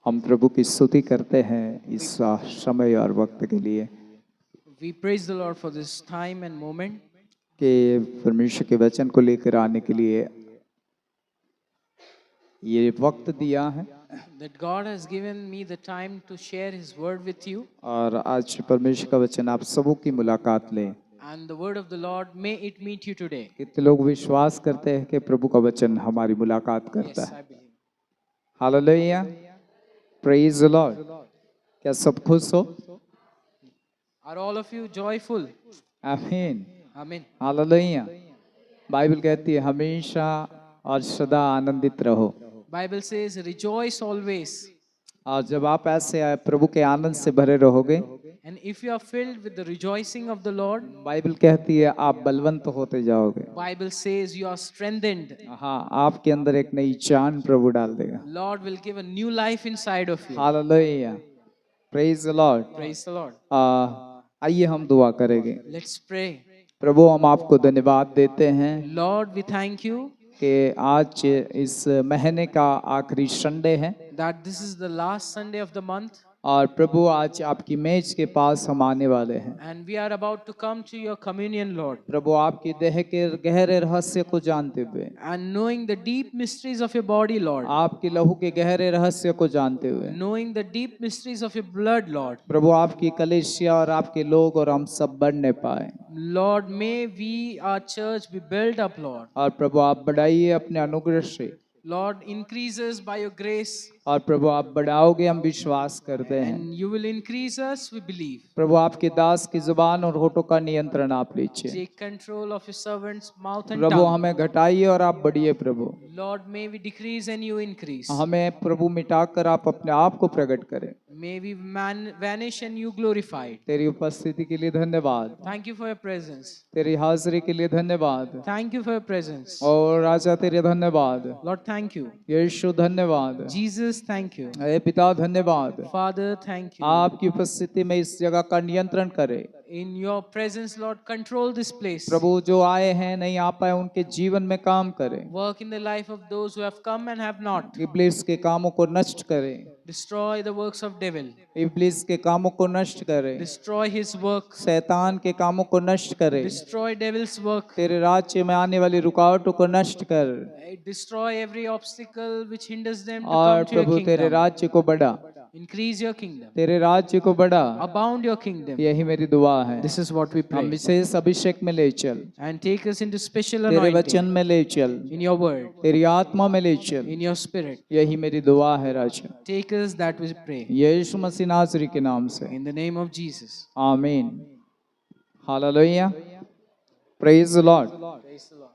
हम प्रभु की स्तुति करते हैं इस समय और वक्त के लिए We praise the Lord for this time and moment कि परमेश्वर के वचन को लेकर आने के लिए ये वक्त दिया है that God has given me the time to share His word with you. और आज परमेश्वर का वचन आप सबों की मुलाकात लें। And the word of the Lord, may it meet you today. कितने लोग विश्वास करते हैं कि प्रभु का वचन हमारी मुलाकात करता Yes, है? I believe. Hallelujah, praise the Lord. क्या सब खुश हो? Are all of you joyful? आमीन, Amen. हालेलुया। बाइबल कहती है हमेशा और सदा आनंदित रहो। Bible says, rejoice always. और जब आप ऐसे प्रभु के आनंद से भरे रहोगे, And if you are filled with the rejoicing of the Lord, Bible कहती है आप बलवंत होते जाओगे। Bible says you are strengthened. हाँ, आपके अंदर एक नई जान प्रभु डाल देगा। Lord will give a new life inside of you. Hallelujah, praise the Lord. Praise the Lord. आइए हम दुआ करेंगे। Let's pray. प्रभु हम आपको धन्यवाद देते हैं Lord, we thank you कि आज इस महीने का आखिरी संडे है that this is the last Sunday of the month और प्रभु आज आपकी मेज के पास हम आने वाले हैं। and we are about to come to your communion, Lord. प्रभु आपकी देह के गहरे रहस्य को जानते हुए, And knowing the deep mysteries of your body, Lord. आपकी लहू के गहरे रहस्य को जानते हुए, Knowing the deep mysteries of your blood, Lord. प्रभु आपकी कलीसिया और आपके लोग और हम सब बढ़ने पाए। Lord, may we, our church, be built up, Lord. और प्रभु आप बढ़ाइए अपने अनुग्रह से Lord, increase us by your grace. और प्रभु आप बढ़ाओगे हम विश्वास करते हैं। And you will increase us, we believe. प्रभु आपके दास की जुबान और होठों का नियंत्रण आप लीजिए। Take control of your servant's mouth and Prabhu tongue. हमें घटाइए और आप बढ़िए। प्रभु Lord, may we decrease and you increase. हमें प्रभु मिटाकर आप अपने आप को प्रकट करें। May we vanish and you glorified. तेरी उपस्थिति के लिए धन्यवाद, Thank you for your presence. तेरी हाजिरी के लिए धन्यवाद Thank you for your presence. और राजा तेरे धन्यवाद। Lord, thank you. यीशु धन्यवाद, Jesus, thank you. हे पिता धन्यवाद। Father, thank you. आपकी उपस्थिति में इस जगह का नियंत्रण करे। In your presence, Lord, control this place. प्रभु जो आए हैं नहीं आ पाए उनके जीवन में काम करे। Work in the life of those who have come and have not. इब्लीस के कामों को नष्ट करे, Destroy the works of devil. इब्लीस के कामों को नष्ट करे, Destroy his work. शैतान के कामों को नष्ट करे। Destroy devil's work. तेरे राज्य में आने वाली रुकावटों को नष्ट कर Destroy every obstacle which hinders them to और come to your प्रभु तेरे kingdom. राज्य को बढ़ा, Increase your kingdom. तेरे राज्य को बढ़ा। Abound your kingdom. यही मेरी दुआ है। This is what we हम pray. विशेष अभिषेक में ले चल, And take us into special तेरे anointing वचन में ले चल, in your word, तेरी आत्मा में ले चल। in your spirit. यही मेरी दुआ है राजा, Take us that we pray. यीशु मसीह नासरी के नाम से, In the name of Jesus. आमीन। Hallelujah, praise the Lord. Praise the Lord.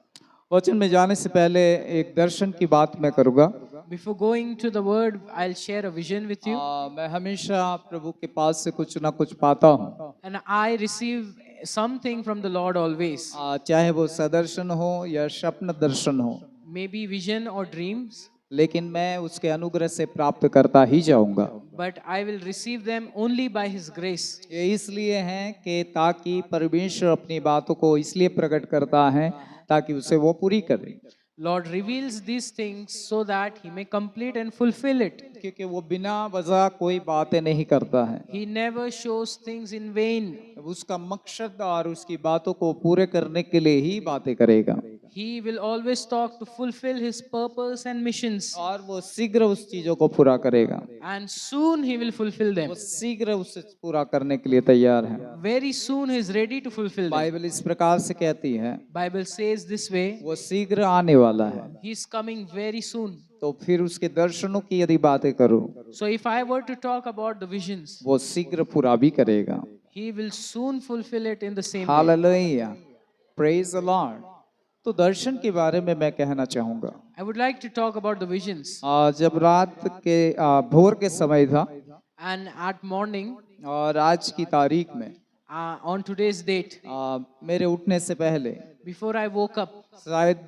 वचन में जाने से पहले एक दर्शन की बात मैं करूंगा। Before going to the word, I'll share a vision with you. मैं हमेशा प्रभु के पास से कुछ ना कुछ पाता हूँ, And I receive something from the Lord always. चाहे वो सदर्शन हो या स्वप्न दर्शन हो, Maybe vision or dreams, लेकिन मैं उसके अनुग्रह से प्राप्त करता ही जाऊंगा। but I will receive them only by His grace. ये इसलिए है कि ताकि परमेश्वर अपनी बातों को इसलिए प्रकट करता है ताकि उसे वो पूरी करे, Lord reveals these things so that He may complete and fulfill it. क्योंकि वो बिना वजह कोई बातें नहीं करता है। He never shows things in vain. उसका मकसद और उसकी बातों को पूरे करने के लिए ही बातें करेगा He will always talk to fulfill His purpose and missions. और वो शीघ्र उस चीजों को पूरा करेगा। And soon He will fulfill them. वो शीघ्र उसे पूरा करने के लिए तैयार है। Very soon He is ready to fulfill them. Bible इस प्रकार से कहती है, Bible says this way, वो शीघ्र आने वाला है। He is coming very soon. तो फिर उसके दर्शनों की यदि बातें करूं, So if I were to talk about the visions, वो शीघ्र पूरा भी करेगा। He will soon fulfill it in the same way. Hallelujah, praise the Lord. तो दर्शन के बारे में मैं कहना चाहूंगा। I would like to talk about the visions. जब रात के भोर के समय था And at morning, और आज की तारीख में on today's date, मेरे उठने से पहले before I woke up, शायद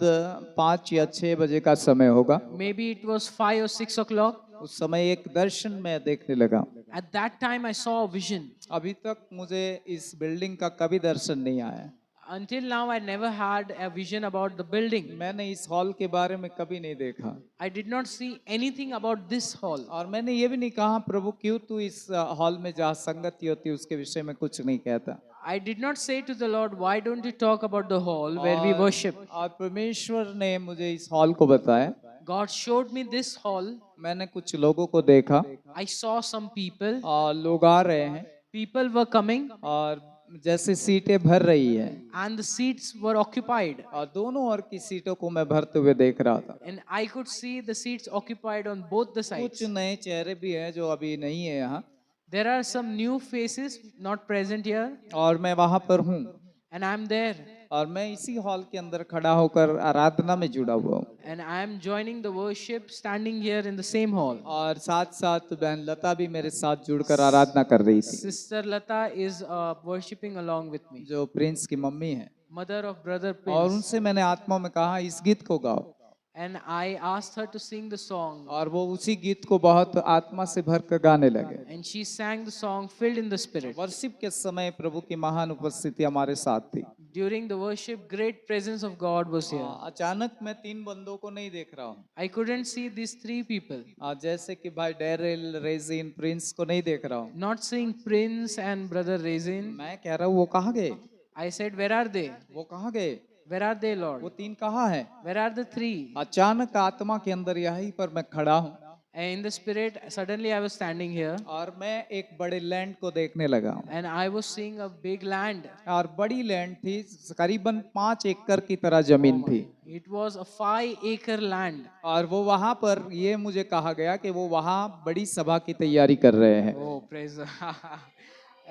5 या 6 बजे का समय होगा, maybe it was 5 or 6 o'clock. उस समय एक दर्शन मैं देखने लगा। At that time, I saw a vision. अभी तक मुझे इस बिल्डिंग का कभी दर्शन नहीं आया। Until now, I never had a vision about the building. मैंने इस हॉल के बारे में कभी नहीं देखा I did not see anything about this hall. और मैंने ये भी नहीं कहा प्रभु क्यों तू इस हॉल में जहाँ संगति होती है उसके विषय में कुछ नहीं कहता। I did not say to the Lord, why don't you talk about the hall where we worship? और परमेश्वर ने मुझे इस हॉल को बताया। God showed me this hall. मैंने कुछ लोगों को देखा I saw some people. और लोग आ रहे हैं People were coming और जैसे सीटें भर रही है and the seats were occupied. और दोनों ओर की सीटों को मैं भरते हुए देख रहा था। And I could see the seats occupied on both the sides. कुछ नए चेहरे भी हैं जो अभी नहीं है यहाँ There are some new faces not present here, और मैं वहां पर हूँ and I'm there. और मैं इसी हॉल के अंदर खड़ा होकर आराधना में जुड़ा हुआ हूँ And I am joining the worship standing here in the same hall. और साथ साथ बहन लता भी मेरे साथ जुड़कर आराधना कर रही थी Sister Lata is worshipping along with me, जो प्रिंस की मम्मी है mother of brother और Prince. उनसे मैंने आत्मा में कहा इस गीत को गाओ And I asked her to sing the song. और वो उसी गीत को बहुत आत्मा से भरकर गाने लगे। And she sang the song filled in the spirit. Worship के समय प्रभु की महान उपस्थिति हमारे साथ थी। During the worship, great presence of God was here. अचानक मैं तीन बंदों को नहीं देख रहा हूँ I couldn't see these three people. जैसे कि भाई डेरिल रेजिन प्रिंस को नहीं देख रहा हूँ। Not seeing Prince and brother Raisin. मैं कह रहा हूँ वो कहाँ गए I said, where are they? वो कहाँ गए Where are they, वो Lord? तीन कहाँ है। Where are the three? अचानक आत्मा के अंदर यहीं पर मैं खड़ा हूँ And in the spirit, suddenly I was standing here और मैं एक बड़े लैंड को देखने लगा हूँ and I was seeing a big land. और बड़ी लैंड थी करीबन 5 एकड़ की तरह जमीन थी It was a 5-acre land. और वो वहां पर ये मुझे कहा गया कि वो वहां बड़ी सभा की तैयारी कर रहे हैं। Oh, praise the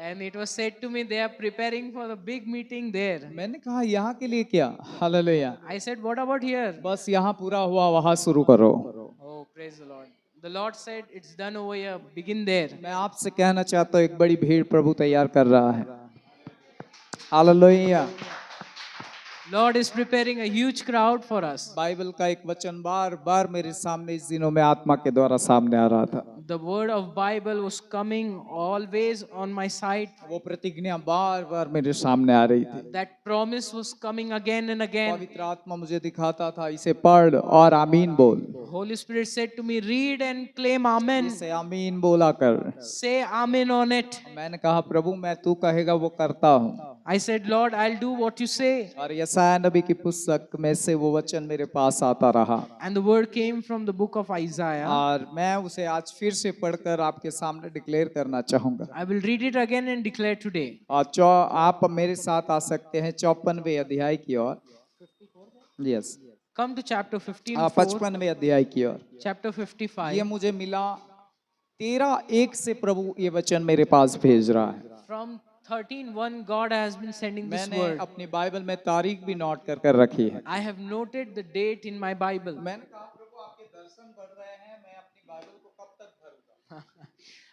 And it was said to me, they are preparing for the big meeting there. मैंने कहा यहाँ के लिए क्या hallelujah I said, what about here? बस यहाँ पूरा हुआ वहां शुरू करो। Oh, praise the Lord. The Lord said, it's done over here. Begin there. मैं आपसे कहना चाहता हूँ एक बड़ी भीड़ प्रभु तैयार कर रहा है। Hallelujah. Lord is preparing a huge crowd for us. Bible का एक वचन बार बार मेरे सामने इस दिनों में आत्मा के द्वारा सामने आ रहा था। The word of Bible was coming always on my sight. वो प्रतिज्ञा बार बार मेरे सामने आ रही थी। That promise was coming again and again. पवित्र आत्मा मुझे दिखाता था इसे पढ़ और आमीन बोल। Holy Spirit said to me, read and claim Amen. इसे आमीन बोला कर। Say Amen on it. मैंने कहा प्रभु मैं तू कहेगा वो करता हूँ। I said, Lord, I'll do what you say. और यशायाह नबी की पुस्तक में से वो वचन मेरे पास आता रहा And the word came from the book of Isaiah. और मैं उसे आज फिर से पढ़कर आपके सामने डिक्लेयर करना चाहूंगा। I will read it again and declare today. और आप मेरे साथ आ सकते हैं 54वें अध्याय की ओर। यस Come to chapter 15, 55वें अध्याय की ओर। chapter 55. ये मुझे मिला 13:1 से प्रभु ये वचन मेरे पास भेज रहा है। From 13:1, God has been sending this मैंने word. अपनी बाइबल में तारीख भी नोट कर रखी है। I have noted the date in my Bible. मैंने कहा प्रभु आपके दर्शन बढ़ रहे हैं मैं अपनी बाइबल को कब तक भरूंगा।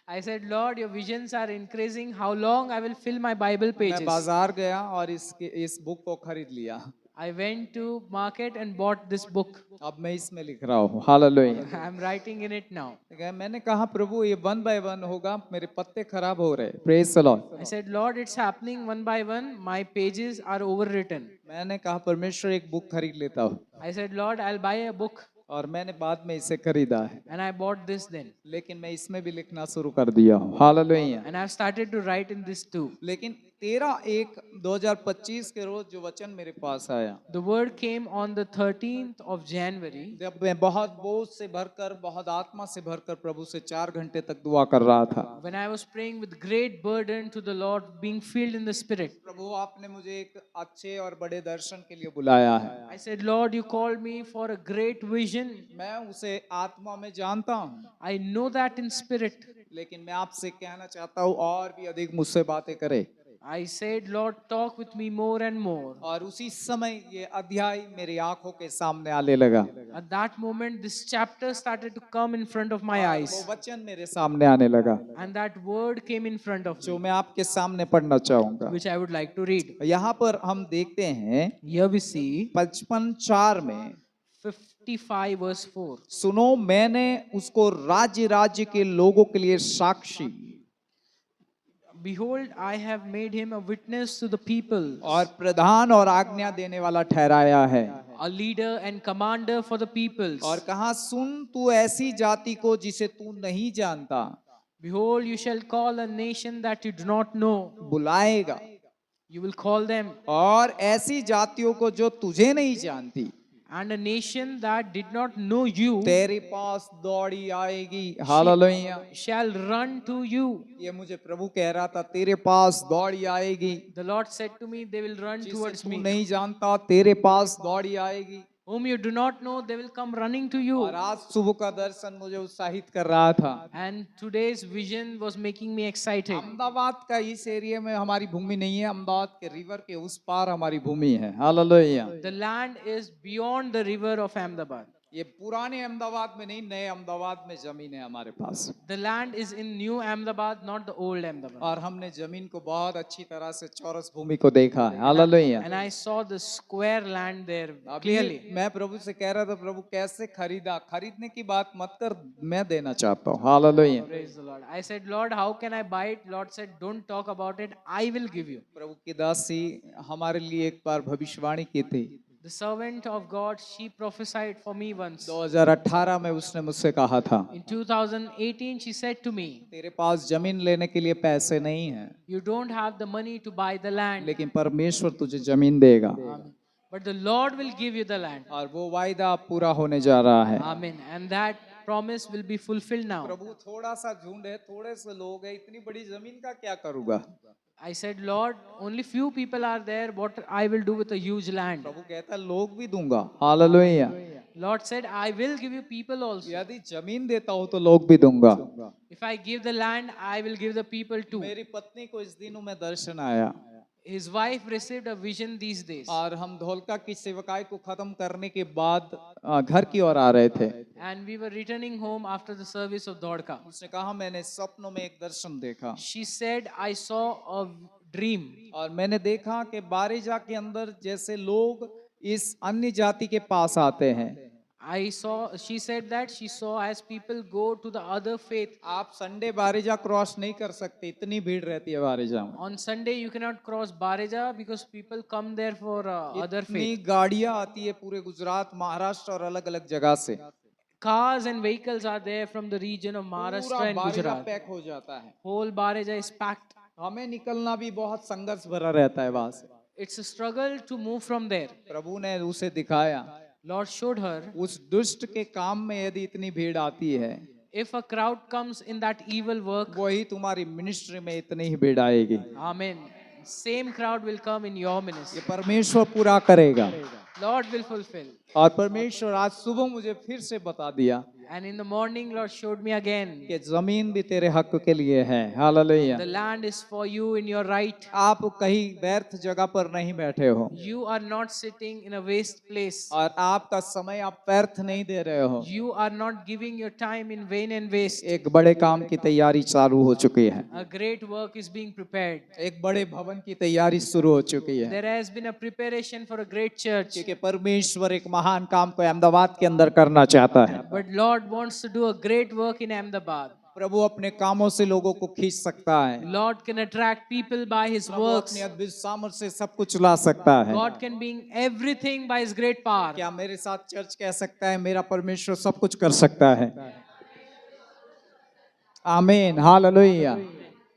I said, Lord, your visions are increasing. How long I will fill my Bible मैं pages? बाजार गया और इस बुक को खरीद लिया। I went to market and bought this book. अब मैं इसमें लिख रहा हूँ hallelujah. I am writing in it now. मैंने कहा प्रभु ये 1 by 1 होगा मेरे पत्ते खराब हो रहे। Praise the Lord. I said, Lord, it's happening one by one. My pages are overwritten. मैंने कहा परमेश्वर एक बुक खरीद लेता हूँ I said, Lord, I'll buy a book. और मैंने बाद में इसे खरीदा है And I bought this then. लेकिन मैं इसमें भी लिखना शुरू कर दिया हूँ hallelujah. And I've started to write in this too. लेकिन 13/1/2025 के रोज जो वचन मेरे पास आया The word came on the 13th of January. जब मैं बहुत बोझ से भरकर बहुत आत्मा से भरकर प्रभु से 4 घंटे तक दुआ कर रहा था। When I was praying with great burden to the Lord, being filled in the Spirit. प्रभु आपने मुझे एक अच्छे और बड़े दर्शन के लिए बुलाया है। I said, Lord, you called me for a great vision. मैं उसे आत्मा में जानता हूँ I know that in spirit. लेकिन मैं आपसे कहना चाहता हूँ और भी अधिक मुझसे बातें करे। I said, Lord, talk with me more and more. और उसी समय ये अध्याय मेरी आंखों के सामने आने लगा। At that moment, this chapter started to come in front of my वो eyes. वचन मेरे सामने आने लगा And that word came in front of जो me, मैं आपके सामने पढ़ना चाहूंगा। which I would like to read. यहाँ पर हम देखते हैं Here we see 55:4 में 55 verse 4. सुनो मैंने उसको राज्य राज्य के लोगों के लिए साक्षी Behold, I have made him a witness to the people, और प्रधान और आज्ञा देने वाला ठहराया है। a leader and commander for the peoples. और कहा, सुन तू ऐसी जाति को जिसे तू नहीं जानता, Behold, you shall call a nation that you do not know. बुलाएगा, You will call them, और ऐसी जातियों को जो तुझे नहीं जानती and a nation that did not know you तेरे पास दौड़ी आएगी। Hallelujah. shall run to you. ये मुझे प्रभु कह रहा था, तेरे पास दौड़ी आएगी, The Lord said to me, they will run जिसे towards तू me. नहीं जानता तेरे पास दौड़ी आएगी। Whom you do not know, they will come running to you. और आज सुबह का दर्शन मुझे उत्साहित कर रहा था। And today's vision was making me excited. Ahmedabad का इस एरिया में हमारी भूमि नहीं है, अहमदाबाद के रिवर के उस पार हमारी भूमि है। Hallelujah. The land is beyond the river of Ahmedabad. ये पुराने अहमदाबाद में नहीं, नए अहमदाबाद में जमीन है हमारे पास। The land is in New Ahmedabad, not the old Ahmedabad. और हमने जमीन को बहुत अच्छी तरह से चौरस भूमि को देखा है। Hallelujah. And I saw the square land there अभी clearly. मैं प्रभु से कह रहा था, प्रभु कैसे खरीदा, खरीदने की बात मत कर, मैं देना चाहता हूँ। Hallelujah. Praise the Lord. I said, Lord, how can I buy it? Lord said, don't talk about it. I will give you. प्रभु की दासी हमारे लिए एक बार भविष्यवाणी की थी। The servant of God, she prophesied for me once. 2018 में उसने मुझसे कहा था, In 2018, she said to me, तेरे पास जमीन लेने के लिए पैसे नहीं हैं, you don't have the money to buy the land, लेकिन परमेश्वर तुझे जमीन देगा। but the Lord will give you the land. और वो वायदा अब पूरा होने जा रहा है। Amen. And that promise will be fulfilled now. प्रभु थोड़ा सा झुंड है, थोड़े से लोग हैं, इतनी बड़ी जमीन का क्या करूँगा? I said, Lord, only few people are there. What I will do with a huge land? प्रभु कहता है, लोग भी दूंगा। Hallelujah. Lord said, I will give you people also. यदि जमीन देता हो तो लोग भी दूंगा। If I give the land, I will give the people too. मेरी पत्नी को इस दिनों में दर्शन आया, His wife received a vision these days. और हम धोलका की सेवकाई को खत्म करने के बाद घर की ओर आ रहे थे। And we were returning home after the service of Dhodka. उसने कहा, मैंने सपनों में एक दर्शन देखा, She said, I saw a dream. और मैंने देखा कि बारिजा के अंदर जैसे लोग इस अन्य जाति के पास आते हैं। She said that she saw as people go to the other faith. आप संडे बारिजा क्रॉस नहीं कर सकते, इतनी भीड़ रहती है बारिजा में। On Sunday, you cannot cross Bareja because people come there for other इतनी faith. गाड़ियां आती है पूरे गुजरात, महाराष्ट्र और अलग अलग जगह से। Cars and vehicles are there from the region of Maharashtra पूरा and बारिजा Gujarat. पैक हो जाता है। Whole Bareja is packed. हमें निकलना भी बहुत संघर्ष भरा रहता है वहां से। It's a struggle to move from there. प्रभु ने उसे दिखाया, Lord showed her, उस दुष्ट के काम में यदि इतनी भीड़ आती है, if a crowd comes in that evil work, वही तुम्हारी मिनिस्ट्री में इतनी ही भीड़ आएगी। Amen. Same crowd will come in your ये ministry. परमेश्वर पूरा करेगा। Lord will fulfill. और परमेश्वर आज सुबह मुझे फिर से बता दिया And in the morning, Lord showed me again, कि जमीन भी तेरे हक के लिए है। Hallelujah. the land is for you in your right. आप कहीं व्यर्थ जगह पर नहीं बैठे हो, You are not sitting in a waste place. और आपका समय आप व्यर्थ नहीं दे रहे हो। You are not giving your time in vain and waste. एक बड़े काम की तैयारी चालू हो चुकी है। A great work is being prepared. एक बड़े भवन की तैयारी शुरू हो चुकी है, There has been a preparation for a great church. क्योंकि परमेश्वर एक महान काम को अहमदाबाद के अंदर करना चाहता है। But Lord wants to do a great work in Ahmedabad. प्रभु अपने कामों से लोगों को खींच सकता है। Lord can attract people by His Prabhu works. अपनी अद्भुत सामर्थ से सब कुछ ला सकता है। God can bring everything by His great power. क्या मेरे साथ चर्च कह सकता है, मेरा परमेश्वर सब कुछ कर सकता है? आमीन, हालेलुया,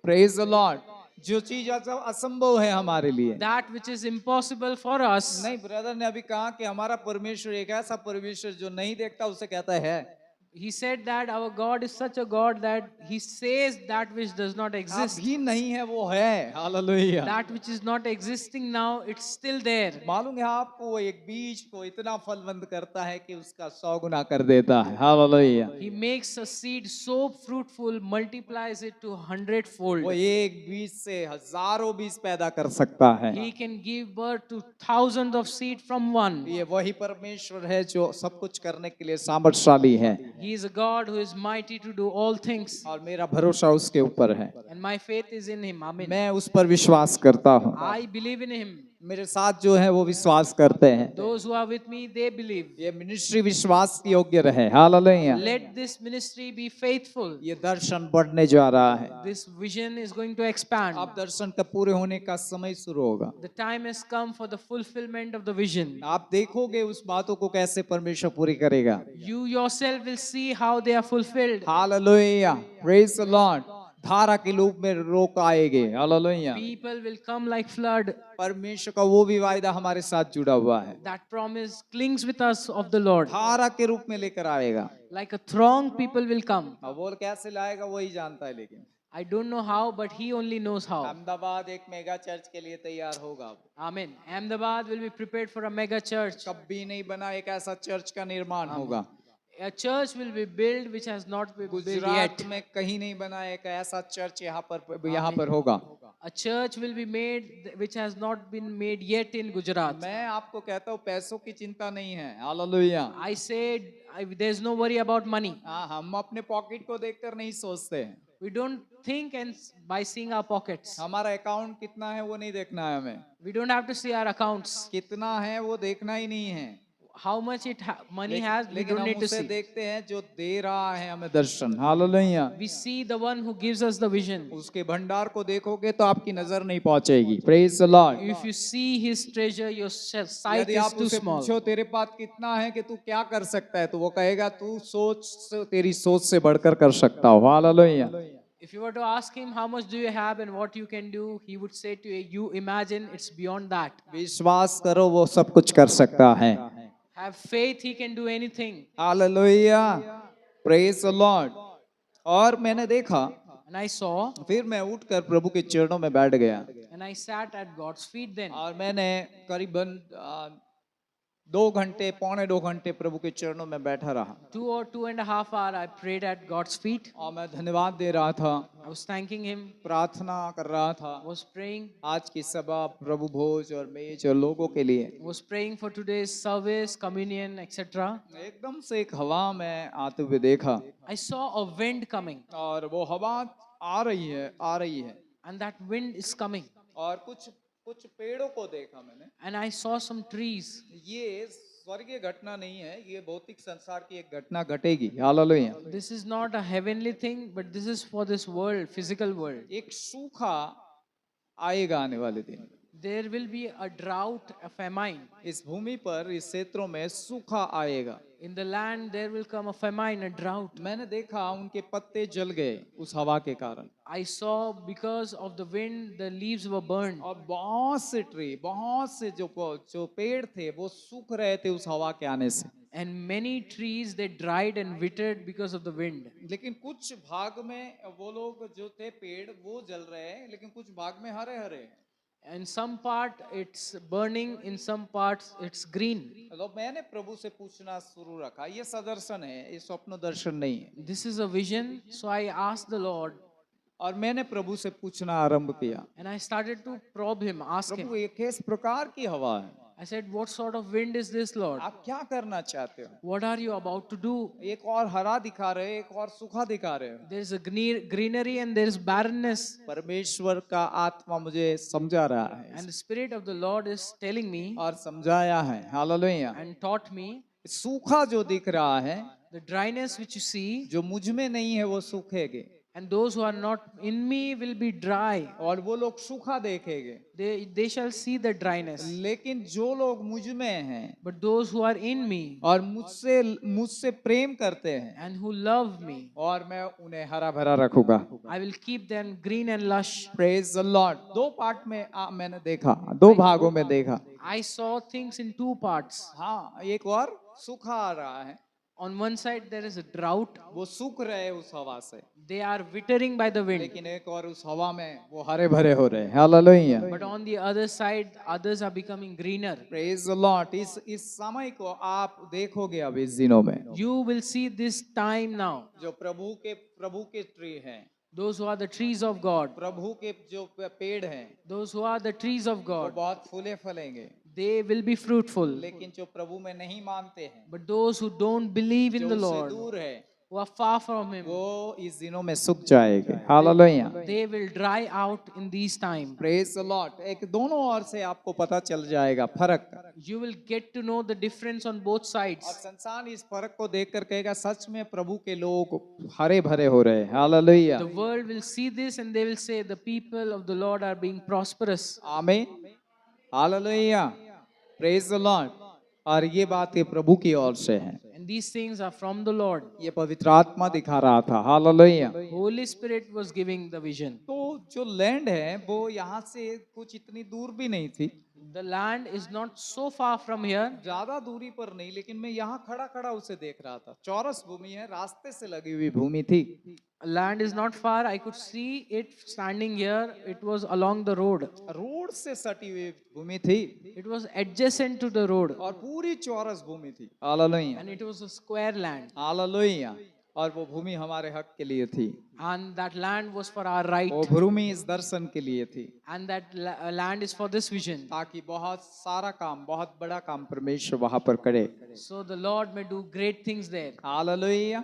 प्रेज द लॉर्ड। जो चीज असंभव है हमारे लिए, That which is impossible for us. नहीं, ब्रदर ने अभी कहा कि हमारा परमेश्वर एक ऐसा परमेश्वर जो नहीं देखता उसे कहता है। He said that our God is such a God that He says that which does not exist. अभी नहीं है वो है। Hallelujah. That which is not existing now, it's still there. मालूम है आपको, वो एक बीज को इतना फलवंत करता है कि उसका 100 गुना कर देता है। Hallelujah. He makes a seed so fruitful, multiplies it to 100-fold. वो एक बीज से हजारों बीज पैदा कर सकता है। He can give birth to thousands of seed from one. ये वही परमेश्वर है जो सब कुछ करने के लिए सामर्थशाली है, He is a God who is mighty to do all things. और मेरा भरोसा उसके ऊपर है। And my faith is in Him. Amen. मैं उस पर विश्वास करता हूँ। I believe in Him. मेरे साथ जो है वो विश्वास करते हैं। Those who are with me, they believe. ये मिनिस्ट्री विश्वास योग्य रहे। Hallelujah. Let this ministry be faithful. ये दर्शन बढ़ने जा रहा है। This vision is going to expand. अब दर्शन का पूरे होने का समय शुरू होगा। The time has come for the fulfillment of the vision. आप देखोगे उस बातों को कैसे परमेश्वर पूरी करेगा। You yourself will see how they are fulfilled. Hallelujah, praise the Lord. धारा के रूप में रोक आएंगे। Hallelujah. People will come like flood. परमेश्वर का वो भी वायदा हमारे साथ जुड़ा हुआ है। That promise clings with us of the Lord. धारा के रूप में लेकर आएगा। Like a throng, people will come. अब वो कैसे लाएगा वही जानता है, लेकिन I don't know how, but He only knows how. Ahmedabad एक मेगा चर्च के लिए तैयार होगा। Amen. Ahmedabad will be prepared for a mega church. कभी नहीं बना एक ऐसा चर्च का निर्माण होगा। A church will be built which has not been built Gujarat yet. में कहीं नहीं बना एक ऐसा चर्च यहाँ पर होगा। A church will be made which has not been made yet in Gujarat. मैं आपको कहता हूँ पैसों की चिंता नहीं है। Hallelujah. I said there's no worry about money. हाँ, हम अपने पॉकेट को देखकर नहीं सोचते हैं। We don't think and by seeing our pockets. हमारा अकाउंट कितना है वो नहीं देखना है हमें। We don't have to see our accounts. कितना है वो देखना ही नहीं है। How much money has, we लेकिन don't हम need to उसे see. देखते हैं जो दे रहा है हमें दर्शन। Hallelujah. We see the one who gives us the vision. उसके भंडार को देखोगे तो आपकी नजर नहीं पहुंचेगी। Praise the Lord. If you see his treasure, your sight यदि is आप too उसे small. पूछो तेरे पास कितना है कि तू क्या कर सकता है, तो वो कहेगा तू सोच, तेरी सोच से बढ़कर कर सकता हो। Hallelujah. If you were to ask him how much do you have and what you can do, he would say to you, you imagine it's beyond that. विश्वास करो वो सब कुछ कर सकता है। Have faith, he can do anything. Hallelujah, praise the Lord. और मैंने देखा, And I saw फिर मैं उठकर प्रभु के चरणों में बैठ गया and I sat at God's feet then. और मैंने करीबन 2 घंटे, 2.25 घंटे प्रभु के चरणों में बैठा रहा 2 or 2.5 hours I prayed at God's feet. और मैं धन्यवाद दे रहा था, I was thanking him, प्रार्थना कर रहा था was praying, आज की सभा, प्रभु भोज और मेज और लोगों के लिए। was praying for today's service, communion, etc. एकदम से एक हवा में आते हुए देखा I saw a wind coming और वो हवा आ रही है and that wind is coming. और कुछ पेड़ों को देखा मैंने। And I saw some trees. ये स्वर्गीय घटना नहीं है, ये भौतिक संसार की एक घटना घटेगी। Hallelujah. This is not a heavenly thing, but this is for this world, physical world. एक सूखा आएगा आने वाले दिन। There will be a drought, a famine. इस भूमि पर, इस क्षेत्रों में सूखा आएगा। In the land there will come a famine, a drought. मैंने देखा उनके पत्ते जल गए उस हवा के कारण I saw because of the wind the leaves were burned. और बहुत से जो पेड़ थे वो सूख रहे थे उस हवा के आने से। And many trees they dried and withered because of the wind. लेकिन कुछ भाग में वो लोग जो थे पेड़ वो जल रहे हैं, लेकिन कुछ भाग में हरे हैं। In some part it's burning, in some parts it's green. तो मैंने प्रभु से पूछना शुरू रखा, ये सदर्शन है, ये स्वप्न दर्शन नहीं है। This is a vision, so I asked the Lord और मैंने प्रभु से पूछना आरंभ किया, and I started to probe him, ask him. प्रभु ये किस प्रकार की हवा है? I said, what sort of wind is this, Lord? आप क्या करना चाहते हो? What are you about to do? एक और हरा दिखा रहे, एक और सूखा दिखा रहे हो। There is a greenery and there is barrenness. परमेश्वर का आत्मा मुझे समझा रहा है And the Spirit of the Lord is telling me और समझाया है। हालेलुया। and taught me, सूखा जो दिख रहा है, the dryness which you see, जो मुझ में नहीं है वो सूखेगे and those who are not in me will be dry. और वो लोग सूखा देखेंगे। They shall see the dryness. लेकिन जो लोग मुझ में हैं But those who are in me और मुझसे प्रेम करते हैं and who love me, और मैं उन्हें हरा भरा रखूंगा। I will keep them green and lush. Praise the Lord. 2 part में मैंने देखा, 2 भागों में देखा। I saw things in 2 parts. हाँ, एक और सूखा आ रहा है, On one side there is a drought. वो सूख रहे उस हवा से, They are withering by the wind. लेकिन एक और उस हवा में वो हरे भरे हो रहे हैं। Hallelujah. But on the other side, others are becoming greener. Praise the Lord. इस समय को आप देखोगे अब इस दिनों में, You will see this time now. जो प्रभु के ट्री हैं, Those who are the trees of God, प्रभु के जो पेड़ हैं, those who are the trees of वो God, बहुत फूले फलेंगे। they will be fruitful. लेकिन जो प्रभु में नहीं मानते हैं, But those who don't believe in जो the उससे Lord, दूर है, who are far from him, वो इस दिनों में सूख जाएंगे। Hallelujah, they will dry out in these times. Praise the Lord. एक दोनों ओर से आपको पता चल जाएगा फर्क, You will get to know the difference on both और sides. संसार इस फर्क को देखकर कहेगा सच में प्रभु के लोग हरे भरे हो रहे हैं। Hallelujah, The world will see this and they will say the people of the Lord are being prosperous. आमीन, हालेलुया, प्रेज द लॉर्ड। और ये बात ये प्रभु की ओर से है, And these things are from the Lord. ये पवित्र आत्मा दिखा रहा था। Hallelujah. Holy Spirit was giving the vision. तो जो लैंड है वो यहाँ से कुछ इतनी दूर भी नहीं थी, The land is not so far from here. ज्यादा दूरी पर नहीं, लेकिन मैं यहाँ खड़ा खड़ा उसे देख रहा था। चौरस भूमि है, रास्ते से लगी हुई भूमि थी। Land is not far. I could see it standing here. It was along the road. Road से सटी हुई भूमि थी It was adjacent to the road. और पूरी चौरस भूमि थी। Hallelujah, And it was a square land. Hallelujah. और वो भूमि हमारे हक के लिए थी, And that land was for our right. वो भूमि इस दर्शन के लिए थी, And that land is for this vision. ताकि बहुत सारा काम, बहुत बड़ा काम परमेश्वर वहां पर करे। So the Lord may do great things there. Hallelujah,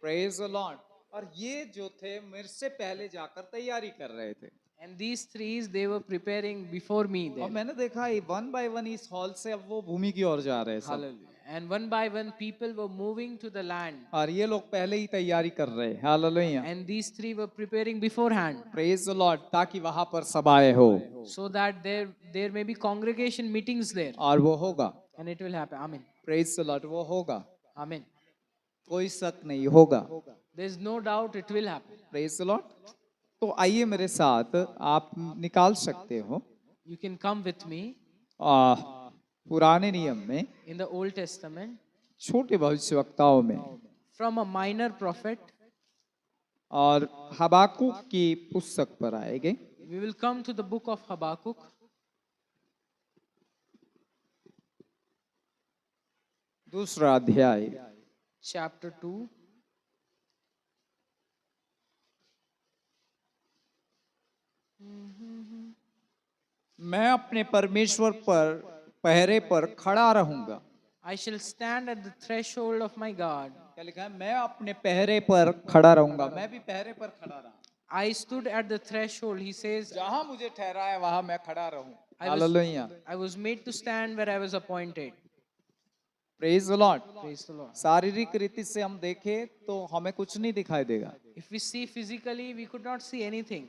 praise the Lord. और ये जो थे मेरे से पहले जाकर तैयारी कर रहे थे, And these trees, they were preparing before me और there. मैंने देखा वन बाय वन इस हॉल से अब वो भूमि की ओर जा रहे हैं सब। Hallelujah. And one by one, people were moving to the land. और ये लोग पहले ही तैयारी कर रहे हैं। Hallelujah, And these three were preparing beforehand. Praise the Lord, ताकि वहां पर सभाएं हो, So that there may be congregation meetings there. और वो होगा। And it will happen. Amen. Praise the Lord, वो होगा, Amen. कोई शक नहीं, होगा। There is no doubt it will happen. Praise the Lord. तो आइए मेरे साथ, आप निकाल सकते हो You can come with me पुराने नियम में in the Old Testament छोटे भविष्यवक्ताओं में, from a minor prophet. और हबाकुक की पुस्तक पर आएंगे। We will come to the book of Habakkuk, दूसरा अध्याय, chapter 2. मैं अपने परमेश्वर पर पहरे पर खड़ा रहूंगा। I shall stand at the threshold of my God. क्या लिखा है? मैं अपने पहरे पर खड़ा रहूंगा। मैं भी पहरे पर खड़ा रहा, I stood at the threshold. He says, जहां मुझे ठहराया वहां मैं खड़ा रहूं। I was, hallelujah, I was made to stand where I was appointed. Praise the Lord. Praise the Lord. शारीरिक रीति से हम देखें तो हमें कुछ नहीं दिखाई देगा। If we see physically, we could not see anything.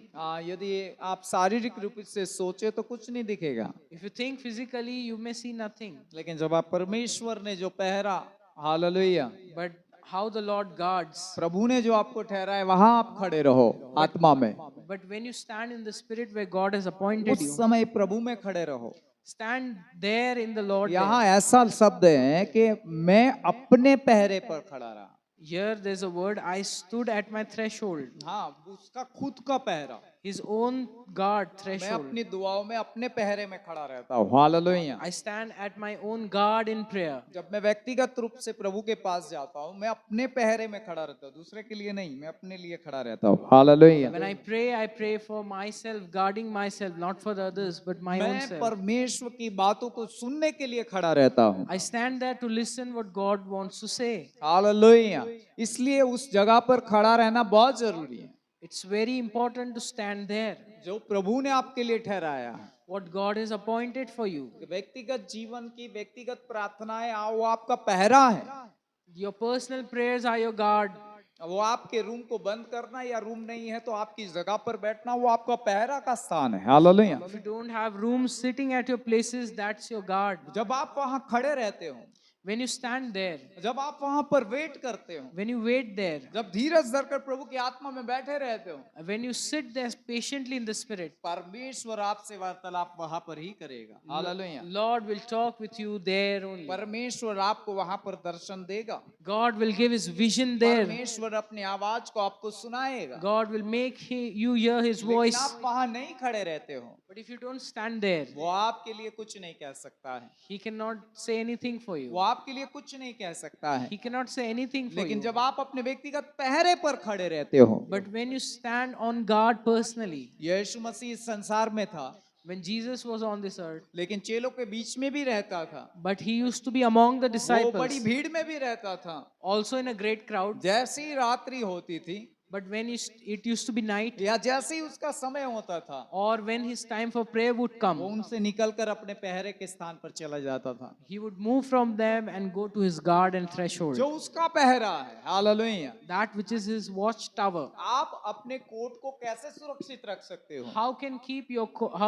यदि आप शारीरिक रूप से सोचे तो कुछ नहीं दिखेगा, If you think physically, you may see nothing. लेकिन जब आप परमेश्वर ने जो पहरा, hallelujah, But how the Lord guards. प्रभु ने जो आपको ठहराया वहां आप खड़े रहो आत्मा में। But when you stand in the spirit where God has appointed उस you, समय प्रभु में खड़े रहो। stand there in the Lord. यहाँ there. ऐसा शब्द है कि मैं अपने पहरे पर खड़ा रहा। Here there's a word, I stood at my threshold. हाँ, उसका खुद का पहरा। His own guard मैं threshold. अपनी दुआओं में अपने पहरे में खड़ा रहता हूँ। Hallelujah. I stand at my own guard in prayer. जब मैं व्यक्तिगत रूप से प्रभु के पास जाता हूँ, मैं अपने पहरे में खड़ा रहता हूँ, दूसरे के लिए नहीं, मैं अपने लिए खड़ा रहता हूँ। Hallelujah. When I pray for myself, guarding myself, not for the others, but my own मैं self. परमेश्वर की बातों को सुनने के लिए खड़ा रहता हूँ। I stand there to listen what God wants to say. Hallelujah. इसलिए उस जगह पर खड़ा रहना बहुत जरूरी है, It's very important to stand there. जो प्रभु ने आपके लिए ठहराया है। What God has appointed for you. व्यक्तिगत जीवन की व्यक्तिगत प्रार्थनाएं वो आपका पहरा है। Your personal prayers are your guard. वो आपके रूम को बंद करना या रूम नहीं है तो आपकी जगह पर बैठना, वो आपका पहरा का स्थान है। Hallelujah. If you don't have rooms sitting at your places, that's your guard. जब आप वहां खड़े रहते हो, When you stand there, जब आप वहां पर वेट करते हो, when you wait there, जब धीरज धरकर प्रभु की आत्मा में बैठे रहते हो, when you sit there patiently in the spirit, परमेश्वर आपसे वार्तालाप वहां पर ही करेगा। Hallelujah. Lord will talk with you there only. परमेश्वर आपको वहां पर दर्शन देगा। God will give his vision there. परमेश्वर अपनी आवाज को आपको सुनाएगा। God will make you hear his लेकिन voice. आप वहां नहीं खड़े रहते हो, But if you don't stand there, वो आपके लिए कुछ नहीं कह सकता है। he cannot say anything for वो you. आपके लिए कुछ नहीं कह सकता है। He cannot say anything for लेकिन you. जब आप अपने व्यक्तिगत पहरे पर खड़े रहते हो, But when you stand on guard personally, यीशु मसीह इस संसार में था, when Jesus was on this earth, लेकिन चेलों के बीच में भी रहता था, but he used to be among the वो disciples, बड़ी भीड़ में भी रहता था। also in a great crowd. जैसी रात्रि होती थी But when it used to be night, या जैसे ही उसका समय होता था, or when his time for prayer would वो come, उनसे निकलकर अपने पहरे के स्थान पर चला जाता था। he would move from them and go to his guard and threshold, जो उसका पहरा है, hallelujah. that which is his watchtower. आप अपने कोट को कैसे सुरक्षित रख सकते हो? How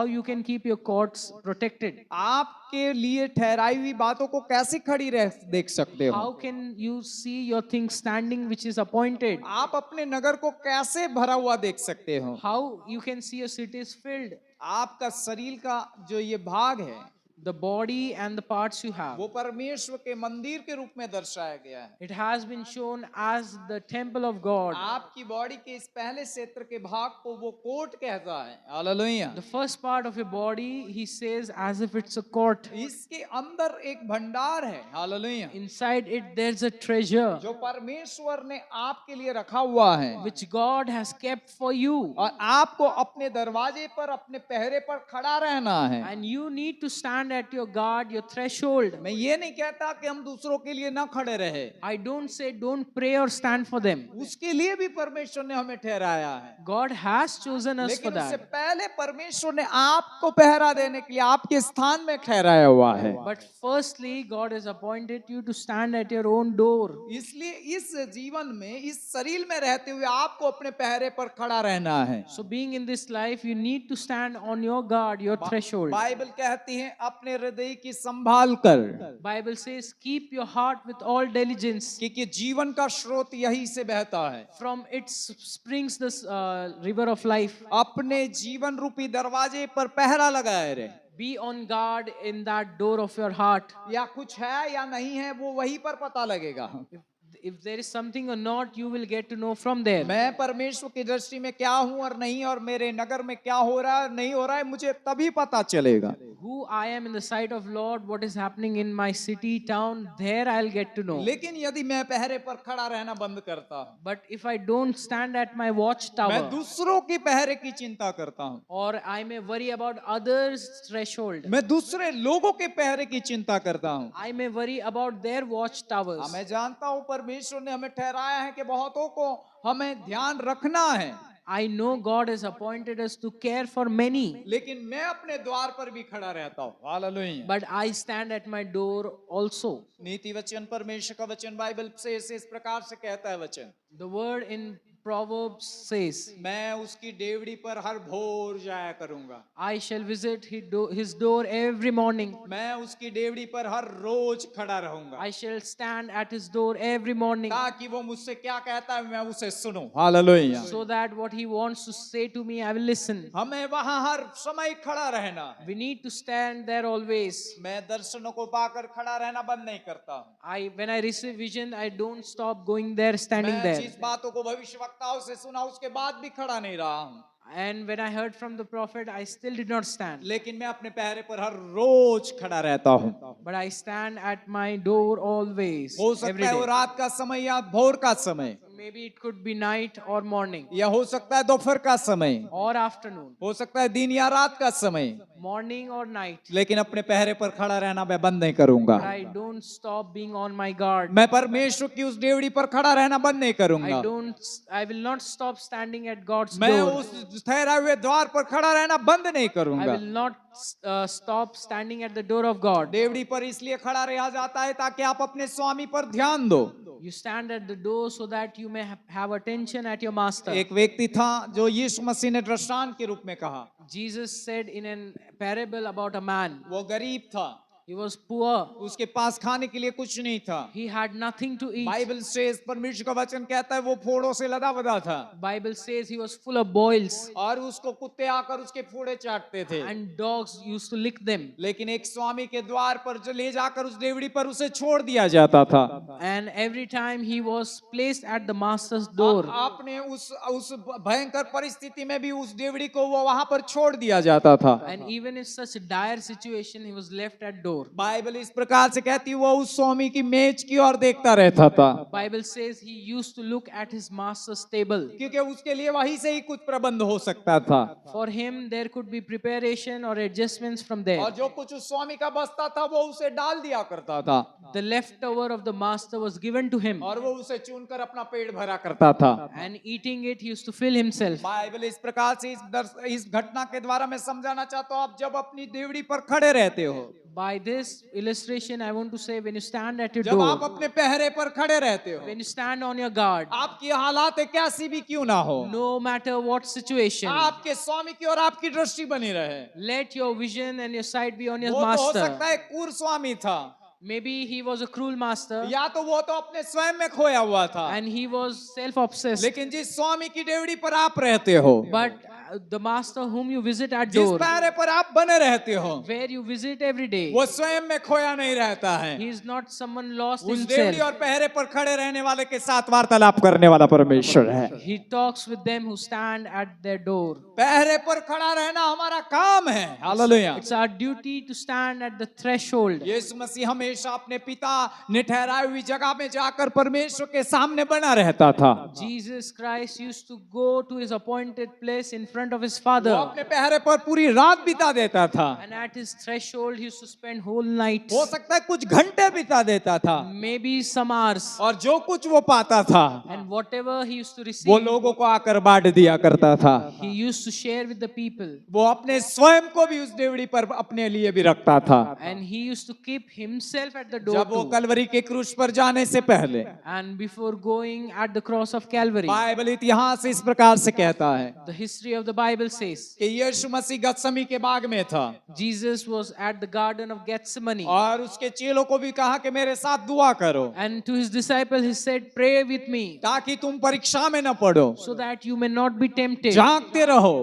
you can keep your courts protected? आपके लिए ठहराई हुई बातों को कैसे खड़ी रह देख सकते How हो? can you see your things standing which is appointed? आप अपने नगर को कैसे भरा हुआ देख सकते हो? How you can see your cities filled? आपका शरीर का जो ये भाग है, The body and the parts you have. वो परमेश्वर के मंदिर के रूप में दर्शाया गया है। It has been shown as the temple of God. आपकी बॉडी के इस पहले क्षेत्र के भाग को वो कोट कहता है, hallelujah. The first part of your body, he says, as if it's a court. इसके अंदर एक भंडार है, hallelujah, Inside it, there's a treasure जो परमेश्वर ने आपके लिए रखा हुआ है, which God has kept for you. और आपको अपने दरवाजे पर, अपने पहरे पर खड़ा रहना है। And you need to stand at your guard, your threshold. मैं ये नहीं कहता कि हम दूसरों के लिए ना खड़े रहे, I don't say don't pray or stand for them. उसके लिए भी परमेश्वर ने हमें ठहराया है, God has chosen us for लेकिन उससे that. पहले परमेश्वर ने आपको पहरा देने के लिए आपके स्थान में ठहराया हुआ है। But firstly, God has appointed you to stand at your own door. इसलिए इस जीवन में, इस शरीर में रहते हुए आपको अपने पहरे पर खड़ा रहना है। So being in this life, you need to stand on your guard, your threshold. Bible कहती है अपने हृदय की संभाल कर, Bible says, keep your heart with all diligence. क्योंकि जीवन का स्रोत यही से बहता है। From it springs this river of life. अपने जीवन रूपी दरवाजे पर पहरा लगाए रहे, Be on guard in that door of your heart. या कुछ है या नहीं है वो वहीं पर पता लगेगा। If there is something or not, you will get to know from there. मैं परमेश्वर की दृष्टि में क्या हूं और नहीं, और मेरे नगर में क्या हो रहा है नहीं हो रहा है, मुझे तभी पता चलेगा। Who I am in the sight of Lord, what is happening in my city, town, there I'll get to know. लेकिन यदि मैं पहरे पर खड़ा रहना बंद करता हूं, But if I don't stand at my मैं watchtower, दूसरों की पहरे की चिंता करता हूं, or I may worry about others' threshold, मैं दूसरे लोगों के पहरे की चिंता करता हूं। I may worry about their watchtowers. मैं जानता हूं परमेश्वर ने हमें ठहराया है कि बहुतों को हमें ध्यान रखना है, I know God has appointed us to care for many, लेकिन मैं अपने द्वार पर भी खड़ा रहता हूं, hallelujah. but I stand at my door also. नीति वचन, परमेश्वर का वचन बाइबल से इस प्रकार से कहता है वचन, The word in Proverbs says, मैं उसकी डेवड़ी पर हर भोर जाया करूंगा, I shall visit his door every morning. मैं उसकी डेवड़ी पर हर रोज खड़ा रहूंगा, I shall stand at his door every morning, ताकि वो मुझसे क्या कहता है मैं उसे सुनूं, hallelujah. so that what he wants to say to me, I will listen. हमें वहां हर समय खड़ा रहना है। We need to stand there always. मैं दर्शनों को पाकर खड़ा रहना बंद नहीं करता हूं, When I receive vision, I don't stop going there, standing मैं there. जिस बातों को भविष्यवक्ताओं से सुना उसके बाद भी खड़ा नहीं रहा हूं, And when I heard from the prophet, I still did not stand. लेकिन मैं अपने पहरे पर हर रोज खड़ा रहता हूं। But I stand at my door always, हो every सकता है वो day. रात का समय या भोर का समय, Maybe it could be night or morning या हो सकता है दोपहर का समय, or afternoon, हो सकता है दिन या रात का समय, morning or night. लेकिन अपने पहरे पर खड़ा रहना मैं बंद नहीं करूंगा। But I don't stop being on my guard. मैं परमेश्वर की उस डेवड़ी पर खड़ा रहना बंद नहीं करूंगा। I will not stop standing at God's मैं door. उस ठहराए हुए द्वार पर खड़ा रहना बंद नहीं I करूंगा। will not stop standing at the door of God. डेवड़ी पर इसलिए खड़ा रहा जाता है ताकि आप अपने स्वामी पर ध्यान दो। You stand at the door so that you may have attention at your master. एक व्यक्ति था जो यीशु मसीह ने दृष्टांत के रूप में कहा, Jesus said in a parable about a man. वो गरीब था, He was poor. उसके पास खाने के लिए कुछ नहीं था। He had nothing to eat. Bible से परमेश्वर का वचन कहता है वो फोड़ों से लदा बदा था, Bible says he was full of boils और उसको कुत्ते आकर उसके फोड़े चाटते थे। and dogs used to lick them. लेकिन एक स्वामी के द्वार पर जो ले जाकर उस डेवड़ी पर उसे छोड़ दिया जाता था। And every time he was placed at the master's door. आपने उस भयंकर परिस्थिति में भी उस डेवड़ी को वो वहां पर छोड़ दिया जाता था। And even in such a dire situation, he was left at door. door. Bible इस प्रकार से कहती है वो उस स्वामी की मेज की ओर देखता रहता था, Bible says he used to look at his master's table. क्योंकि उसके लिए वहीं से ही कुछ प्रबंध हो सकता था, For him, there could be preparation or adjustments from there. और जो कुछ उस स्वामी का बचता था वो उसे डाल दिया करता था, The leftover of the master was given to him, और वो उसे चुनकर अपना पेट भरा करता था। and eating it, he used to fill himself. Bible इस प्रकार से इस घटना के द्वारा मैं समझाना चाहता हूँ, आप जब अपनी देवड़ी पर खड़े रहते हो, By this illustration, I want to say, when you stand at your जब आप door, अपने पहरे पर खड़े रहते हो, when you stand on your guard, आपकी हालात कैसी भी क्यों ना हो, no matter what situation, आपके स्वामी की ओर आपकी दृष्टि बनी रहे। let your vision and your sight be on your वो तो हो सकता master. है क्रूर स्वामी था, Maybe he was a cruel master या तो वो तो अपने स्वयं में खोया हुआ था, and he was self-obsessed. लेकिन जिस स्वामी की डेवड़ी पर आप रहते हो, But the master whom you visit at जिस door, पहरे पर आप बने रहते हो, where you visit every day, वो स्वयं में खोया नहीं रहता है। he is not someone lost in उस देवड़ी himself. और पहरे पर खड़े रहने वाले के साथ वार्तालाप करने वाला परमेश्वर है। He talks with them who stand at their door. पहरे पर खड़ा रहना हमारा काम है। Hallelujah. It's our duty to stand at the threshold. यीशु मसीह हमेशा अपने पिता ने ठहराई हुई जगह में जाकर परमेश्वर के सामने बना रहता था। Jesus Christ used to go to his appointed place in front of his वो Father. अपने पहरे पर पूरी रात बिता देता था, And at his threshold, he used to spend whole nights, हो सकता है कुछ घंटे बिता देता था, maybe some hours. और जो कुछ वो पाता था And whatever he used to वो receive, लोगों को आकर बांट दिया करता था। he used to share with the people. वो अपने स्वयं को भी उस डेवड़ी पर अपने लिए भी रखता था। And he used to keep himself at the door जब वो too. कलवरी के क्रूस पर जाने से पहले, And before going at the cross of Calvary, Bible इतिहास इस प्रकार से कहता है the history of the Bible says, कि यीशु मसीह गतसमी के बाग में था, Jesus was at the Garden of Gethsemane. और उसके चेलों को भी कहा कि मेरे साथ दुआ करो, And to his disciples, he said, pray with me ताकि तुम परीक्षा में न पड़ो, so that you may not be tempted. जागते रहो,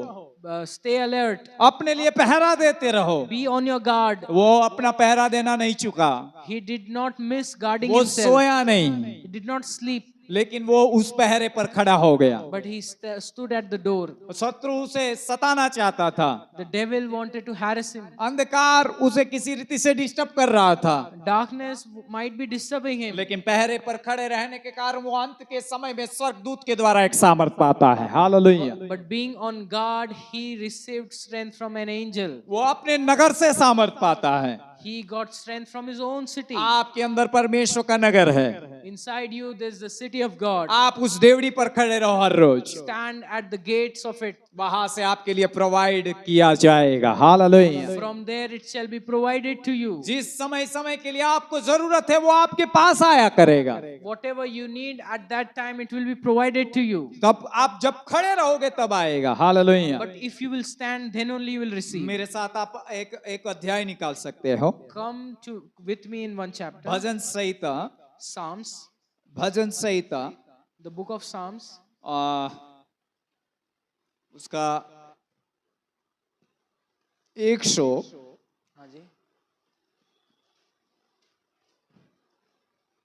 Stay alert. अपने लिए पहरा देते रहो। Be on your guard. वो अपना पहरा देना नहीं चुका, He did not miss guarding वो himself. सोया नहीं, He did not sleep, लेकिन वो उस पहरे पर खड़ा हो गया। but he stood at the door. शत्रु उसे सताना चाहता था, The devil wanted to harass him. अंधकार उसे किसी रीति से डिस्टर्ब कर रहा था, Darkness might be disturbing him. लेकिन पहरे पर खड़े रहने के कारण वो अंत के समय में स्वर्गदूत के द्वारा एक सामर्थ पाता है। Hallelujah. But being on guard, he received strength from an angel. वो अपने नगर से सामर्थ पाता है। He got strength from his own city. आपके अंदर परमेश्वर का नगर है, Inside you, there's the city of God. आप उस डेवड़ी पर खड़े रहो हर रोज, Stand at the gates of it. वहां से आपके लिए प्रोवाइड किया जाएगा। Hallelujah. From there, it shall be provided to you. जिस समय समय के लिए आपको जरूरत है वो आपके पास आया करेगा। Whatever you need at that time, it will be provided to you. तब आप जब खड़े रहोगे तब आएगा। Hallelujah. But if you will stand, then only you will receive. मेरे साथ आप एक अध्याय निकाल सकते हो, Come to with me in one chapter. Bhajan Samhita, Psalms, bhajan Samhita the book of Psalms, उसका 100 हाँ जी,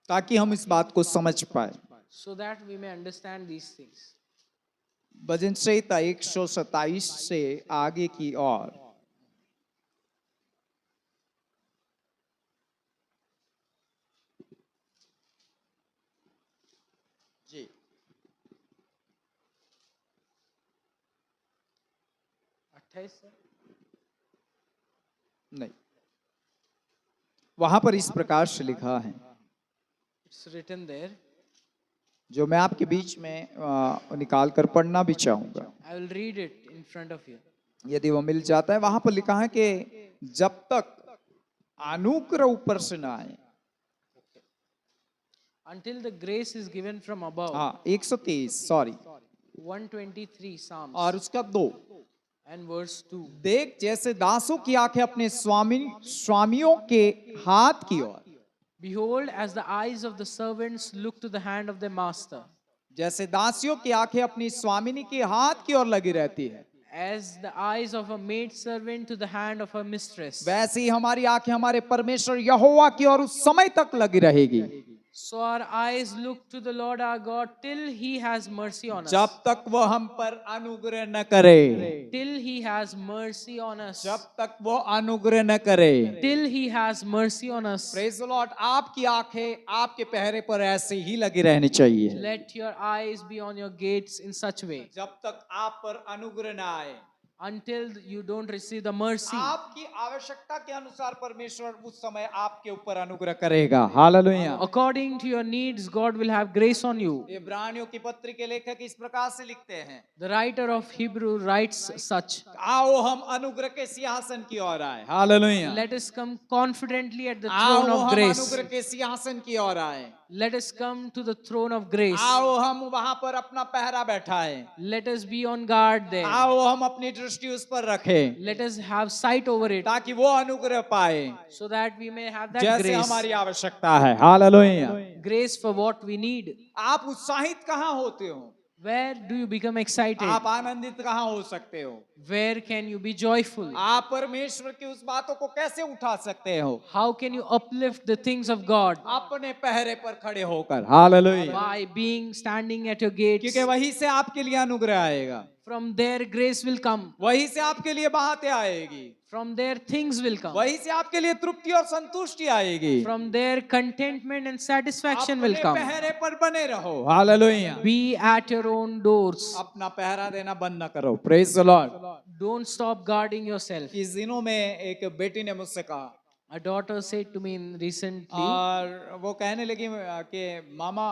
ताकि हम इस बात को समझ पाए। so that we may understand these things. भजन संहिता 127 से आगे की ओर जी 28 से नहीं, वहां पर इस प्रकार से लिखा है, it's written there. जो मैं आपके बीच में निकाल कर पढ़ना भी चाहूंगा, I will read it in front of you. यदि वो मिल जाता है। वहां पर लिखा है कि जब तक अनुग्रह ऊपर से ना आए, Until the grace is given from above. हाँ 123 सॉरी 123 Psalms और उसका 2, and verse 2. देख जैसे दासों की आंखें अपने स्वामियों के हाथ की ओर, Behold, as the eyes of the servants look to the hand of their master, जैसे दासियों की आंखें अपनी स्वामिनी के हाथ की ओर लगी रहती है, as the eyes of a maid servant to the hand of her mistress, वैसे ही हमारी आंखें हमारे परमेश्वर यहोवा की ओर उस समय तक लगी रहेगी So our eyes look to the Lord our God till He has mercy on us. जब तक वो हम पर अनुग्रह न करे, Till He has mercy on us. जब तक वो अनुग्रह न करे। Till He has mercy on us. Praise the Lord. आपकी आंखें आपके पहरे पर ऐसे ही लगी रहनी चाहिए Let your eyes be on your gates in such way जब तक आप पर अनुग्रह न आए। until you don't receive the mercy. आपकी आवश्यकता के अनुसार परमेश्वर उस समय आपके ऊपर अनुग्रह करेगा। Hallelujah. According to your needs, God will have grace on you. इब्रानियों की पत्री के लेखक इस प्रकार से लिखते हैं, The writer of Hebrew writes such. आओ हम अनुग्रह के सिंहासन की ओर आए। Hallelujah. Let us come confidently at the आओ throne of हम grace. अनुग्रह के सिंहासन की ओर आए। Let us come to the throne of grace. आओ हम वहां पर अपना पहरा बैठाएं। Let us be on guard there. आओ हम अपनी दृष्टि उस पर रखें Let us have sight over it ताकि वो अनुग्रह पाए so that we may have that जैसे grace. हमारी आवश्यकता है। Hallelujah. Grace for what we need. आप उत्साहित कहाँ होते हो? Where do you become excited? आप आनंदित कहाँ हो सकते हो? Where can you be joyful? आप परमेश्वर की उस बातों को कैसे उठा सकते हो? How can you uplift the things of God? अपने पहरे पर खड़े होकर। Hallelujah. By being standing at your gates. क्योंकि वहीं से आपके लिए अनुग्रह आएगा, From there grace will come. वहीं से आपके लिए बातें आएगी, From there things will come. वहीं से आपके लिए तृप्ति और संतुष्टि आएगी। From there contentment and satisfaction will अपने come. पहरे पर बने रहो। Hallelujah. Be at your own doors. अपना पहरा देना बंद न करो। Praise the Lord. Don't stop guarding yourself. इस दिनों में एक बेटी ने मुझसे कहा, A daughter said to me recently, और वो कहने लगी कि मामा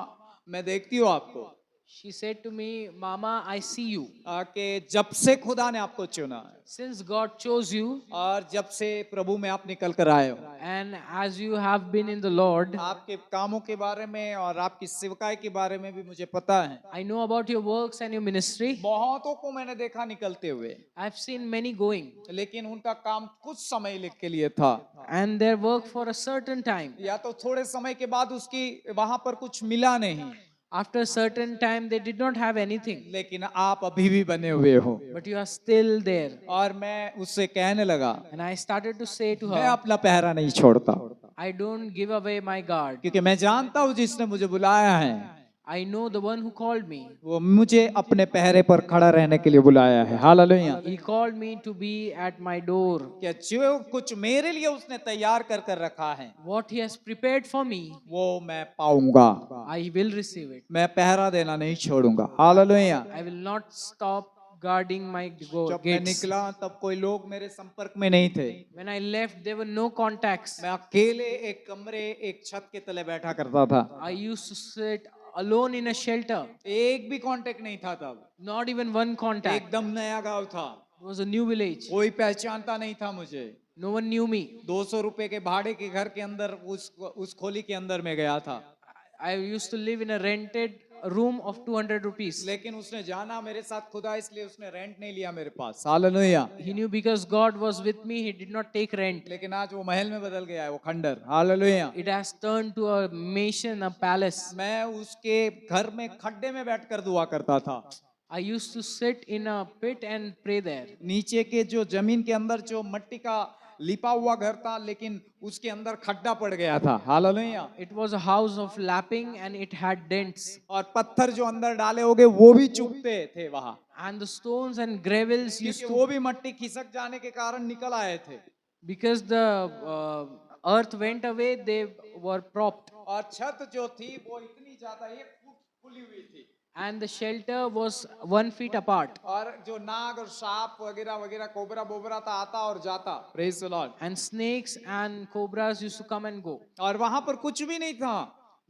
मैं देखती हूँ आपको, she said to me, Mama, I see you. कि जब से खुदा ने आपको चुना है Since God chose you और जब से प्रभु में आप निकल कर आए हो, and as you have been in the Lord, आपके कामों के बारे में और आपकी सेवकाई के बारे में भी मुझे पता है। I know about your works and your ministry. बहुतों को मैंने देखा निकलते हुए, I've seen many going लेकिन उनका काम कुछ समय के लिए था, and their work for a certain time. या तो थोड़े समय के बाद उसकी वहां पर कुछ मिला नहीं, After a certain time, they did not have anything, लेकिन आप अभी भी बने हुए हो। but you are still there. और मैं उससे कहने लगा, And I started to say to मैं her, अपना पहरा नहीं छोड़ता, I don't give away my guard. क्योंकि मैं जानता हूँ जिसने मुझे बुलाया है, I know the one who called me. वो मुझे अपने पहरे पर खड़ा रहने के लिए बुलाया है। Hallelujah. He called me to be at my door. क्या जो कुछ मेरे लिए उसने तैयार कर कर रखा है, What he has prepared for me, वो मैं पाऊंगा। I will receive it. मैं पहरा देना नहीं छोड़ूंगा। Hallelujah. I will not stop guarding my जब मैं gates. निकला तब कोई लोग मेरे संपर्क में नहीं थे। When I left, there were no contacts. मैं अकेले एक कमरे एक छत के तले बैठा करता था। I used to sit alone in a shelter. एक भी कांटेक्ट नहीं था तब, Not even one contact. एकदम नया गांव था, It was a new village. कोई पहचानता नहीं था मुझे। No one knew me. 200 रुपए के भाड़े के घर के अंदर उस खोली के अंदर में गया था, I used to live in a rented room of 200 rupees. लेकिन उसने जाना मेरे साथ खुदा, इसलिए उसने रेंट नहीं लिया मेरे पास। Hallelujah. He knew because God was with me, he did not take rent. लेकिन आज वो महल में बदल गया है, वो खंडर। Hallelujah. It has turned to a mansion, a palace. मैं उसके घर में खड्डे में बैठकर दुआ करता था। I used to sit in a pit and pray there. नीचे के जो जमीन के अंदर जो मट्टी का लिपा हुआ घर था, लेकिन उसके अंदर खड्डा पड़ गया था। Hallelujah. It was a house of lapping and it had dents. और पत्थर जो अंदर डाले होंगे वो भी चुभते थे वहां, And the stones and gravels used क्योंकि to, वो भी मट्टी खिसक जाने के कारण निकल आए थे। because the earth went away, they were propped. और छत जो थी वो इतनी ज्यादा 1 फुट खुली हुई थी, And the shelter was 1 feet apart. और जो नाग और सांप वगैरह वगैरह कोबरा बोबरा था आता और जाता। Praise the Lord. And snakes and cobras used to come and go. और वहां पर कुछ भी नहीं था,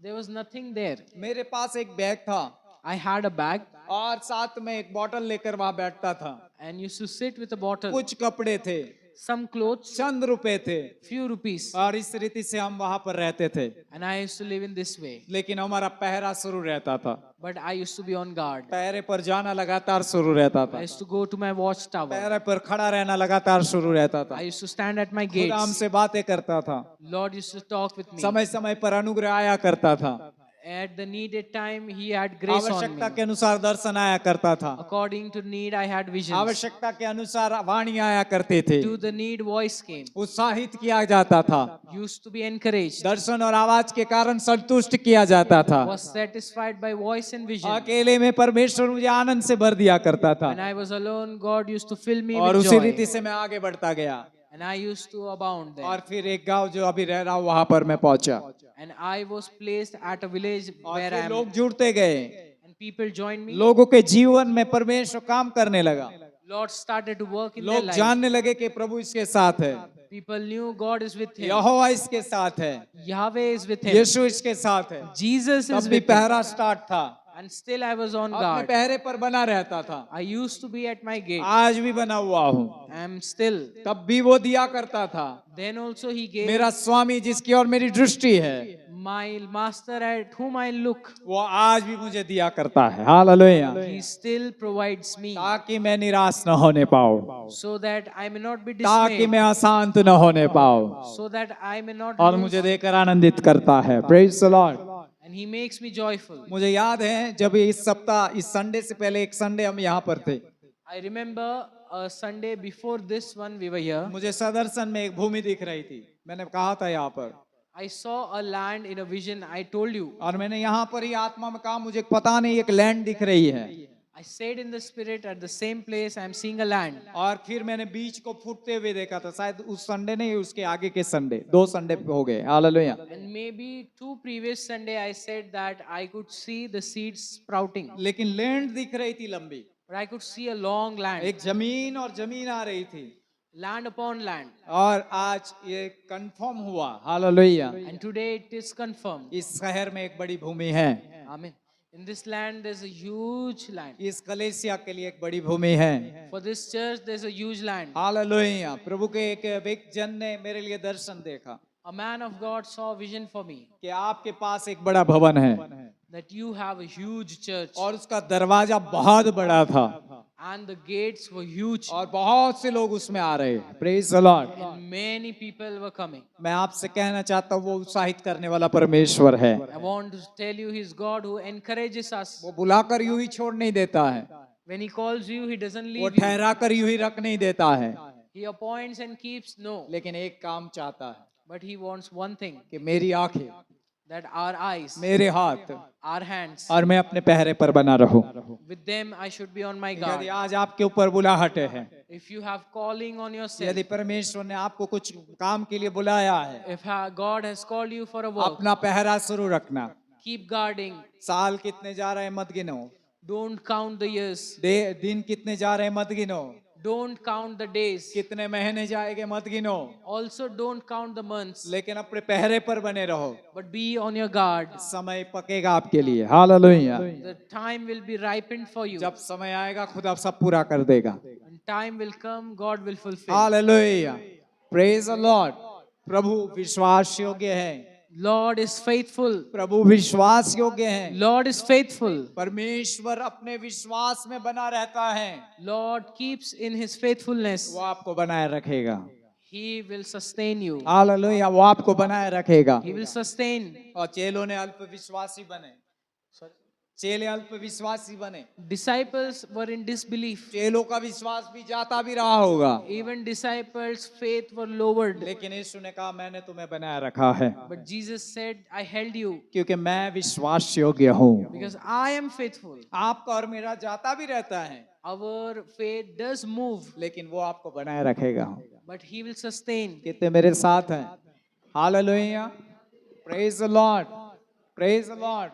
There was nothing there. मेरे पास एक बैग था I had a bag और साथ में एक बोतल लेकर वहां बैठता था, and used to sit with a bottle. कुछ कपड़े थे, Some clothes, चंद रुपए थे, few rupees. और इस रीति से हम वहां पर रहते थे। And I used to live in this way. लेकिन हमारा पहरा शुरू रहता था, But I used to be on guard. पहरे पर जाना लगातार शुरू रहता I था, used to go to my watchtower. पहरे पर खड़ा रहना लगातार शुरू रहता था। I used to stand at my खुदा gates. हमसे बातें करता था, Lord used to talk with me. समय समय पर अनुग्रह आया करता था। At the needed time, He had grace on me. आवश्यकता के अनुसार दर्शन आया करता था, According to need, I had visions. आवश्यकता के अनुसार वाणी आया करते थे, To the need, voice came. उत्साहित किया जाता था, Used to be encouraged. दर्शन और आवाज के कारण संतुष्ट किया जाता था। Was satisfied by voice and vision. अकेले में परमेश्वर मुझे आनंद से भर दिया करता था, When I was alone, God used to fill me और with उसी joy. रीति से मैं आगे बढ़ता गया, And I used to abound there. और फिर एक गांव जो अभी रह रहा हूँ वहां पर मैं पहुंचा, And I was placed at a village और where I फिर am. लोग जुड़ते गए, And people joined me. लोगों के जीवन में परमेश्वर काम करने लगा, Lord started to work in their लोग life. जानने लगे कि प्रभु इसके साथ है, People knew God is with him. यहोवा इसके साथ है, Yahweh is with him. यीशु इसके साथ है। Jesus तब is भी with him. पहरा स्टार्ट था, And still I was on अपने guard. पहरे पर बना रहता था, I used to be at my gate. आज भी बना हुआ हूँ। I am still. तब भी वो दिया करता था, Then also he gave मेरा स्वामी जिसकी और मेरी दृष्टि है, my master at whom I look. वो आज भी मुझे दिया करता है। Hallelujah. He still provides me ताकि मैं निराश न होने पाऊँ, so that I may not be ताकि dismayed. मैं अशांत न होने पाऊँ, So that I may not और lose. मुझे देकर आनंदित करता है। Praise the Lord. And he makes me joyful. मुझे याद है जब इस सप्ताह, इस संडे से पहले एक संडे हम यहाँ पर थे, I remember a Sunday before this one we were here. मुझे सदर्शन में एक भूमि दिख रही थी, मैंने कहा था यहाँ पर, I saw a land in a vision. I told you. और मैंने यहाँ पर ही आत्मा में कहा मुझे पता नहीं एक लैंड दिख रही है, I said in the spirit at the same place I am seeing a land. और फिर मैंने बीज को फूटते हुए देखा था, शायद उस संडे नहीं उसके आगे के संडे, 2 संडे हो गए। Hallelujah. And maybe 2 previous Sunday I said that I could see the seeds sprouting. लेकिन लैंड दिख रही थी लंबी, But I could see a long land. एक जमीन और जमीन आ रही थी, Land upon land. और आज ये कंफर्म हुआ। Hallelujah. And today it is confirmed. इस शहर में एक बड़ी भूमि है, Amen. In this land there's a huge land. इस कलीसिया के लिए एक बड़ी भूमि है। For this church there's a huge land. हालेलुया। प्रभु के एक व्यक्ति जन ने मेरे लिए दर्शन देखा A man of God saw a vision for me कि आपके पास एक बड़ा भवन है, that you have a huge church और उसका दरवाजा बहुत बड़ा था, and the gates were huge और बहुत से लोग उसमें आ रहे हैं। Praise the Lord. and many people were coming. मैं आपसे कहना चाहता हूँ वो उत्साहित करने वाला परमेश्वर है, I want to tell you He's God who encourages us. वो बुलाकर यूं ही छोड़ नहीं देता है, When He calls you, He doesn't वो leave you. ठहरा कर यूं ही रख नहीं देता है, He appoints and keeps no. लेकिन एक काम चाहता है But He wants one thing, कि मेरी आंखें, that our eyes, मेरे हाथ, our hands, और मैं अपने पहरे पर बना रहूं। with them I should be on my यदि guard. आज आपके ऊपर बुलाहट है, If you have calling on yourself, यदि परमेश्वर ने आपको कुछ काम के लिए बुलाया है, if God has called you for a work, अपना पहरा शुरू रखना। keep guarding. साल कितने जा रहे हैं मत गिनो, Don't count the years. दिन कितने जा रहे हैं मत गिनो, Don't count the days. कितने महीने जाएंगे मत गिनो, Also don't count the months. लेकिन अपने पहरे पर बने रहो। But be on your guard. समय पकेगा आपके लिए। Hallelujah. The time will be ripened for you. जब समय आएगा खुदा सब पूरा कर देगा। When time will come, God will fulfill. हालेलुया। Praise the lord. प्रभु विश्वास योग्य है, Lord is faithful. प्रभु विश्वास योग्य है। Lord is faithful. परमेश्वर अपने विश्वास में बना रहता है, Lord keeps in His faithfulness. वो आपको बनाए रखेगा। He will sustain you. Hallelujah. वो आपको बनाए रखेगा। He will sustain. और चेलों ने अल्प विश्वासी बने, चेले अल्प विश्वासी बने, Disciples were in disbelief. चेलों का विश्वास भी जाता भी रहा होगा, Even disciples' faith were lowered. लेकिन यीशु ने कहा मैंने तुम्हें बनाए रखा है, But Jesus said, I held you क्योंकि मैं विश्वास योग्य हूँ। because I am faithful. आपका और मेरा जाता भी रहता है, Our faith does move, लेकिन वो आपको बनाए रखेगा। but He will sustain. कितने मेरे साथ हैं? Hallelujah. Praise the Lord, praise the Lord.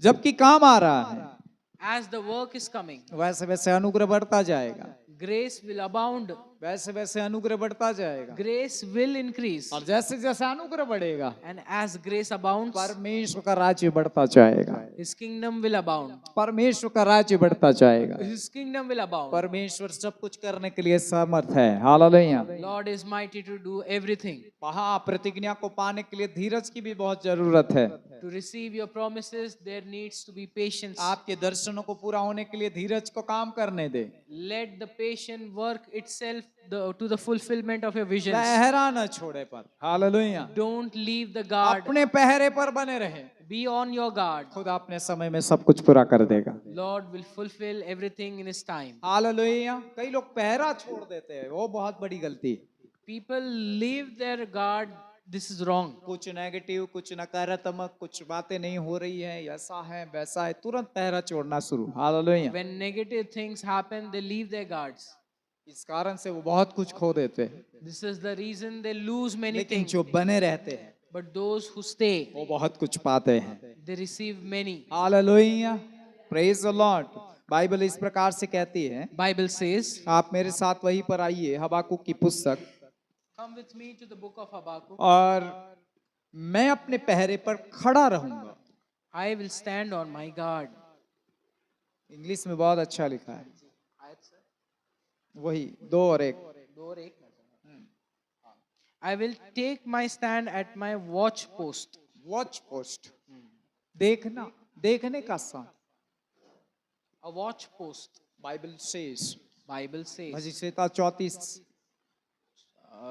जबकि काम आ रहा है, As the work is coming, वैसे वैसे अनुग्रह बढ़ता जाएगा, grace will abound. वैसे वैसे अनुग्रह बढ़ता जाएगा, Grace will increase. और जैसे जैसे अनुग्रह बढ़ेगा And as grace abounds, परमेश्वर का राज्य बढ़ता जाएगा, His kingdom will abound. परमेश्वर का राज्य बढ़ता जाएगा। His kingdom will abound. परमेश्वर सब कुछ करने के लिए समर्थ है। Hallelujah. Lord is mighty to do everything. वहाँ प्रतिज्ञा को पाने के लिए धीरज की भी बहुत जरूरत है। To receive your promises, there needs to be patience. आपके दर्शनों को पूरा होने के लिए धीरज को काम करने दे। Let the patient work itself to the fulfillment of your visions. पहरा न छोड़े पर, hallelujah. Don't leave the guard. अपने पहरे पर बने रहे, Be on your guard. खुदा अपने समय में सब कुछ पूरा कर देगा। Lord will fulfill everything in His time. Hallelujah. कई लोग पहरा छोड़ देते हैं, वो बहुत बड़ी गलती है। People leave their guard. This is wrong. कुछ नेगेटिव, कुछ नकारात्मक, कुछ बातें नहीं हो रही है, ऐसा है वैसा है, तुरंत पहरा छोड़ना शुरू। Hallelujah. When negative things happen, they leave their guards. इस कारण से वो बहुत कुछ खो देते हैं, This is the reason they lose many लेकिन things. जो बने रहते हैं But those who stay, वो बहुत कुछ पाते हैं। they receive many. Hallelujah, praise the Lord. Bible इस प्रकार से कहती है, Bible says, आप मेरे साथ वहीं पर आइए, हबाकुक की पुस्तक, come with me to the book of Habakkuk. और मैं अपने पहरे पर खड़ा रहूंगा। I will stand on my guard. English में बहुत अच्छा लिखा है, वही 2 और 1। I will take my stand at my watch post. Watch post, देखना, देखने का स्थान। A watch post. Bible says, Bible says. Bhajan Samhita 34,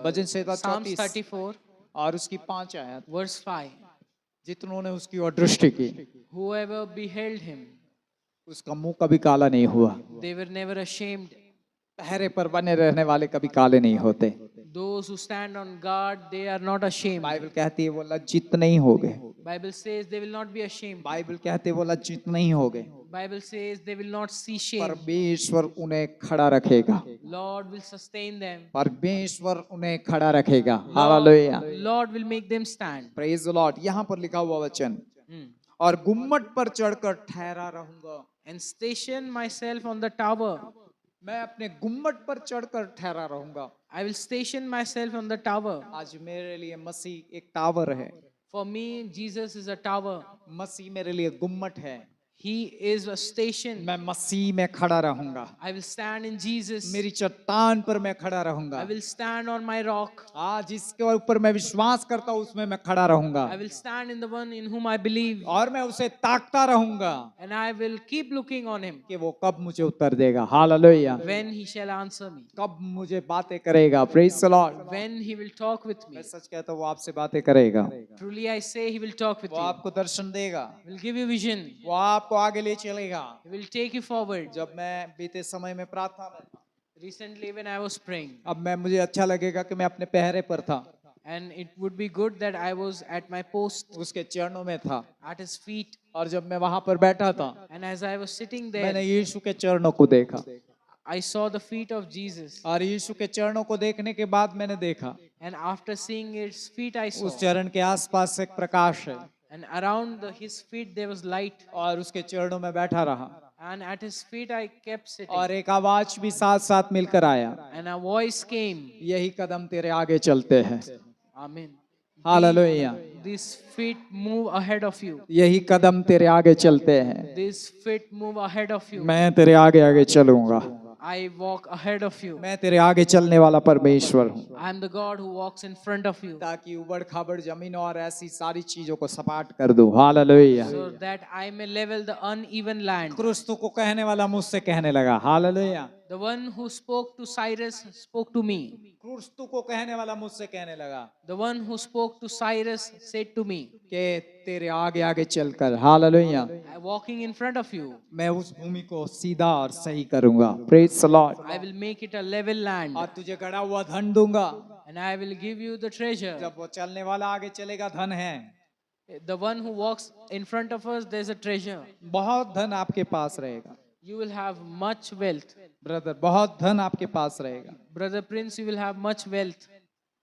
bhajan Samhita Psalms 34 34, और उसकी 5 आयत, verse 5. जितनों ने उसकी ओर दृष्टि की, Whoever beheld him, उसका मुंह कभी काला नहीं हुआ। they were never ashamed. पहरे पर बने रहने वाले कभी काले नहीं होते। Those who stand on guard, they are not ashamed. Bible कहती है वो लज्जित नहीं हो गए। Bible says they will not be ashamed. Bible कहते हैं वो लज्जित नहीं हो गए। Bible says they will not see shame. परमेश्वर उन्हें खड़ा रखेगा, Lord will sustain them. परमेश्वर उन्हें खड़ा रखेगा। Hallelujah, Lord will make them stand. Praise the Lord. यहाँ पर लिखा हुआ वचन, और गुम्मट पर चढ़कर ठहरा रहूंगा। And station myself on the tower. मैं अपने गुम्मट पर चढ़कर ठहरा रहूंगा। I will station myself on the tower. आज मेरे लिए मसीह एक टावर है, For me, Jesus is a tower. मसीह मेरे लिए गुम्मट है। He is a station. मैं मसीह में खड़ा रहूंगा, I will stand in Jesus. मेरी चट्टान पर मैं खड़ा रहूंगा। I will stand on my rock. आज जिसके ऊपर मैं विश्वास करता हूँ उसमें मैं खड़ा रहूंगा, I will stand in the one in whom I believe. और मैं उसे ताकता रहूंगा And I will keep looking on him. कि वो कब मुझे उत्तर देगा। Hallelujah, When he shall answer me. कब मुझे बातें करेगा। Praise the Lord. When he will talk with me. मैं सच कहता हूँ वो आपसे बातें करेगा, Truly I say he will talk with वो you. आपको दर्शन देगा, He will give you vision. वो आपको आगे ले चलेगा। He will take you forward. जब मैं बीते समय में प्रार्थना में था, Recently when I was praying, अब मैं मुझे अच्छा लगेगा कि मैं अपने पहरे पर था, and it would be good that I was at my post, उसके चरणों में था, at his feet, और जब मैं वहां पर बैठा था, and as I was sitting मैंने there, यीशु के चरणों को देखा, I saw the feet of Jesus, और यीशु के चरणों को देखने के बाद मैंने देखा and after seeing his feet I saw, उस चरण के आसपास एक प्रकाश है, and around his feet there was light, और उसके चरणों में बैठा रहा, and at his feet I kept sitting, और एक आवाज भी साथ साथ मिलकर आया, and a voice came, यही कदम तेरे आगे चलते हैं। Amen. Hallelujah, These feet move ahead of you. यही कदम तेरे आगे चलते हैं। These feet move ahead of you. मैं तेरे आगे आगे चलूंगा, I walk ahead of you. मैं तेरे आगे चलने वाला परमेश्वर हूँ, I am the God who walks in front of you, ताकि उबड़ खाबड़ जमीन और ऐसी सारी चीजों को सपाट कर दूं। Hallelujah. so that I may level the uneven land. क्रिस्तु को कहने वाला मुझसे कहने लगा, hallelujah. The one who spoke to Cyrus spoke to me. क्रिस्तु को कहने वाला मुझसे कहने लगा The one who spoke to Cyrus said to me, कि तेरे आगे आगे चलकर, hallelujah, walking in front of you, मैं उस भूमि को सीधा और सही करूंगा। Praise the Lord. I will make it a level land, और तुझे गड़ा हुआ धन दूंगा। and I will give you the treasure. जब वो चलने वाला आगे चलेगा, धन है, The one who walks in front of us, there's a treasure. बहुत धन आपके पास रहेगा। You will have much wealth. Brother, बहुत धन आपके पास रहेगा, Brother Prince, you will have much wealth.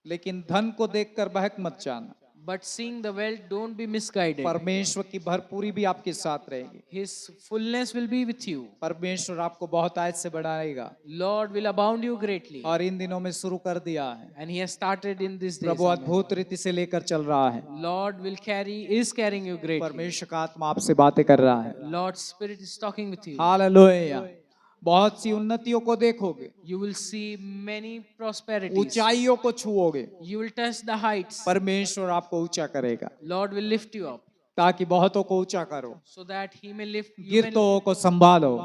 लेकिन धन को देखकर बहक मत जाना। But seeing the wealth, don't be misguided. परमेश्वर की भरपूरी भी आपके साथ रहेगी। His fullness will be with you. परमेश्वर आपको बहुत आयत से बढ़ाएगा, Lord will abound you greatly. और इन दिनों में शुरू कर दिया है। And he has started in this day. प्रभु अद्भुत रीति से लेकर चल रहा है। Lord is carrying you greatly. परमेश्वर का आत्मा आपसे बातें कर रहा है। Lord's Spirit is talking with you. Hallelujah. बहुत सी उन्नतियों को देखोगे, You will see many prosperities. ऊंचाइयों को छुओगे, You will touch the heights. परमेश्वर आपको ऊंचा करेगा, Lord will lift you up ताकि बहुतों को ऊंचा करो, so that he may lift you. गिरतों को संभालो,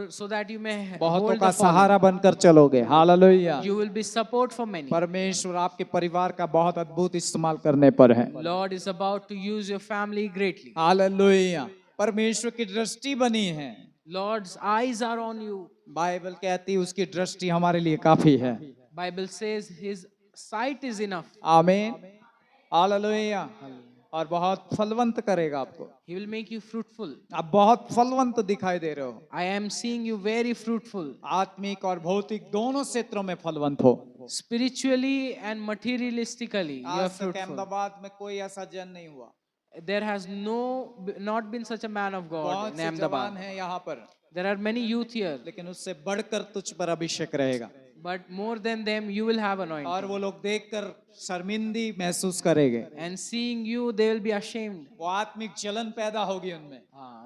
so that you may बहुतों hold का the fallen. सहारा बनकर चलोगे। Hallelujah. You will be support for many. परमेश्वर आपके परिवार का बहुत अद्भुत इस्तेमाल करने पर है। Lord is about to use your family greatly. Hallelujah. परमेश्वर की दृष्टि बनी है। Lord's eyes are on you. Bible कहती है उसकी दृष्टि हमारे लिए काफी है। Bible says his sight is enough. आमीन। हालेलुया। और बहुत फलवंत करेगा आपको। He will make you fruitful. आप बहुत फलवंत दिखाई दे रहे हो। I am seeing you very fruitful. आत्मिक और भौतिक दोनों क्षेत्रों में फलवंत हो। Spiritually and materialistically, you are आज तक fruitful. अहमदाबाद में कोई ऐसा जन नहीं हुआ। There has not been such a man of God बहुत in से जवान Ahmedabad. हैं यहाँ पर, There are many youth here, लेकिन उससे बढ़कर तुझ पर अभिषेक रहेगा। but more than them, you will have और anointing. वो लोग देखकर शर्मिंदी महसूस करेंगे। And seeing you, they will be ashamed. वो आत्मिक जलन पैदा होगी उनमें।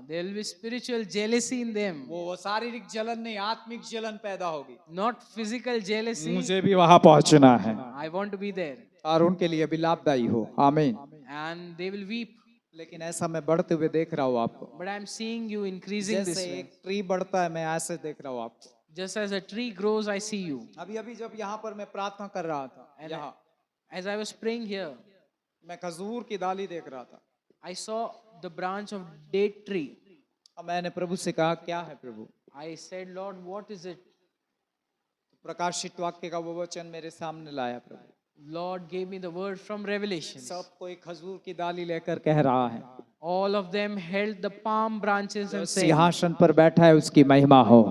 There will be spiritual jealousy in them, वो शारीरिक जलन नहीं, आत्मिक जलन पैदा होगी। not physical jealousy. मुझे भी वहां पहुंचना है I want to be there. और उनके लिए भी लाभदायी हो। आमीन। And they will weep. लेकिन ऐसा मैं बढ़ते हुए देख रहा हूँ आपको। But I am seeing you increasing this जैसे way. एक ट्री बढ़ता है, मैं ऐसे देख रहा हूँ आपको। Just as a tree grows, I see you. अभी अभी जब यहाँ पर मैं प्रार्थना कर रहा था, And यहाँ as I was praying here, मैं खजूर की डाली देख रहा था। I saw the branch of date tree. अब मैंने प्रभु से कहा क्या है प्रभु? I said, Lord, what is it? प्रकाशित वाक्य का वो वचन मेरे सामने लाया प्रभु। Lord gave me the word from Revelation. सब कोई खजूर की डाली लेकर कह रहा है, All of them held the palm branches जो and said, सिंहासन पर बैठा है उसकी महिमा हो।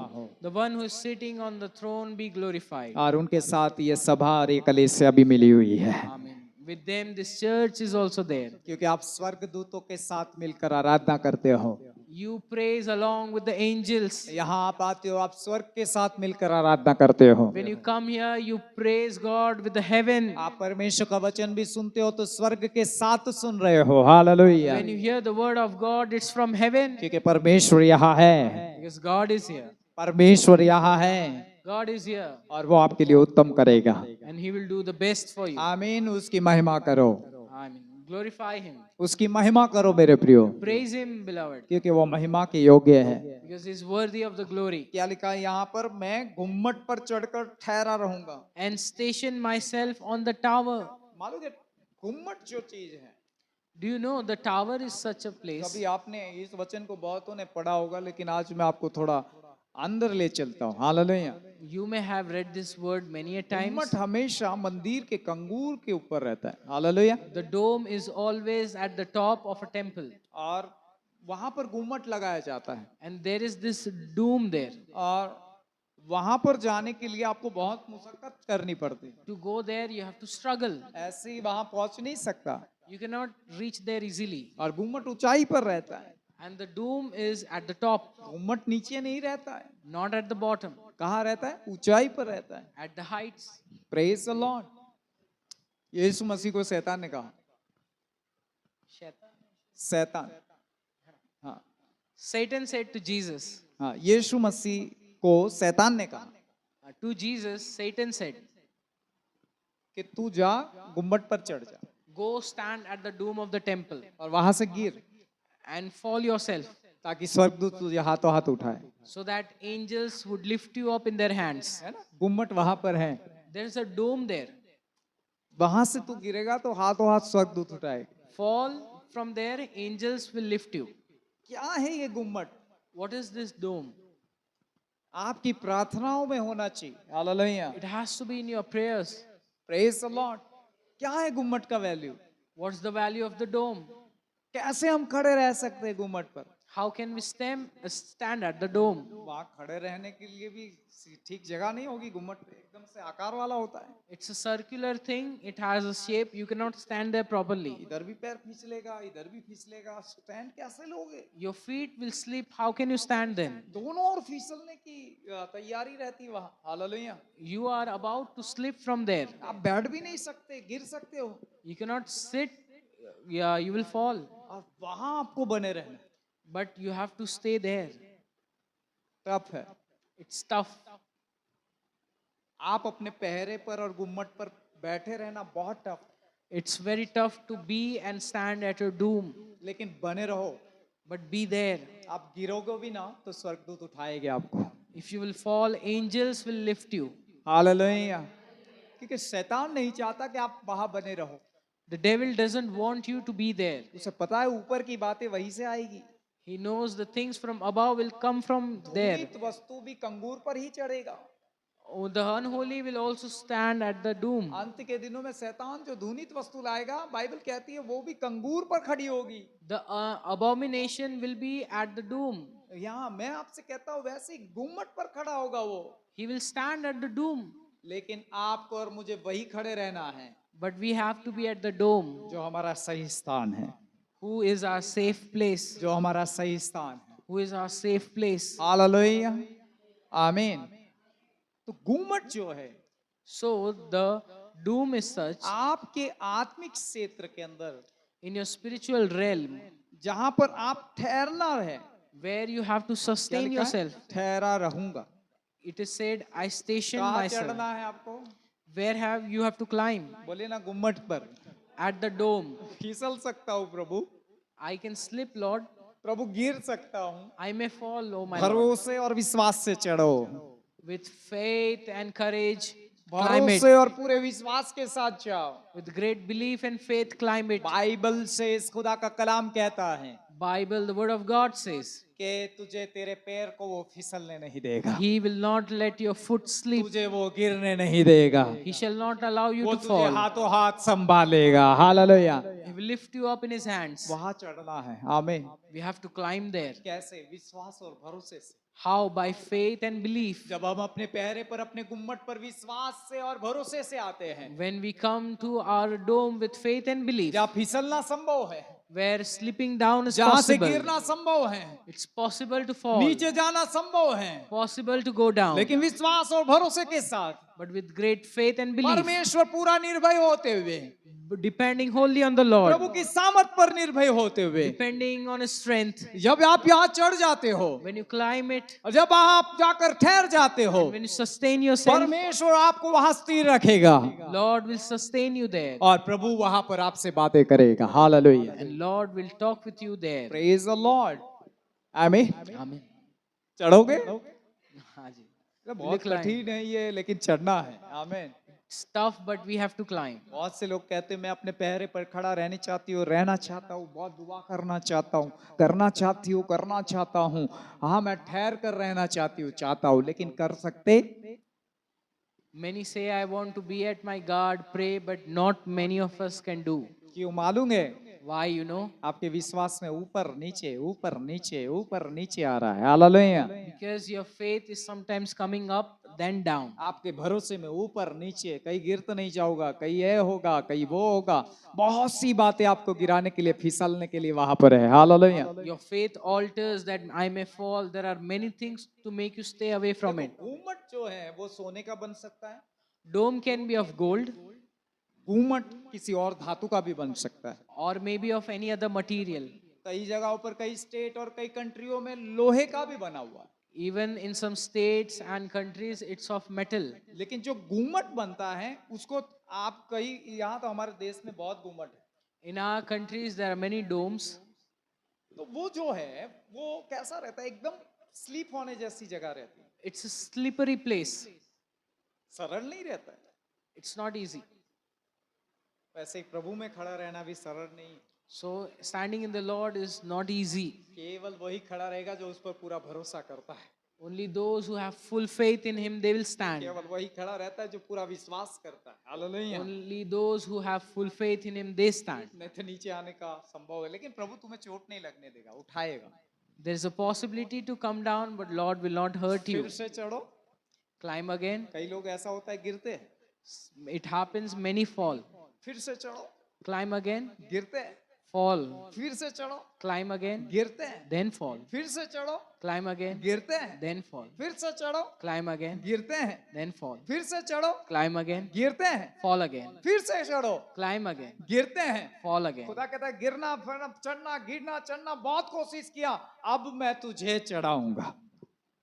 the one who is sitting on the throne be glorified. और उनके साथ ये सभा और ये कलीसिया भी मिली हुई है। Amen. With them, this church is also there. क्योंकि आप स्वर्गदूतों के साथ मिलकर आराधना करते हो। You praise along with the angels. यहाँ आप आते हो, आप स्वर्ग के साथ मिलकर आराधना करते हो। When you come here, you praise God with the heaven. आप परमेश्वर का वचन भी सुनते हो तो स्वर्ग के साथ सुन रहे हो। Hallelujah. When you hear the word of God, it's from heaven. क्योंकि परमेश्वर यहाँ है। Because God is here. परमेश्वर यहाँ है God is here. और वो आपके लिए उत्तम करेगा। And He will do the best for you. आमीन। उसकी महिमा करो, Amen. Glorify Him. उसकी महिमा करो मेरे प्रियो, Praise Him, beloved. क्योंकि वो महिमा के योग्य है। Because He is worthy of the glory. क्या लिखा है यहाँ पर? मैं गुम्मट पर चढ़कर ठहरा रहूंगा। And station myself on the tower. मालूम है गुम्मट जो चीज है, Do you know the tower is such a place? कभी आपने इस वचन को बहुतों ने पढ़ा होगा, लेकिन आज मैं आपको थोड़ा अंदर ले चलता हूँ। Hallelujah. You may have read this word many a times. गुम्मट हमेशा मंदिर के कंगूर के ऊपर रहता है। Hallelujah. The dome is always at the top of a temple. और वहां पर गुम्मट लगाया जाता है And there is this dome there. और वहां पर जाने के लिए आपको बहुत मुशक्कत करनी पड़ती है। To go there, you have to struggle. ऐसे ही वहां पहुंच नहीं सकता। You cannot reach there easily. और गुम्मट ऊंचाई पर रहता है, And the dome is at the top, गुम्मट नीचे नहीं रहता है। not at the bottom, कहाँ रहता है? ऊंचाई पर रहता है। at the heights. Praise the lord. Yeshu Masih को शैतान ने कहा, शैतान, हाँ Satan said to Jesus, हाँ, यीशु मसीह को शैतान ने कहा to Jesus, Satan said, कि तू जा गुम्मट पर चढ़ जा go stand at the dome of the temple और वहां से गिर, and fall yourself, ताकि स्वर्गदूत तुझे हाथों हाथ उठाए। so that angels would lift you up in their hands. है ना? गुम्मट वहां पर है, There's a dome there. वहां से तू गिरेगा तो हाथों हाथ स्वर्गदूत उठाए। Fall from there, angels will lift you. क्या है ये गुम्मट? What is this dome? आपकी प्रार्थनाओं में होना चाहिए। Hallelujah. It has to be in your prayers. Praise the Lord. क्या है गुम्मट का value? What's the value of the dome? कैसे हम खड़े रह सकते हैं गुम्मट पर? How can we stand at the dome? वहां खड़े रहने के लिए भी ठीक जगह नहीं होगी। गुम्मट एकदम से आकार वाला होता है, It's a circular thing. It has a shape. You cannot stand there properly. इधर भी पैर फिसलेगा, इधर भी फिसलेगा। स्टैंड कैसे लोगे? Your feet will slip. How can you stand then? दोनों ओर फिसलने की तैयारी रहती है वहां। Hallelujah. You are about to slip from there. आप बैठ भी नहीं सकते, गिर सकते हो You cannot sit. Yeah, you will fall. और वहां आपको बने रहना। But you have to stay there. Tough है। It's tough. आप अपने पहरे पर और गुम्मट पर बैठे रहना बहुत tough, It's very tough to be and stand at your doom. लेकिन बने रहो। but be there. आप गिरोगे भी ना तो स्वर्गदूत उठाएंगे आपको। If you will fall, angels will lift you. Hallelujah. क्योंकि शैतान नहीं चाहता कि आप वहां बने रहो। The devil doesn't want you to be there. उसे पता है ऊपर की बातें वहीं से आएगी। He knows the things from above will come from there. धूमित वस्तु भी कंगूर पर ही चढ़ेगा। Oh, the unholy will also stand at the doom. अंत के दिनों में शैतान जो धूनित वस्तु लाएगा, बाइबल कहती है वो भी कंगूर पर खड़ी होगी। The abomination will be at the doom. यहाँ मैं आपसे कहता हूँ वैसे ही गुम्मट पर खड़ा होगा वो। He will stand at the doom. लेकिन आपको और मुझे वही खड़े रहना है But we have to be at the dome, जो हमारा सही स्थान है, who is our safe place. जो हमारा सही स्थान है। Who is our safe place. Hallelujah, आमीन। तो गुम्मट जो है, So the doom is such आपके आत्मिक क्षेत्र के अंदर in your spiritual realm जहां पर आप ठहरना है। where you have to क्या sustain लिखा है? yourself. ठहरा रहूंगा। It is said, I station कहाँ myself. चढ़ना है आपको? Where have you have to climb? बोले ना गुम्मट पर। At the dome. फिसल सकता हूँ प्रभु, I can slip, Lord. प्रभु गिर सकता हूँ। I may fall, oh my Lord. भरोसे और विश्वास से चढ़ो। With faith and courage, climb it. भरोसे और पूरे विश्वास के साथ जाओ। With great belief and faith, climb it. Bible से इस खुदा का कलाम कहता है Bible, the word of God says, कि तुझे तेरे पैर को वो फिसलने नहीं देगा, He will not let your foot slip. तुझे वो गिरने नहीं देगा, He shall not allow you वो to तुझे fall. हाथों हाथ संभालेगा। Hallelujah. He will lift you up in His hands. वहां चढ़ना है। आमीन। We have to climb there. कैसे? विश्वास और भरोसे से। How? By faith and belief. जब हम अपने पहरे पर, अपने गुम्मट पर विश्वास से और भरोसे से आते हैं, When we come to our dome with faith and belief, जहाँ फिसलना संभव है, where slipping down is जहाँ से possible, गिरना संभव है, it's possible to fall, नीचे जाना संभव है, possible to go down, लेकिन विश्वास और भरोसे के साथ, but with great faith and belief, परमेश्वर पूरा निर्भय होते हुए, depending wholly on the Lord, प्रभु की सामर्थ पर निर्भय होते हुए, depending on His strength. जब आप यहाँ चढ़ जाते हो When you climb it, और जब आप जाकर ठहर जाते हो, when you sustain yourself, परमेश्वर आपको वहां स्थिर रखेगा Lord will sustain you there, और प्रभु वहां पर आपसे बातें करेगा। Hallelujah. and Lord will talk with you there. Praise the Lord. आमीन। Amen. चढ़ोगे? हाँ जी. बहुत climb. कठिन है ये, लेकिन चढ़ना है। आमीन। It's tough, but we have to climb. बहुत से लोग कहते हैं मैं अपने पैरे पर खड़ा रहना चाहती हूँ, रहना चाहता हूँ, बहुत दुआ करना चाहता हूँ, करना चाहती हूँ, करना चाहता हूँ, हाँ मैं ठहर कर रहना चाहती हूँ, चाहता हूँ, लेकिन कर सकते? Many say, I want to be at my guard, pray, but not many of us can do. क्यों मालूम है? Why, you know? आपके विश्वास में ऊपर नीचे ऊपर नीचे ऊपर नीचे आ रहा है। Hallelujah. Because your faith is sometimes coming up, then down. आपके भरोसे में ऊपर नीचे, कहीं गिर तो नहीं जाओगा, कहीं ये होगा, कहीं वो होगा, बहुत सी बातें आपको गिराने के लिए, फिसलने के लिए वहां पर है। Hallelujah. Your faith alters that I may fall. There are many things to make you stay away from it. घूमट जो है वो सोने का बन सकता है, Dome can be of gold घूमट किसी और धातु का भी बन सकता है। or maybe of any other material. कई जगहों पर, कई स्टेट और कई कंट्रियों में लोहे का भी बना हुआ है, Even in some states and countries, it's of metal. लेकिन जो घूमट बनता है उसको आप कई, यहाँ तो हमारे देश में बहुत घूमट है, In our countries, there are many domes. तो वो जो है वो कैसा रहता है? एकदम स्लीप होने जैसी जगह रहती है, It's a slippery place. सरल नहीं रहता है। It's not easy. वैसे ही प्रभु में खड़ा रहना भी सरल नहीं, So standing in the Lord is not easy. केवल वही खड़ा रहेगा जो उस पर पूरा भरोसा करता है, Only those who have full faith in Him, they will stand. केवल वही खड़ा रहता है जो पूरा विश्वास करता है। Hallelujah. Only those who have full faith in Him, they stand. नहीं तो नीचे आने का संभव है, लेकिन प्रभु तुम्हें चोट नहीं लगने देगा, उठाएगा। There is a possibility to come down, but Lord will not hurt you. फिर से चढ़ो। Climb again. कई लोग ऐसा होता है गिरते हैं, It happens, many fall. फिर से चढ़ो, Climb again, गिरते हैं, fall. फिर से चढ़ो, Climb again, गिरते हैं, then fall. फिर से चढ़ो, Climb again, गिरते हैं, then fall. फिर से चढ़ो, Climb again, गिरते हैं, then fall. फिर से चढ़ो, Climb again, गिरते हैं, fall again. फिर से चढ़ो, Climb again, गिरते हैं। fall again. खुदा कहता है गिरना, फिरना, चढ़ना, गिरना, चढ़ना बहुत कोशिश किया, अब मैं तुझे चढ़ाऊंगा।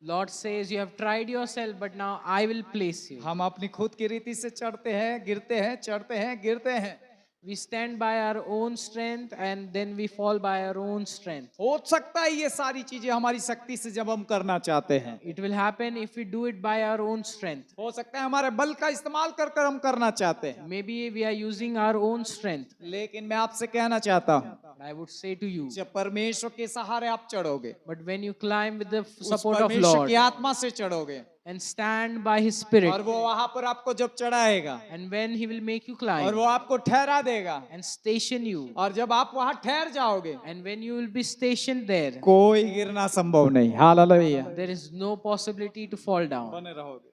Lord says, you have tried yourself, but now I will place you. हम अपनी खुद की रीति से चढ़ते हैं, गिरते हैं, चढ़ते हैं, गिरते हैं, We stand by our own strength and then we fall by our own strength. हो सकता है ये सारी चीजें हमारी शक्ति से जब हम करना चाहते हैं, It will happen if we do it by our own strength. हो सकता है हमारे बल का इस्तेमाल कर कर हम करना चाहते हैं, Maybe we are using our own strength. लेकिन मैं आपसे कहना चाहता हूँ, But I would say to you, जब परमेश्वर के सहारे आप चढ़ोगे, but when you climb with the उस support of परमेश्वर Lord की आत्मा से चढ़ोगे, and stand by His और Spirit, वो वहां पर आपको जब चढ़ाएगा and when He will make you और climb वो आपको ठहरा देगा, and station you, और जब आप वहां ठहर जाओगे, and when you will be stationed there, कोई गिरना संभव नहीं। Hallelujah. there is no possibility to fall down. बने रहोगे,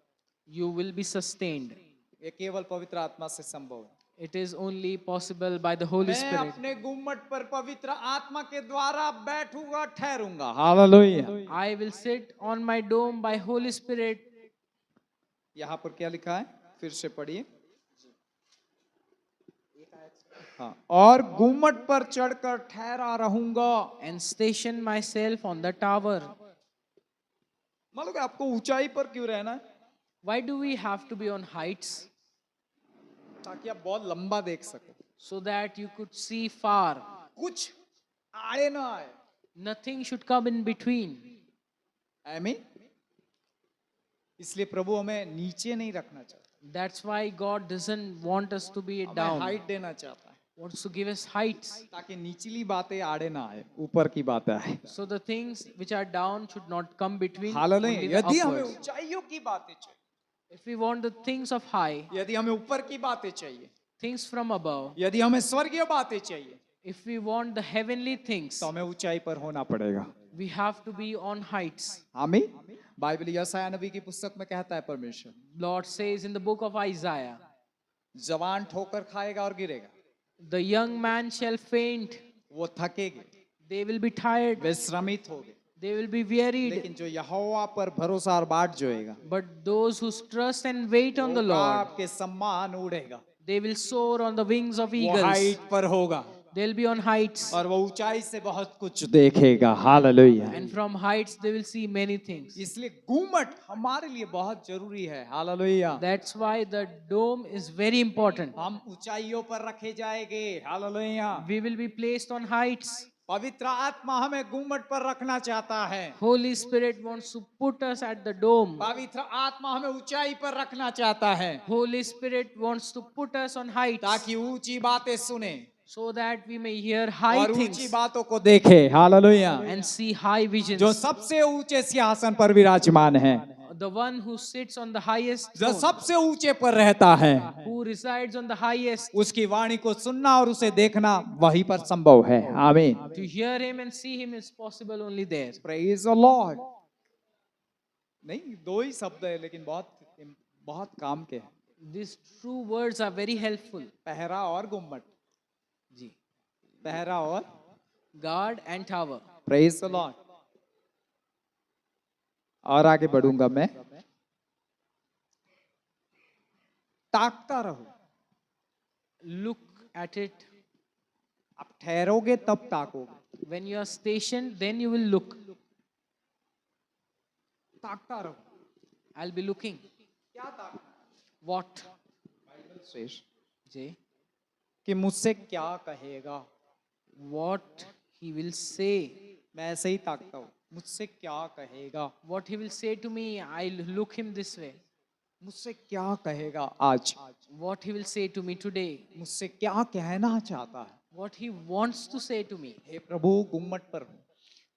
You will be sustained. ये केवल पवित्र आत्मा से संभव है। It is only possible by the Holy मैं Spirit. अपने गुम्मट पर पवित्र आत्मा के द्वारा बैठूंगा, ठहरूंगा। Hallelujah. I will sit on my dome by Holy Spirit. यहाँ पर क्या लिखा है, फिर से पढ़िए। हाँ, और गुम्मट पर चढ़कर ठहरा रहूंगा। And station myself on the tower. मालूम है आपको ऊंचाई पर क्यों रहना है? Why do we have to be on heights? ताकि आप बहुत लंबा देख सको, So that you could see far. कुछ आड़े ना आए। Nothing should come in between. आमीन। इसलिए प्रभु हमें नीचे नहीं रखना चाहता, That's why God doesn't want us to be हमें down. हाइट देना चाहता है, Wants to give us heights. ताकि निचली बातें आड़े ना आए, ऊपर की बातें आए। So the things which are down should not come between. Hallelujah. Only the यदि हमें upwards. ऊंचाइयों की बातें चाहिए, If we want the things of high, यदि हमें ऊपर की बातें चाहिए, things from above, यदि हमें स्वर्गीय बातें चाहिए, if we want the heavenly things, तो हमें ऊंचाई पर होना पड़ेगा। we have to be on heights. आमीन। बाइबल यशायाह नबी की पुस्तक में कहता है परमेश्वर, Lord says in the book of Isaiah, जवान ठोकर खाएगा और गिरेगा, the young man shall faint, वो थकेगे, they will be tired, वे श्रमित होगे, they will be wearied. लेकिन जो यहोवा पर भरोसा और बाट जोएगा, But those who trust and wait on the वो Lord, आपके सम्मान उड़ेगा, they will soar on the wings of वो eagles. हाइट पर होगा, They'll be on heights. और वो ऊंचाई से बहुत कुछ देखेगा। Hallelujah. And from heights they will see many things. इसलिए गुम्मट हमारे लिए बहुत जरूरी है। Hallelujah. That's why the dome is very important. हम ऊंचाइयों पर रखे जाएंगे। Hallelujah. We will be placed on heights. पवित्र आत्मा हमें गुम्मट पर रखना चाहता है। Holy Spirit wants to put us at the dome. पवित्र आत्मा हमें ऊंचाई पर रखना चाहता है, Holy Spirit wants to put us on heights ताकि ऊंची बातें सुने so that we may hear high और ऊंची things बातों को देखे। Hallelujah. and see high visions. जो सबसे ऊंचे सिंहासन पर विराजमान है, The one who sits on the highest जो throne, सबसे ऊंचे पर रहता है, who resides on the highest, उसकी वाणी को सुनना और उसे देखना वहीं पर संभव है। आमीन। to hear him and see him is possible only there. Praise the Lord. नहीं, दो ही शब्द है लेकिन बहुत बहुत काम के हैं। These true words are very helpful. पहरा और गुम्मट, जी. पहरा और Guard and tower. Praise the Lord. और आगे बढ़ूंगा मैं। ताकता रहो। Look at it. आप ठहरोगे तब ताकोगे। When you are stationed, then you will look. ताकता रहो। I'll be looking. क्या ताकना? What? बाइबल शेष Jay? कि मुझसे क्या कहेगा। What he will say. मैं ऐसे ही ताकता हूँ, मुझसे क्या कहेगा, What he will say to me, I'll look him this way. मुझसे क्या कहेगा आज, What he will say to me today. मुझसे क्या कहना चाहता है। What he wants to say to me. हे प्रभु, गुम्मट पर हूँ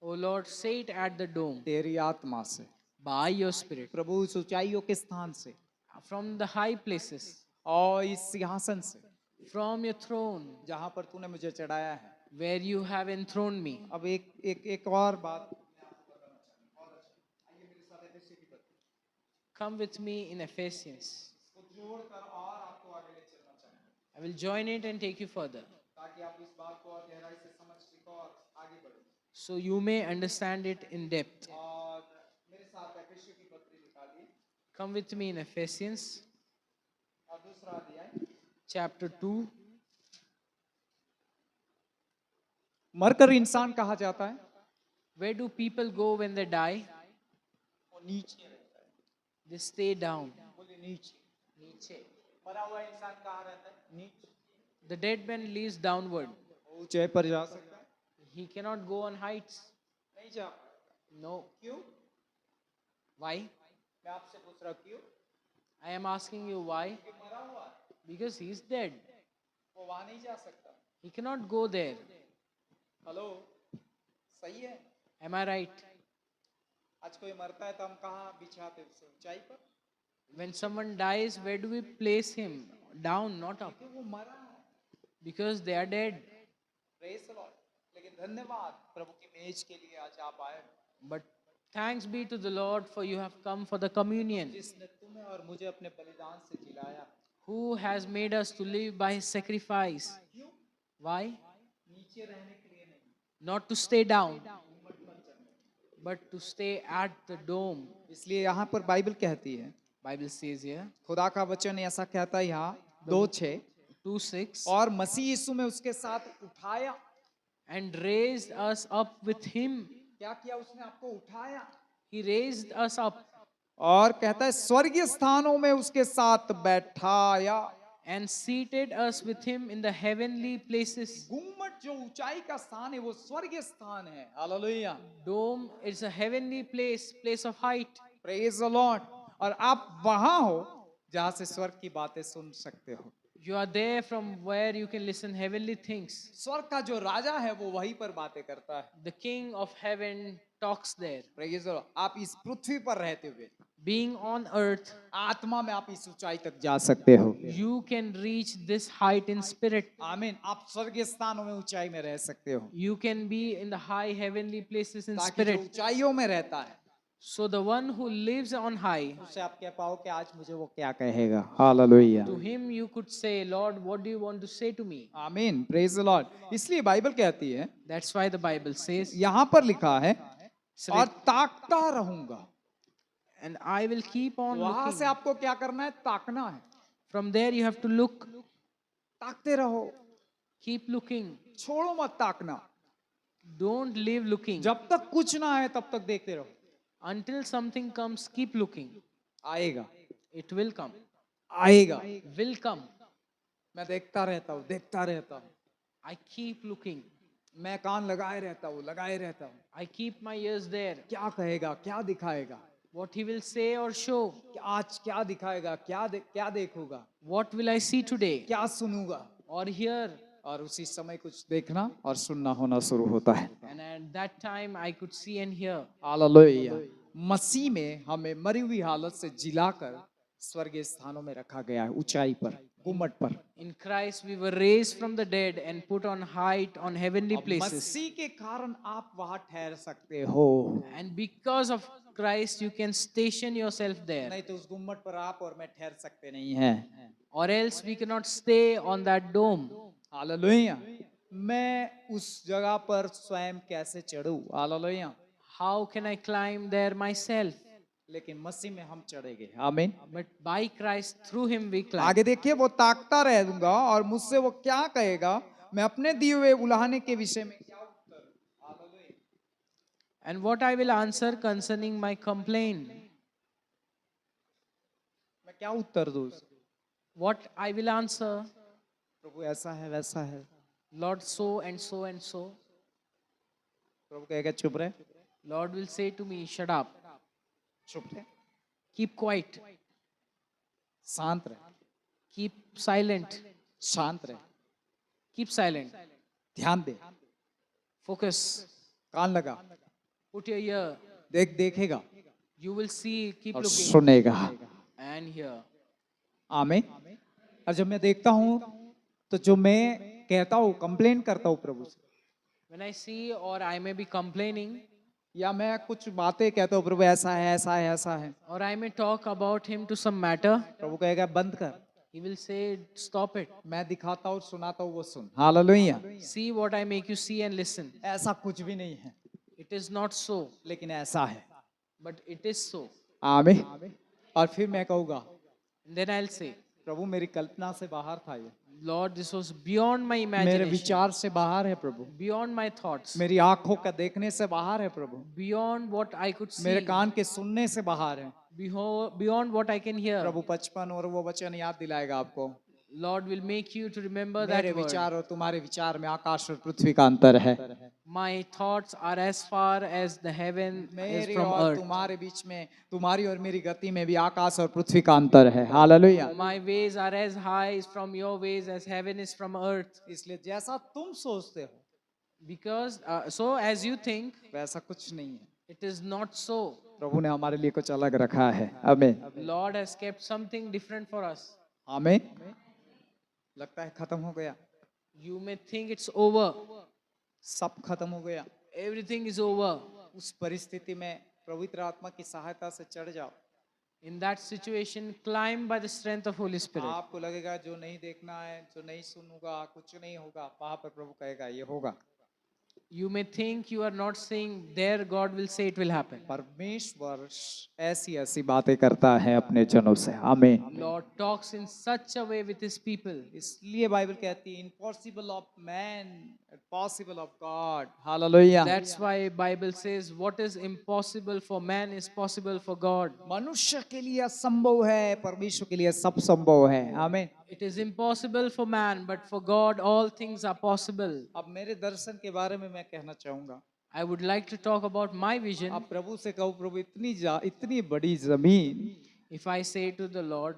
Oh Lord, say it at the dome. तेरी आत्मा से, By your spirit. प्रभु इस ऊंचाइयों के स्थान से From the high places. और इस सिंहासन से From your throne. जहां पर तूने मुझे चढ़ाया है। Where you have enthroned me. अब एक और बात, Come with me in Ephesians. I will join it and take you further. ताकि आप इस बात को और गहराई से समझ सको और आगे बढ़ो। So you may understand it in depth. और मेरे साथ एफेसियों की पत्री निकालिए Come with me in Ephesians और दूसरा अध्याय। chapter 2. मरकर इंसान कहा जाता है, Where do people go when they die? वो नीचे रहता है। They stay down. बोले नीचे। नीचे. मरा हुआ इंसान कहाँ रहता है? नीचे। The dead man lives downward. वो ऊंचाई पर जा सकता है? He cannot go on heights. नहीं जा। No. क्यों? Why? मैं आपसे पूछ रहा हूँ क्यों? I am asking you why. क्योंकि मरा हुआ है, Because he is dead. वो वहां नहीं जा सकता। He cannot go there. Hello, सही है? Am I right? आज कोई मरता है तो हम कहाँ बिछाते हैं उसे? ऊंचाई पर? When someone dies, where do we place him? Down, not up. क्योंकि वो मरा है। Because they are dead. Praise the Lord। लेकिन धन्यवाद प्रभु की मेज के लिए आज आप आए, But thanks be to the Lord for you have come for the communion. जिसने तुम्हें और मुझे अपने बलिदान से जिलाया। Who has made us to live by his sacrifice? क्यों? Why? नीचे रहने के लिए नहीं, Not to stay down, but to stay at the dome. इसलिए यहाँ पर बाइबल कहती है, Bible says here, खुदा का वचन ऐसा कहता है यहाँ 2:6, 2:6, और मसीह यीशु में उसके साथ उठाया। and raised us up with him. क्या किया उसने? आपको उठाया। He raised us up और कहता है स्वर्गीय स्थानों में उसके साथ बैठाया। and seated us with him in the heavenly places. गुम्मट जो ऊंचाई का स्थान है वो स्वर्गीय स्थान है। Hallelujah, Dome is a heavenly place, place of height. Praise the Lord. और आप वहां हो जहां से स्वर्ग की बातें सुन सकते हो। You are there from where you can listen heavenly things. स्वर्ग का जो राजा है वो वहीं पर बातें करता है। The King of heaven talks there. Praise the Lord. आप इस पृथ्वी पर रहते हुए Being on earth, आत्मा में आप इस ऊंचाई तक जा सकते हो। you can reach this height in spirit. आमीन। आप स्वर्गीय स्थानों में ऊंचाई में रह सकते हो, You can be in the high heavenly places in ताकि जो spirit. ऊंचाइयों में रहता है So the one who lives on high, उससे आप कह पाओ कि आज मुझे वो क्या कहेगा। Hallelujah, to him you could say, Lord, what do you want to say to me? आमीन, प्रेज द लॉर्ड। इसलिए बाइबल कहती है, That's why the Bible says, यहाँ पर लिखा है, और ताकता रहूंगा। and I will keep on वहां से looking. आपको क्या करना है? ताकना है। From there you have to look. ताकते रहो, Keep looking. छोड़ो मत ताकना। Don't leave looking. जब तक कुछ ना आए तब तक देखते रहो। Until something comes, keep looking. आएगा, It will come. आएगा। Will come. मैं देखता रहता हूँ, देखता रहता हूँ। I keep looking. मैं कान लगाए रहता हूँ, लगाए रहता हूँ। I keep my ears there. क्या कहेगा, क्या दिखाएगा, What he will say or show. आज क्या दिखाएगा, क्या देखूंगा, What will I see today क्या सुनूंगा। or hear? और उसी समय कुछ देखना और सुनना होना शुरू होता है। And at that time I could see and hear. हालेलुया। मसीह में हमें मरी हुई हालत से जिलाकर स्वर्गीय स्थानों में रखा गया है, ऊंचाई पर, गुम्मट पर। In Christ we were raised from the dead and put on height on heavenly places. मसीह के कारण आप वहां ठहर सकते हो, And because of Christ you can station yourself there. नहीं तो उस गुम्मट पर आप और मैं ठहर सकते नहीं हैं। Or else we cannot stay on that dome. Hallelujah. मैं उस जगह पर स्वयं कैसे चढ़ूं? Hallelujah. How can I climb there myself? लेकिन मसीह में हम चढ़ेंगे। आमीन। But by Christ, through him we climb. आगे देखिए, वो ताकता रहूंगा और मुझसे वो क्या कहेगा, मैं अपने दिए हुए उलाहने के विषय में क्या उत्तर। Hallelujah. And what I will answer concerning my complaint. मैं क्या उत्तर दूं? What I will answer, प्रभु ऐसा है, वैसा है। Lord, so and so and so. प्रभु कहेगा चुप रहे, Lord will say to me, shut up, चुप रहे, keep quiet, शांत रहे, keep silent, शांत रहे, keep silent, ध्यान दे, focus, कान लगा, put your ear, देखेगा you will see, keep और looking सुनेगा। and hear. आमीन। और जब मैं देखता हूँ तो जो मैं कहता हूँ, कंप्लेन करता हूँ प्रभु से, When I see or I may be complaining या मैं कुछ बातें कहता हूँ, प्रभु ऐसा है, ऐसा है, ऐसा है, or I may talk about him to some matter, प्रभु कहेगा बंद कर, he will say, stop it. मैं दिखाता हूँ, सुनाता हूँ, वो सुन। Hallelujah. See what I make you see and listen. ऐसा कुछ भी नहीं है, It is not so, लेकिन ऐसा है। but it is so. आमीन। और फिर मैं कहूँगा, And then I'll say, प्रभु मेरी कल्पना से बाहर था ये, Lord, this was beyond my मेरे imagination, विचार से बाहर है प्रभु, beyond my thoughts, मेरी आंखों का देखने से बाहर है प्रभु, beyond what I could मेरे see, कान के सुनने से बाहर है beyond what I can hear. प्रभु। 55 और वो वचन याद दिलाएगा आपको, Lord will make you to remember that मेरे word. विचार और तुम्हारे विचार में आकाश और पृथ्वी का अंतर है। My thoughts are as far as the heaven is मेरी from और earth. तुम्हारे बीच में, तुम्हारी और मेरी गति में भी आकाश और पृथ्वी का अंतर है। Hallelujah. My ways are as high from your ways as heaven is from earth. इसलिए जैसा तुम सोचते हो Because so as you think, वैसा कुछ नहीं है। it is not so. प्रभु ने हमारे लिए कुछ अलग रखा है। आमीन। Lord has kept something different for us. आमीन। लगता है खत्म हो गया, You may think it's over. सब खत्म हो गया। Everything is over. उस परिस्थिति में पवित्र आत्मा की सहायता से चढ़ जाओ। In that situation, climb by the strength of Holy Spirit. आपको लगेगा जो नहीं देखना है, जो नहीं सुनूंगा, कुछ नहीं होगा, वहां पर प्रभु कहेगा ये होगा। You may think you are not seeing, there God will say it will happen. परमेश्वर ऐसी ऐसी बातें करता है अपने जनों से। आमीन। Lord talks in such a way with his people. इसलिए बाइबल कहती है impossible of man, possible of God. Hallelujah. That's why Bible says what is impossible for man is possible for God. मनुष्य के लिए असंभव है, परमेश्वर के लिए सब संभव है। आमीन। It is impossible for man, but for God all things are possible. अब मेरे दर्शन के बारे में मैं कहना चाहूंगा। I would like to talk about my vision. अब प्रभु से कहूँ, प्रभु इतनी बड़ी जमीन, If I say to the Lord,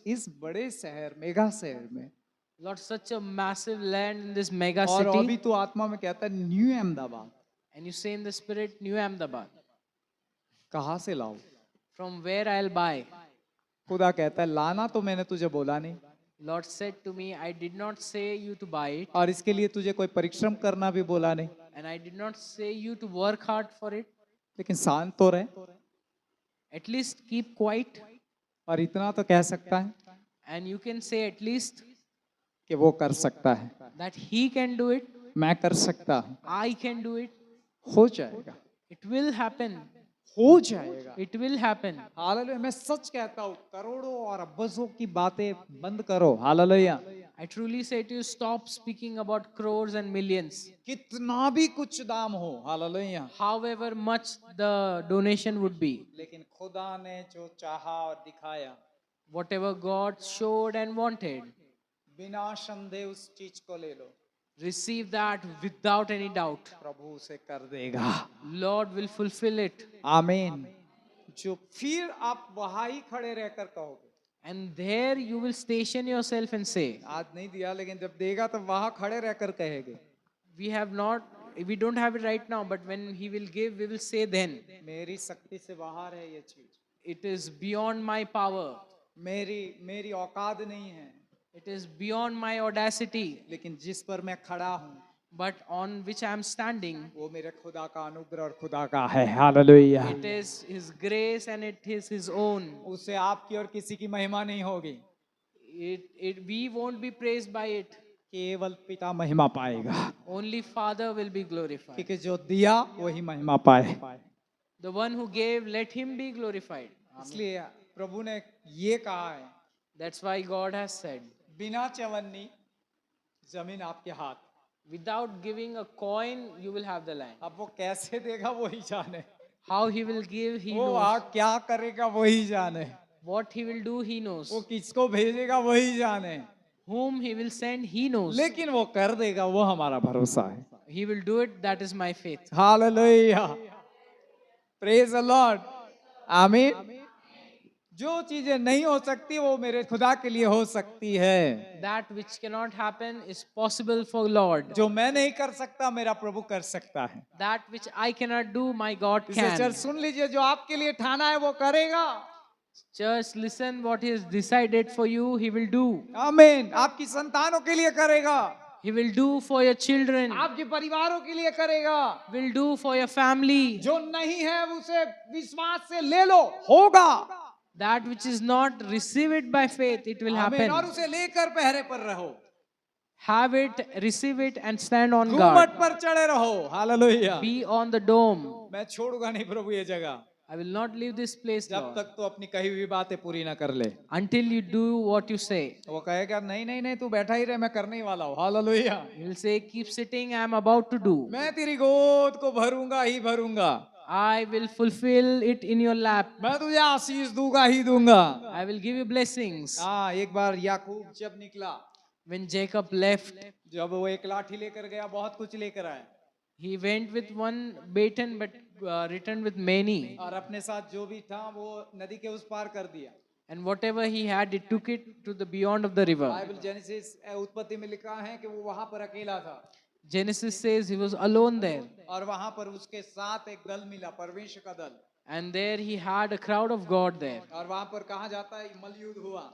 इस बड़े शहर, मेगा शहर में, Lord, such a massive land in this mega और अभी city, तो आत्मा में कहता है new Ahmedabad, and you say in the spirit, New Ahmedabad, कहाँ से लाऊं? from where I'll buy? खुदा कहता है लाना तो मैंने तुझे बोला नहीं, Lord said to me, I did not say you to buy it, और इसके लिए तुझे कोई परिश्रम करना भी बोला नहीं, and I did not say you to work hard for it. लेकिन शांत तो रहे। At least keep quiet, और इतना तो कह सकता है and you can say at least कि वो कर सकता है, that He can do it, मैं कर सकता हूँ, I can do it. हो जाएगा, It will happen. हो जाएगा। It will happen. हालेलुया। मैं सच कहता हूँ, करोड़ों और अब्बसों की बातें बंद करो। Hallelujah. I truly say to you, stop speaking about crores and millions. कितना भी कुछ दाम हो, hallelujah, However much the donation would be, लेकिन खुदा ने जो चाहा और दिखाया, whatever God showed and wanted, बिना संदेह उस चीज को ले लो, receive that without any doubt. प्रभु उसे कर देगा। Lord will fulfill it. आमीन। जो फिर आप वहां ही खड़े रहकर कहोगे, And there you will station yourself and say, आज नहीं दिया लेकिन जब देगा तो वहां खड़े रहकर कहेंगे, we don't have it right now, but when He will give, we will say then, मेरी शक्ति से बाहर है ये चीज, it is beyond my power. मेरी औकात नहीं है, It is beyond my audacity, लेकिन जिस पर मैं खड़ा हूँ but on which I am standing, वो मेरे खुदा का अनुग्रह और खुदा का है। Hallelujah. it is His grace and it is His own. उससे आपकी और किसी की महिमा नहीं होगी, We won't be praised by it. केवल पिता महिमा पाएगा, Only Father will be glorified. क्योंकि जो दिया वही महिमा पाए। The one who gave, let Him be glorified. इसलिए प्रभु ने ये कहा है, That's why God has said, बिना चवन्नी जमीन आपके हाथ। without giving a coin, you will have the land. अब वो कैसे देगा वही जाने, How He will give, He वो knows. क्या करेगा वही जाने, What He will do, He knows. वो किसको भेजेगा वही जाने, Whom He will send, He knows. लेकिन वो कर देगा, वो हमारा भरोसा है। He will do it, that is my faith. Hallelujah, praise the Lord. आमीन। जो चीजें नहीं हो सकती वो मेरे खुदा के लिए हो सकती है। That which cannot happen is possible for Lord. जो मैं नहीं कर सकता मेरा प्रभु कर सकता है। That which I cannot do, my God इसलिए can. चर्च सुन लीजिए, जो आपके लिए ठाना है वो करेगा। Church, listen, what He has decided for you, He will do. आमीन। आपकी संतानों के लिए करेगा, He will do for your children, आपके परिवारों के लिए करेगा। will do for your family. जो नहीं है उसे विश्वास से ले लो, होगा। That which is not, receive it by faith, it will आमीन। और happen. उसे लेकर पहरे पर रहो, Have it, receive it, and stand on घूमट guard. पर चढ़े रहो। Hallelujah. Be on the dome. मैं छोड़ूंगा नहीं प्रभु ये जगह, I will not leave this place, जब Lord, तक तो अपनी कही हुई बातें पूरी ना कर ले। until you do what you say. वो कहेगा नहीं नहीं नहीं तू बैठा ही रहे, मैं करने ही वाला हूँ। Hallelujah. You will say, keep sitting, I am about to do. मैं तेरी गोद को भरूंगा ही भरूंगा। I will fulfill it in your lap. मैं तुझे आशीष दूंगा ही दूंगा। I will give you blessings. हाँ, एक बार याकूब जब निकला, When Jacob left, जब वो एक लाठी लेकर गया, बहुत कुछ लेकर आया, he went with one baton but returned with many. और अपने साथ जो भी था वो नदी के उस पार कर दिया। And whatever he had, he took it to the beyond of the river. Bible genesis उत्पत्ति में लिखा है कि वो वहां पर अकेला था, Genesis says he was alone there. और वहां पर उसके साथ एक दल मिला, परमेश्वर का दल। And there he had a crowd of God there. और वहां पर कहा जाता है मलयुद्ध हुआ।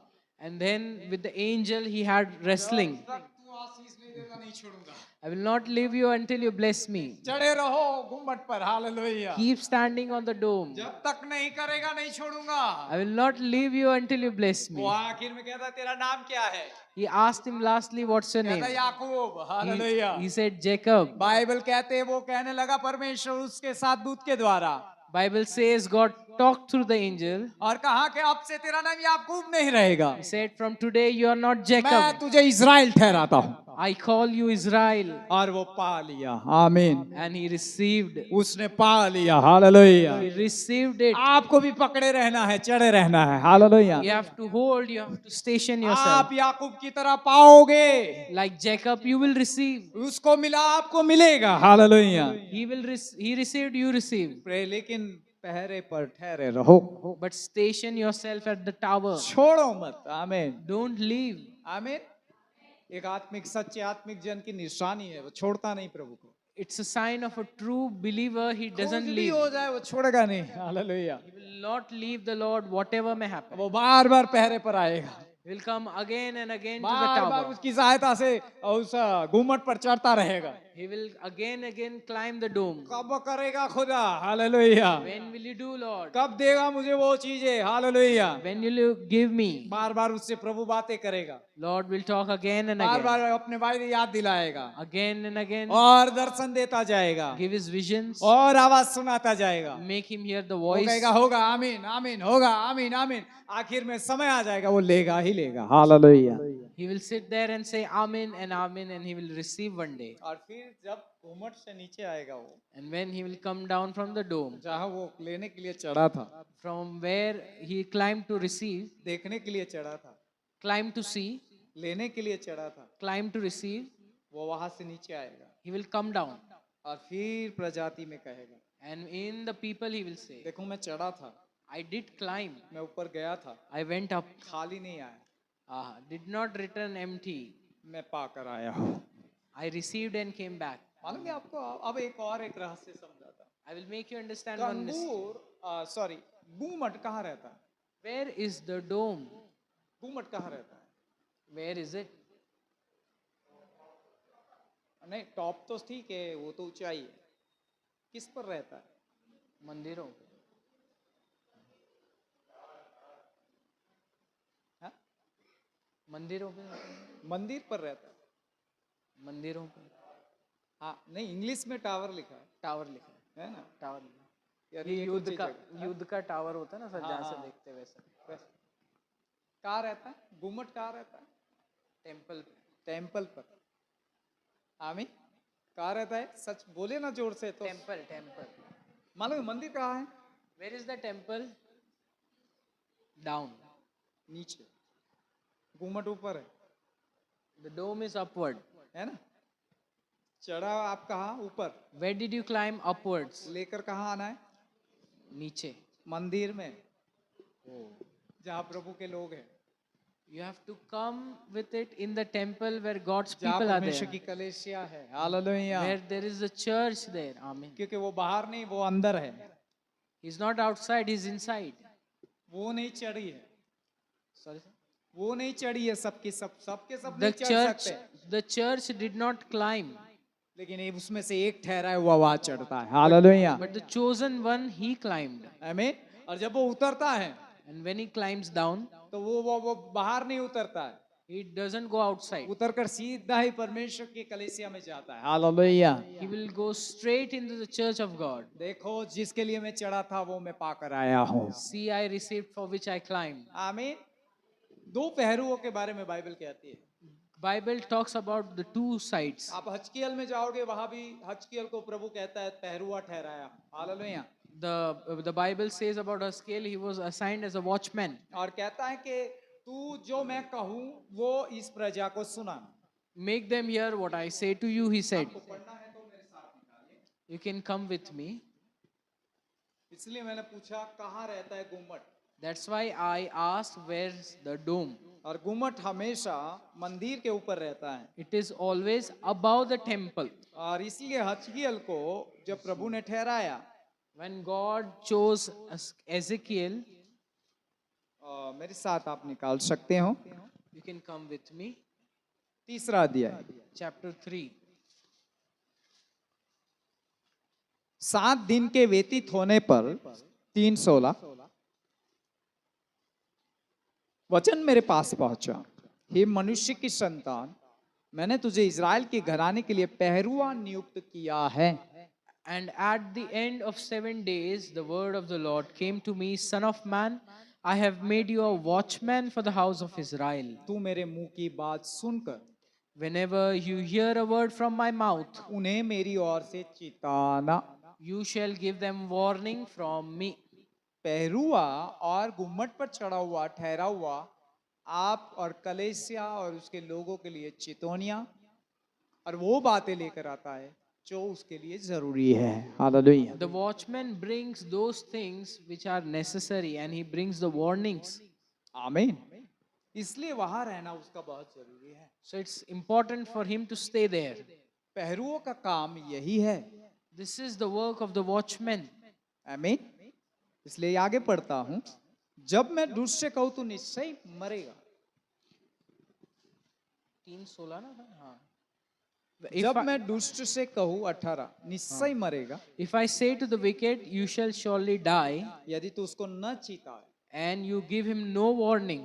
And then with the angel he had wrestling. जब तक तू आशीष नहीं देगा नहीं छोड़ूंगा। I will not leave you until you bless me. चढ़े रहो गुम्बद पर, hallelujah. Keep standing on the dome. जब तक नहीं करेगा नहीं छोड़ूंगा। I will not leave you until you bless me. वो आखिर में कहता तेरा नाम क्या है? He asked him lastly, what's your name? कहता याकूब, हालेलुया। He said Jacob. बाइबल कहते हैं वो कहने लगा परमेश्वर उसके साथ दूत के द्वारा, Bible says God talked through the angel. और कहा कि अब से तेरा नाम याकूब नहीं रहेगा, He said, from today you are not मैं Jacob. तुझे इज़राइल ठहराता हूँ। I call you Israel. और वो पा लिया, आमीन। And he received. उसने पा लिया, हालेलुया। He received it. आपको भी पकड़े रहना है, चढ़े रहना है, hallelujah. You have to hold, you have to station yourself. आप याकूब की तरह पाओगे, Like Jacob, you will receive. उसको मिला आपको मिलेगा, hallelujah. He received, you received. लेकिन पहरे पर ठहरे रहो, But station yourself at the tower. छोड़ो मत, आमीन, Don't leave. आमीन। एक आत्मिक सच्चे आत्मिक जन की निशानी है, वो छोड़ता नहीं प्रभु को। It's a sign of a true believer. He doesn't कुछ भी leave. हो जाए वो छोड़ेगा नहीं, hallelujah. He will not leave the Lord whatever may happen. वो बार बार पहरे पर आएगा, He will come again and again to the bar bar tower. उसकी सहायता से उस गुम्मट पर चढ़ता रहेगा। He will again climb the dome. कब करेगा खुदा, hallelujah. When will you do, Lord? कब देगा मुझे वो चीजें, hallelujah. When will you give me? बार बार उससे प्रभु बातें करेगा, Lord will talk again and bar again. बार अपने वायदे याद दिलाएगा, Again and again. और दर्शन देता जाएगा, Give his visions. और आवाज सुनाता जाएगा। Make him hear the वो voice. कहेगा होगा, आमीन आमीन, होगा आमीन आमीन। आखिर में समय आ जाएगा, वो लेगा ही लेगा, hallelujah. He will sit there and say Amen and Amen, and he will receive one day. और फिर जब घूमट से नीचे आएगा वो, And when he will come down from the dome, जहाँ वो लेने के लिए चढ़ा था, from where he climbed to receive, देखने के लिए चढ़ा था, climbed to see, लेने के लिए चढ़ा था, climbed to receive, वो वहां से नीचे आएगा, he will come down. और फिर प्रजाति में कहेगा, And in the people he will say, देखो मैं चढ़ा था, I did climb, मैं ऊपर गया था, I went up, खाली नहीं आया, did not return empty. मैं पाकर आया हूँ। I received and came back. मालूम है आपको, अब एक और एक रहस्य समझाता। I will make you understand one mystery. कंगूर, सॉरी, गुम्मट कहाँ रहता है? Where is the dome? गुम्मट कहाँ रहता है? Where is it? नहीं, टॉप तो ठीक है, वो तो ऊंचाई है, किस पर रहता है? मंदिरों पे. हाँ? मंदिरों पे. मंदिर पर रहता है। मंदिरों पे. हाँ, नहीं, इंग्लिश में टावर लिखा टावर लिखा है ना? टावर लिखा. यार ये ये युद्ध कुछ का जगह- युद्ध का टावर होता है ना सर, हाँ, जहाँ से हाँ। देखते हैं वैसा. बस। कहाँ रहता है? गुम्मट कहाँ रहता है? टेम्पल पे. टेम्पल पर। आमीन। कहाँ रहता है? सच बोले ना जोर से तो। टेम्पल. टेम्पल. मालूम है मंदिर कहाँ है? Where is the temple? Down. नीचे। गुम्मट ऊपर है, The dome is upward. है ना? चढ़ा आप कहाँ? ऊपर। Where did you climb? Upwards. लेकर कहाँ आना है? नीचे. मंदिर में, जहाँ प्रभु के लोग हैं, You have to come with it in the temple where God's जहाँ people are परमेश्वर there. की कलीसिया है, hallelujah. Where there is a church there. Amen. क्योंकि वो बाहर नहीं, वो अंदर है, He's not outside, he's inside. वो नहीं चढ़ी है, Sorry, sir. वो नहीं चढ़ी है, सबके सब The नहीं चढ़ church, सकते, the church did not climb, लेकिन ये उसमें से एक ठहरा हुआ वहां चढ़ता है, hallelujah, but the chosen one, he climbed. आमीन। और जब वो उतरता है And when he climbs down, तो वो बाहर नहीं उतरता है, he doesn't go outside. उतरकर सीधा ही परमेश्वर की कलीसिया में जाता है, hallelujah. He will go straight into the church of God. देखो जिसके लिए मैं चढ़ा था वो मैं पाकर आया हूँ, See, I received for which I climbed. आमीन। दो पहरुओं के बारे में बाइबल कहती है। Bible talks about the two sides. आप हजकियल में जाओगे, वहां भी हजकियल को प्रभु कहता है पहरुआ ठहराया, hallelujah. The Bible says about Haskell, he was assigned as a watchman. और कहता है कि तू जो मैं कहूँ वो इस प्रजा को सुना। Make them hear what I say to you, he said. आपको पढ़ना है तो मेरे साथ निकालिए। You can come with me. इसलिए मैंने पूछा कहाँ रहता है गुम्मट। That's why I asked, where's the dome? और गुम्मट हमेशा मंदिर के ऊपर रहता है। It is always above the temple. और इसलिए हजकिय्याल को जब प्रभु ने ठहराया, When God chose Ezekiel, मेरे साथ आप निकाल सकते हो, you can come with me. तीसरा अध्याय Chapter 3. 7 दिन के व्यतीत होने पर 3:16 वचन मेरे पास पहुंचा, हे मनुष्य की संतान, मैंने तुझे इज़राइल के घराने के लिए पहरुआ नियुक्त किया है। And at the end of 7 days, the word of the Lord came to me, Son of man, I have made you a watchman for the house of Israel. तू मेरे मुंह की बात सुनकर Whenever you hear a word from my mouth, उन्हें मेरी ओर से चिताना। you shall give them warning from me. पहरुआ और गुम्मट पर चढ़ा हुआ ठहरा हुआ आप और कलेसिया और उसके लोगों के लिए चितौनियां और वो बातें लेकर आता है जो उसके लिए जरूरी है। Hallelujah. The watchman brings those things which are necessary and he brings the warnings. आमीन। इसलिए वहां रहना उसका बहुत जरूरी है। So it's important for him to stay there. पहरुओं का काम यही है। This is the work of the watchman. आमीन। इसलिए आगे पढ़ता हूं, जब मैं दुष्ट से कहूं तू निश्चय मरेगा। 3:16 ना? हाँ. जब मैं दुष्ट से कहूं 18 निश्चय मरेगा, If I say to the wicked, you shall surely die, यदि तू उसको न चिताए, and you give him no warning,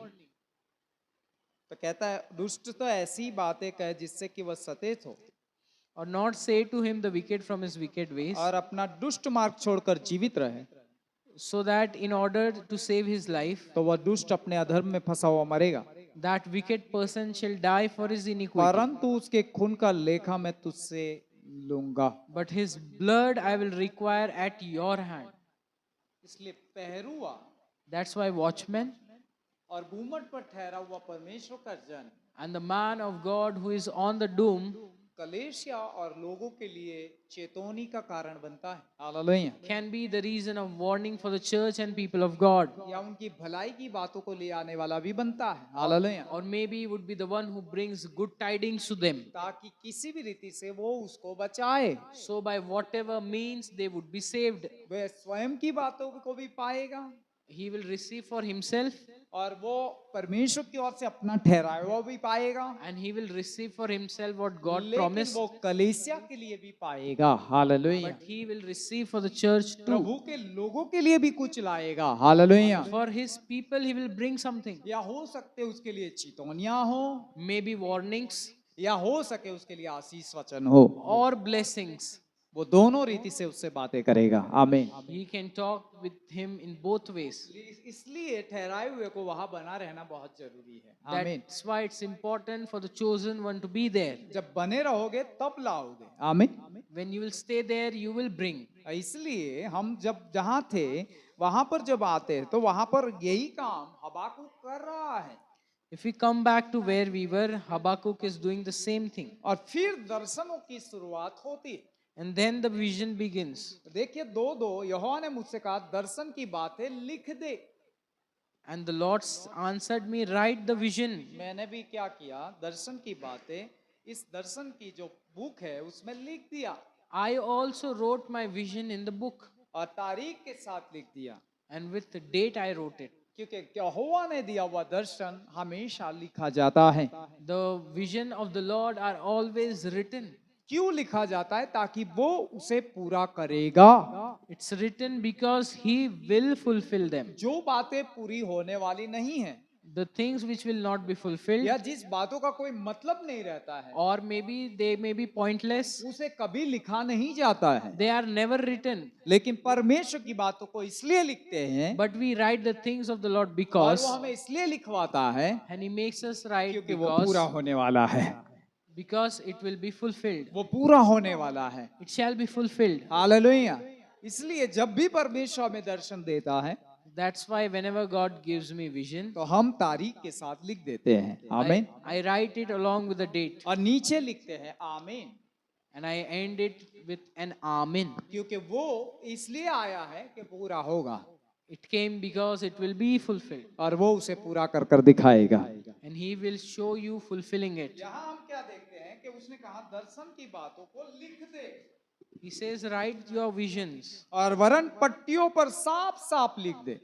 तो कहता है दुष्ट तो ऐसी बातें कहे जिससे कि वह सचेत हो or not say to him the wicked from his wicked ways, और अपना दुष्ट मार्ग छोड़कर जीवित रहे, so that in order to save his life, तो वह दुष्ट अपने अधर्म में फंसा हुआ मरेगा, that wicked person shall die for his iniquity. परंतु उसके खून का लेखा मैं तुझसे लूंगा। But his blood I will require at your hand. इसलिए पहरुआ That's why watchman और गुम्मट पर ठहरा हुआ परमेश्वर का जन and the man of God who is on the dome कलेशिया और लोगों के लिए चेतौनी का कारण बनता है। Hallelujah. can be the reason of warning for the church and people of God, या उनकी भलाई की बातों को ले आने वाला भी बनता है। Hallelujah. or maybe would be the one who brings good tidings to them. ताकि किसी भी रीति से वो उसको बचाए, So by whatever means they would be saved. वह स्वयं की बातों को भी पाएगा He will receive for himself और वो परमेश्वर की ओर से अपना ठहराया हुआ भी पाएगा, and he will receive for himself what God लेकिन promised, वो कलीसिया के लिए भी पाएगा। Hallelujah. but he will receive for the church too. प्रभु के लोगों के लिए भी कुछ लाएगा। Hallelujah. For his people he will bring something, या हो सकते उसके लिए चितौनियां हो, maybe warnings या हो सके उसके लिए आशीष वचन हो, or blessings. वो दोनों रीति से उससे बातें करेगा। आमीन। He can talk with him in both ways. इसलिए ठहराए हुए को वहां बना रहना बहुत जरूरी है। आमीन। That's why it's important for the chosen one to be there. जब बने रहोगे तब लाओगे। आमीन। When you will stay there, you will bring. इसलिए हम जब जहां थे वहां पर जब आते हैं तो वहां पर यही काम हबाकुक कर रहा है। If we come back to where we were, Habakkuk is doing the same thing. और फिर दर्शनों की शुरुआत होती है। And then the vision begins. देखिए 2:2 यहोवा ने मुझसे कहा दर्शन की बातें लिख दे। And the Lord answered me, write the vision. मैंने भी क्या किया, दर्शन की बातें इस दर्शन की जो बुक है उसमें लिख दिया I also wrote my vision in the book. और तारीख के साथ लिख दिया, And with the date I wrote it. क्योंकि यहोवा ने दिया हुआ दर्शन हमेशा लिखा जाता है। The vision of the Lord are always written. क्यों लिखा जाता है? ताकि वो उसे पूरा करेगा। It's written because he will fulfill them. जो बातें पूरी होने वाली नहीं है The things which will not be fulfilled, या जिस बातों का कोई मतलब नहीं रहता है or maybe they may be pointless, उसे कभी लिखा नहीं जाता है। they are never written. लेकिन परमेश्वर की बातों को इसलिए लिखते हैं But we write the things of the Lord और because, वो हमें इसलिए लिखवाता है and He makes us write क्योंकि वो पूरा होने वाला है। because it will be fulfilled. वो पूरा होने वाला है। It shall be fulfilled. Hallelujah. इसलिए जब भी परमेश्वर हमें दर्शन देता है That's why whenever God gives me vision, तो हम तारीख के साथ लिख देते हैं आमीन, I write it along with the date और नीचे लिखते हैं आमीन, and I end it with an Amen. क्योंकि वो इसलिए आया है कि पूरा होगा It came because it will be fulfilled और वो उसे पूरा कर कर दिखाएगा। and He will show you fulfilling it. यहाँ हम क्या देखते हैं कि उसने कहा दर्शन की बातों को लिख दे He says, write your visions, और वरन पट्टियों पर साफ साफ लिख दे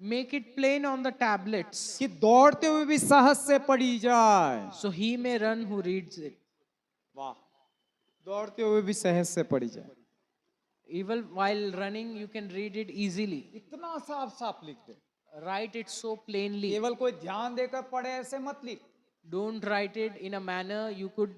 make it plain on the tablets, कि दौड़ते हुए भी साहस से पढ़ी जाए। so he may run who reads it. वाह, दौड़ते हुए भी सहज से पढ़ी जाए, Even while running, you can read it easily. इतना साफ साफ लिख दे। Write it so plainly. केवल कोई ध्यान देकर पढ़े ऐसे मत लिख, Don't write it in a manner you could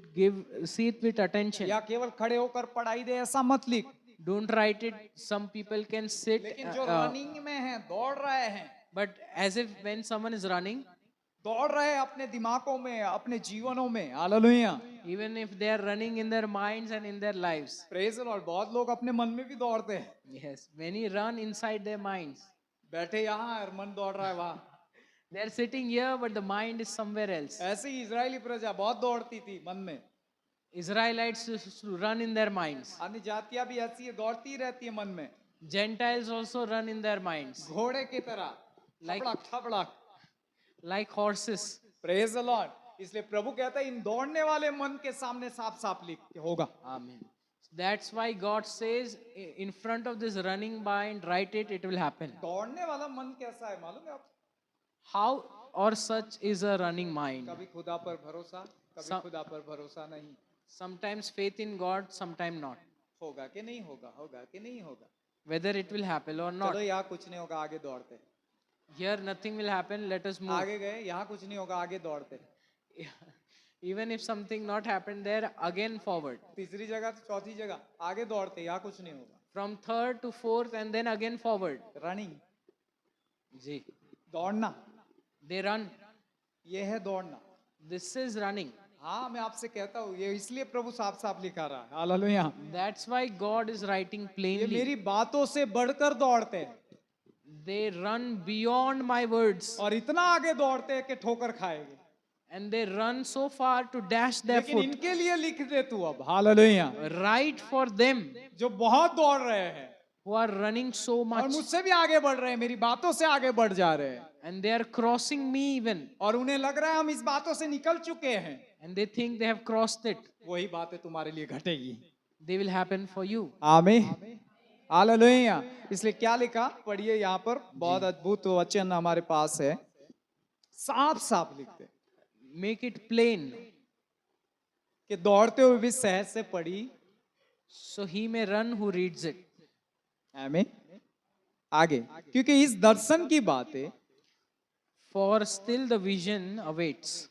see it with attention. या केवल खड़े होकर पढ़ाई दे ऐसा मत लिख। Don't write it. Some people can sit, लेकिन जो रनिंग में है, दौड़ रहे हैं, but as if when someone is running, दौड़ रहे हैं अपने दिमागों में, अपने जीवनों में, hallelujah, even if they are running in their minds and in their lives. Praise the Lord. बहुत लोग अपने मन में भी दौड़ते हैं, Yes, many run inside their minds. बैठे यहाँ और मन दौड़ रहा है वहां। They are sitting here, but the mind is somewhere else. ऐसे ही इजरायली प्रजा बहुत दौड़ती थी मन में, Israelites used to run in their minds. अन्य जातियां भी ऐसी है, दौड़ती ही रहती है मन में, Gentiles also run in their minds, घोड़े की तरह, Like- ठबड़क ठबड़क। like horses. Praise the Lord. इसलिए प्रभु कहता है इन दौड़ने वाले मन के सामने साफ साफ लिख के होगा। Amen. That's why God says, in front of this running mind, write it, it will happen. दौड़ने वाला मन कैसा है मालूम है आप? How or such is a running mind? कभी खुदा पर भरोसा, कभी Some- खुदा पर भरोसा नहीं। Sometimes faith in God, sometimes not. होगा कि नहीं होगा, होगा कि नहीं होगा। Whether it will happen or not. चलो यहाँ कुछ नहीं होगा, आगे दौड़ते हैं। Here nothing will happen, let us move. आगे गए, यहाँ कुछ नहीं होगा, आगे दौड़ते हैं। Even if something not happened there, again forward. तीसरी जगह तो चौथी जगह आगे दौड़ते हैं, यहाँ कुछ नहीं होगा। From third to fourth and then again forward. Running, जी. दौड़ना, They run. ये है दौड़ना। This is running. हाँ, मैं आपसे कहता हूँ, ये इसलिए प्रभु साफ साफ लिखा रहा है, hallelujah. That's why God is writing ये plainly. मेरी बातों से बढ़कर दौड़ते हैं They run beyond my words और इतना आगे दौड़ते हैं कि ठोकर खाएंगे। and they run so far to dash their लेकिन foot. इनके लिए लिख दे तू अब, हालेलुया, Write for them जो बहुत दौड़ रहे हैं who are running so और much मुझसे भी आगे बढ़ रहे हैं, मेरी बातों से आगे बढ़ जा रहे हैं, and they are crossing me even और उन्हें लग रहा है हम इस बातों से निकल चुके हैं। and they think they have crossed it. वही बातें तुम्हारे लिए घटेगी। They will happen for you. आमीन, हालेलुया। इसलिए क्या लिखा, पढ़िए यहाँ पर, बहुत अद्भुत वचन हमारे पास है, साफ साफ लिखते Make it plain कि दौड़ते हुए भी सहज से पढ़ी। so he may run who reads it. आमीन। आगे, क्योंकि इस दर्शन की बातें For still the vision awaits.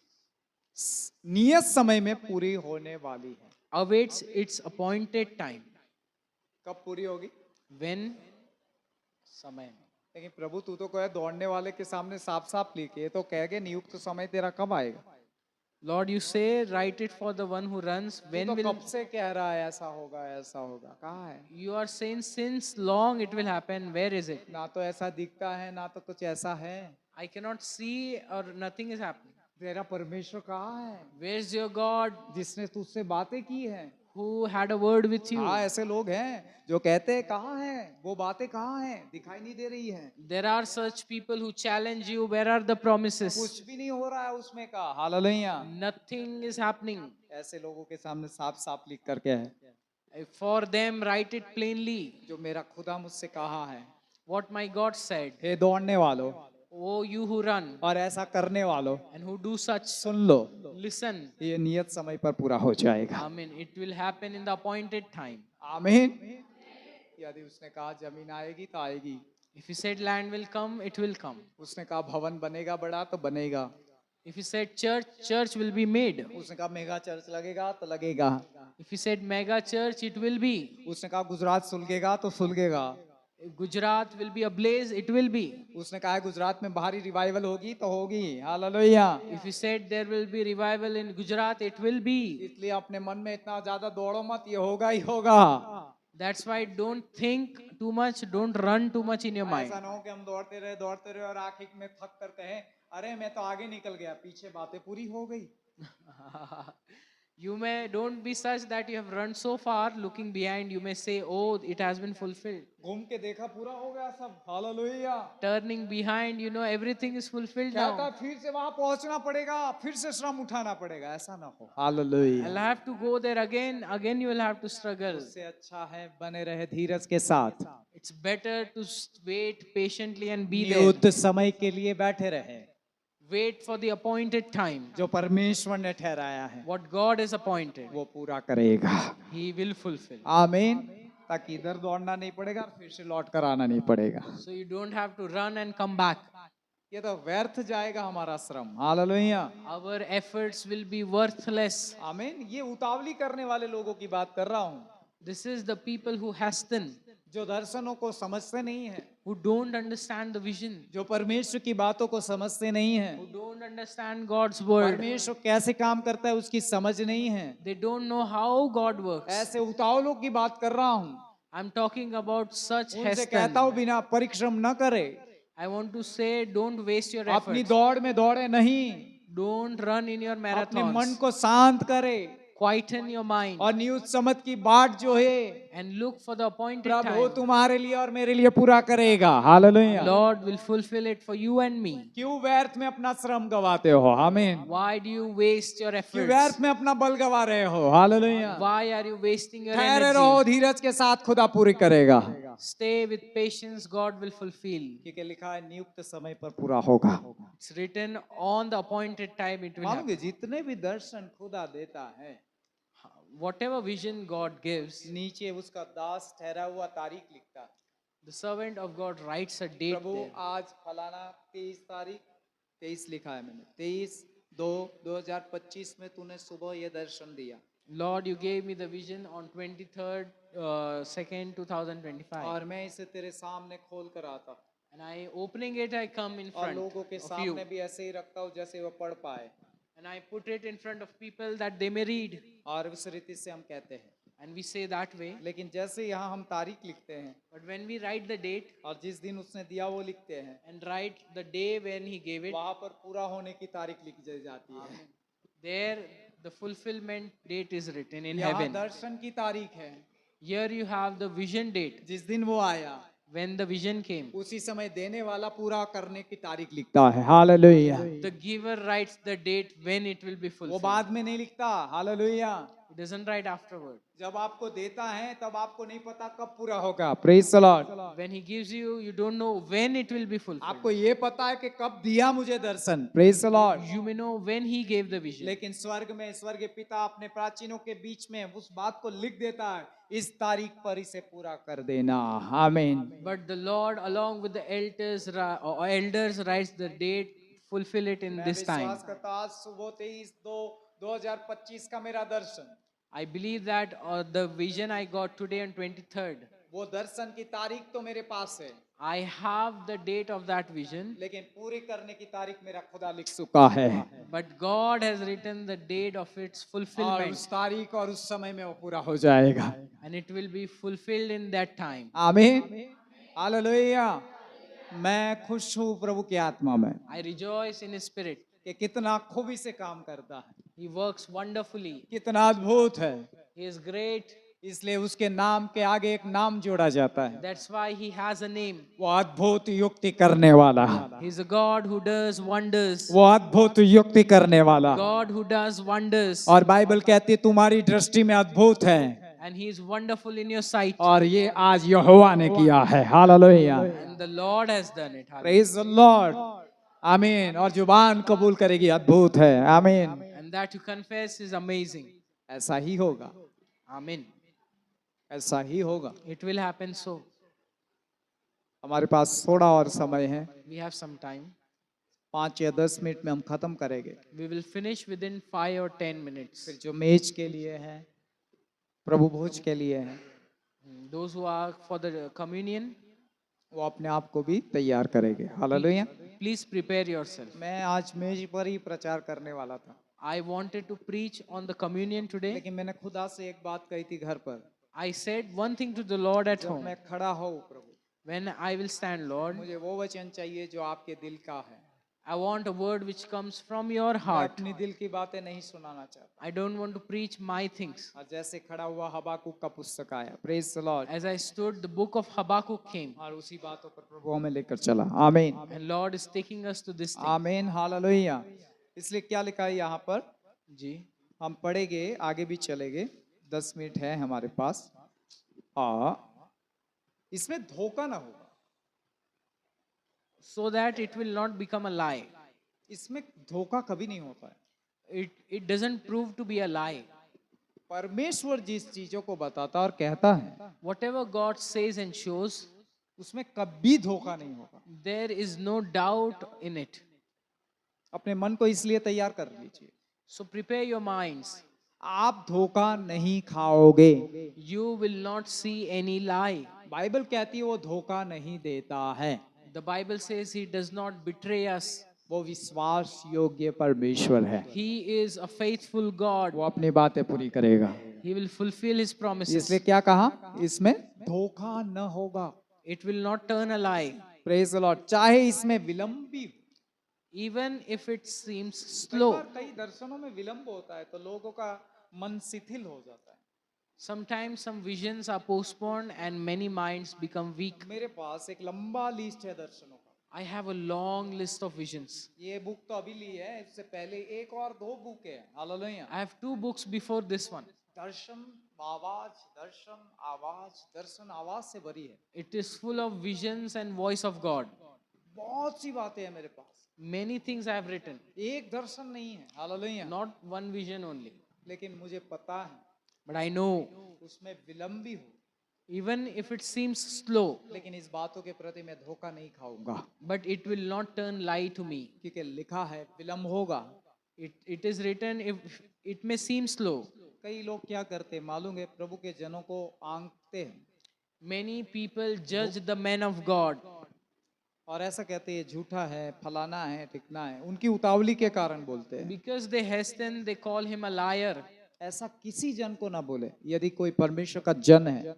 नियत समय में पूरी होने वाली है। Awaits its appointed time. कब पूरी होगी? When? समय में. लेकिन प्रभु तू तो कहे दौड़ने वाले के सामने साफ साफ लिखे, तो कह के नियुक्त समय तेरा कब आएगा? Lord, you say, write it for the one who runs. When तू तो will कब से कह रहा है ऐसा होगा ऐसा होगा, कहाँ है? you are saying since long it will happen? Where is it? ना तो ऐसा दिखता है, ना तो कुछ ऐसा है। I cannot see or nothing is happening. तेरा परमेश्वर कहाँ है Where's your God जिसने तुझसे बातें की है? who had a word with you? हाँ, ऐसे लोग हैं जो कहते हैं कहाँ है वो बातें, कहाँ हैं, दिखाई नहीं दे रही हैं, There are such people who challenge you. Where are the promises? कुछ भी नहीं हो रहा है उसमें का, हालेलुया। Nothing is happening. ऐसे लोगों के सामने साफ साफ लिख करके है, For them, write it plainly. जो मेरा खुदा मुझसे कहा है, What my God said. हे दौड़ने वालों Oh, you who run और ऐसा करने वालों, and who do such, soon low, listen. ये नियत समय पर पूरा हो जाएगा। Amen. It will happen in the appointed time. आमीन। यदि उसने कहा जमीन आएगी तो आएगी, If he said land will come, it will come. उसने कहा भवन बनेगा बड़ा तो बनेगा, If he said church, church will be made. उसने कहा मेगा चर्च लगेगा तो लगेगा, If he said mega church, it will be. उसने कहा गुजरात सुलगेगा तो सुलगेगा, If Gujarat will be ablaze, it will be. उसने कहा गुजरात में भारी रिवाइवल होगी तो होगी, hallelujah. If he said there will be revival in Gujarat, it will be. इसलिए अपने मन में इतना ज्यादा दौड़ो मत, ये होगा ही होगा। That's why don't think too much, don't run too much in your mind. ऐसा ना हो कि हम दौड़ते रहे और आखिर में थक कर कहें, अरे मैं तो आगे निकल गया, पीछे बातें पूरी हो गई। You may don't be such that you have run so far, looking behind, you may say, oh, it has been fulfilled. घूम के देखा पूरा हो गया सब, hallelujah. Turning behind, you know, everything is fulfilled कहता now. है फिर से वहां पहुंचना पड़ेगा, फिर से श्रम उठाना पड़ेगा, ऐसा ना हो। Hallelujah. I'll have to go there again you will have to struggle. उससे अच्छा है बने रहे धीरज के साथ, It's better to wait patiently and be there. नियुक्त समय के लिए बैठे रहे, Wait for the appointed time. जो परमेश्वर ने ठहराया है What God has appointed, वो पूरा करेगा। He will fulfill. आमीन। ताकि इधर दौड़ना नहीं पड़ेगा, फिर से लौट कर आना नहीं पड़ेगा। So you don't have to run and come back. ये तो व्यर्थ जाएगा हमारा श्रम। Hallelujah. Our efforts will be worthless. आमीन। ये उतावली करने वाले लोगों की बात कर रहा हूँ, This is the people who hasten, जो दर्शनों को समझते नहीं है, who don't understand the vision, जो परमेश्वर की बातों को समझते नहीं है, who don't understand God's word. परमेश्वर कैसे काम करता है उसकी समझ नहीं है, They don't know how God works. ऐसे उतावलों की बात कर रहा हूँ। I'm talking about such उनसे hasten. कहता हूँ बिना परिश्रम न करे, I want to say, don't waste your अपनी efforts. दौड़ में दौड़े नहीं, Don't run in your अपने मन marathons. को शांत करे Quieten your mind और नियुक्त समय की बाट जो है and look for the appointed Prabhu time. तुम्हारे लिए और मेरे लिए पूरा करेगा। Hallelujah. Lord will fulfill it for you and me. क्यों व्यर्थ में अपना श्रम गवाते हो? आमीन। Why do you waste your क्यों efforts? व्यर्थ में अपना बल गवा रहे हो? Hallelujah. Why are you wasting your ठहरे रहो, energy? धीरज के साथ खुदा पूरी करेगा। Stay with patience, God will fulfill. क्योंकि लिखा है नियुक्त समय पर पूरा होगा। It's written on the appointed time it will मालूम है happen. जितने भी दर्शन खुदा देता है, Whatever vision God gives, नीचे उसका दास ठहरा हुआ तारीख लिखता है। the servant of God writes a date Prabhu there. आज फलाना 23 तारीख 23 लिखा है मैंने, 23/2/2025 में तूने सुबह ये दर्शन दिया Lord, you gave me the vision on 23rd, 2nd, 2025. और मैं इसे तेरे सामने खोल कर आता And I opening it, I come in और front लोगों के of you. सामने भी ऐसे ही रखता हूँ जैसे वो पढ़ पाए, And I put it in front of people that they may read. और उस रीति से हम कहते हैं। And we say that way. लेकिन जैसे यहाँ हम तारीख लिखते हैं But when we write the date और जिस दिन उसने दिया वो लिखते हैं, and write the day when he gave it, वहां पर पूरा होने की तारीख लिखी जाती है। there the fulfillment date is written in यहाँ heaven. दर्शन की तारीख है, Here you have the vision date. जिस दिन वो आया When the vision came, उसी समय देने वाला पूरा करने की तारीख लिखता है। Hallelujah. the giver writes the date when it will be वो fulfilled. बाद में नहीं लिखता। Hallelujah. He doesn't write afterward. जब आपको देता है तब आपको नहीं पता कब पूरा होगा। Praise the Lord. When he gives you, you don't know when it will be fulfilled. आपको ये पता है कि कब दिया मुझे दर्शन। Praise the lord. You may know when he gave the vision. लेकिन स्वर्ग में स्वर्गीय पिता अपने प्राचीनों के बीच में उस बात को लिख देता है, इस तारीख पर इसे पूरा कर देना। आमीन। But the Lord, along with the elders writes the date, fulfill it in मैं this time. विश्वास करता हूं, आज सुबह 23/2/2025 का मेरा दर्शन, I believe that the vision I got today on 23rd, वो दर्शन की तारीख तो मेरे पास है, I have the date of that vision, लेकिन पूरी करने की तारीख मेरा खुदा लिख चुका है। but God has written the date of its और fulfillment, उस तारीख और उस समय में वो पूरा हो जाएगा। and it will be fulfilled in that time. आमीन। हालेलुया। मैं खुश हूँ प्रभु की आत्मा में I rejoice in His Spirit. कि कितना खूबी से काम करता है, He works wonderfully. कितना अद्भुत है। He is great. इसलिए उसके नाम के आगे एक नाम जोड़ा जाता है, That's why He has a name. वो अद्भुत युक्ति करने वाला। He's a God who does wonders. वो अद्भुत युक्ति करने वाला। God who does wonders. और बाइबल कहती है तुम्हारी दृष्टि में अद्भुत है, And He is wonderful in your sight. और ये आज यहोवा ने किया है। Hallelujah. And the Lord has done it. Praise the Lord. आमीन। और जुबान कबूल करेगी अद्भुत है। आमीन। And that to confess is amazing. ऐसा ही होगा, Amen. ऐसा ही होगा। It will happen so. हमारे पास थोड़ा और समय है, We have some time. 5 या 10 मिनट में हम खत्म करेंगे। We will finish within 5 or 10 minutes. फिर जो मेज के लिए है, प्रभु भोज के लिए है, Those who are for the communion, वो अपने आप को भी तैयार करेंगे। हालेलुया। please prepare yourself. मैं आज मेज पर ही प्रचार करने वाला था, I wanted to preach on the communion today. लेकिन मैंने खुदा से एक बात कही थी घर पर, I said one thing to the Lord at जब home. मैं खड़ा हूँ प्रभु, When I will stand, Lord, मुझे वो वचन चाहिए जो आपके दिल का है। I want a word which comes from your मैं heart. अपनी दिल की बातें नहीं सुनाना चाहता। I don't want to preach my things. और जैसे खड़ा हुआ हबाकुक का पुस्तक आया, praise the Lord, As I stood, the book of Habakkuk came. और उसी बातों पर प्रभु हमें लेकर चला। आमीन, And Lord is taking us to this thing. आमीन, हालेलुया। इसलिए क्या लिखा है यहाँ पर, जी, हम पढ़ेंगे, आगे भी चलेंगे, 10 मिनट है हमारे पास। इसमें धोखा ना होगा, so that it will not become a lie. इसमें धोखा कभी नहीं होता है। It doesn't prove to be a lie. परमेश्वर जिस चीजों को बताता और कहता है, Whatever God says and shows, उसमें कभी धोखा नहीं होगा। there is no doubt in it. अपने मन को इसलिए तैयार कर लीजिए, So prepare your minds. आप धोखा नहीं खाओगे। You will not see any lie. Bible कहती है वो धोखा नहीं देता है, The Bible says He does not betray us. वो विश्वास योग्य परमेश्वर है, He is a faithful God. वो अपनी बातें पूरी करेगा। He will fulfill His promises. इसलिए क्या कहा, इसमें धोखा न होगा। It will not turn a lie. Praise the Lord. चाहे इसमें विलंब भी हो, Even if it seems कई slow. बार कई दर्शनों में विलंब होता है तो लोगों का मन शिथिल हो जाता है। Sometimes some visions are postponed and many minds become weak. मेरे पास एक लंबा लिस्ट है दर्शनों का। I have a long list of visions. ये बुक तो अभी ली है, इससे पहले एक और 2 बुक है। Hallelujah. I have 2 books before this one. दर्शन आवाज, दर्शन आवाज, दर्शन आवाज से भरी है। It is full of visions and voice of God. बहुत सी बातें हैं मेरे पास, Many things I have written, एक दर्शन नहीं है। Hallelujah. not one vision only. लेकिन मुझे पता है But I know, उसमें विलंब भी हो, even if it seems slow, लेकिन इस बातों के प्रति मैं धोखा नहीं खाऊंगा, but it will not turn lie to me. क्योंकि लिखा है विलंब होगा। It is written, if it may seem slow. कई लोग क्या करते हैं मालूम है, प्रभु के जनों को आंकते हैं Many people judge the men of God. और ऐसा कहते हैं झूठा है, फलाना है, ठिकना है, उनकी उतावली के कारण बोलते हैं। Because they hasten, they call him a liar. ऐसा किसी जन को ना बोले। यदि कोई परमेश्वर का जन है,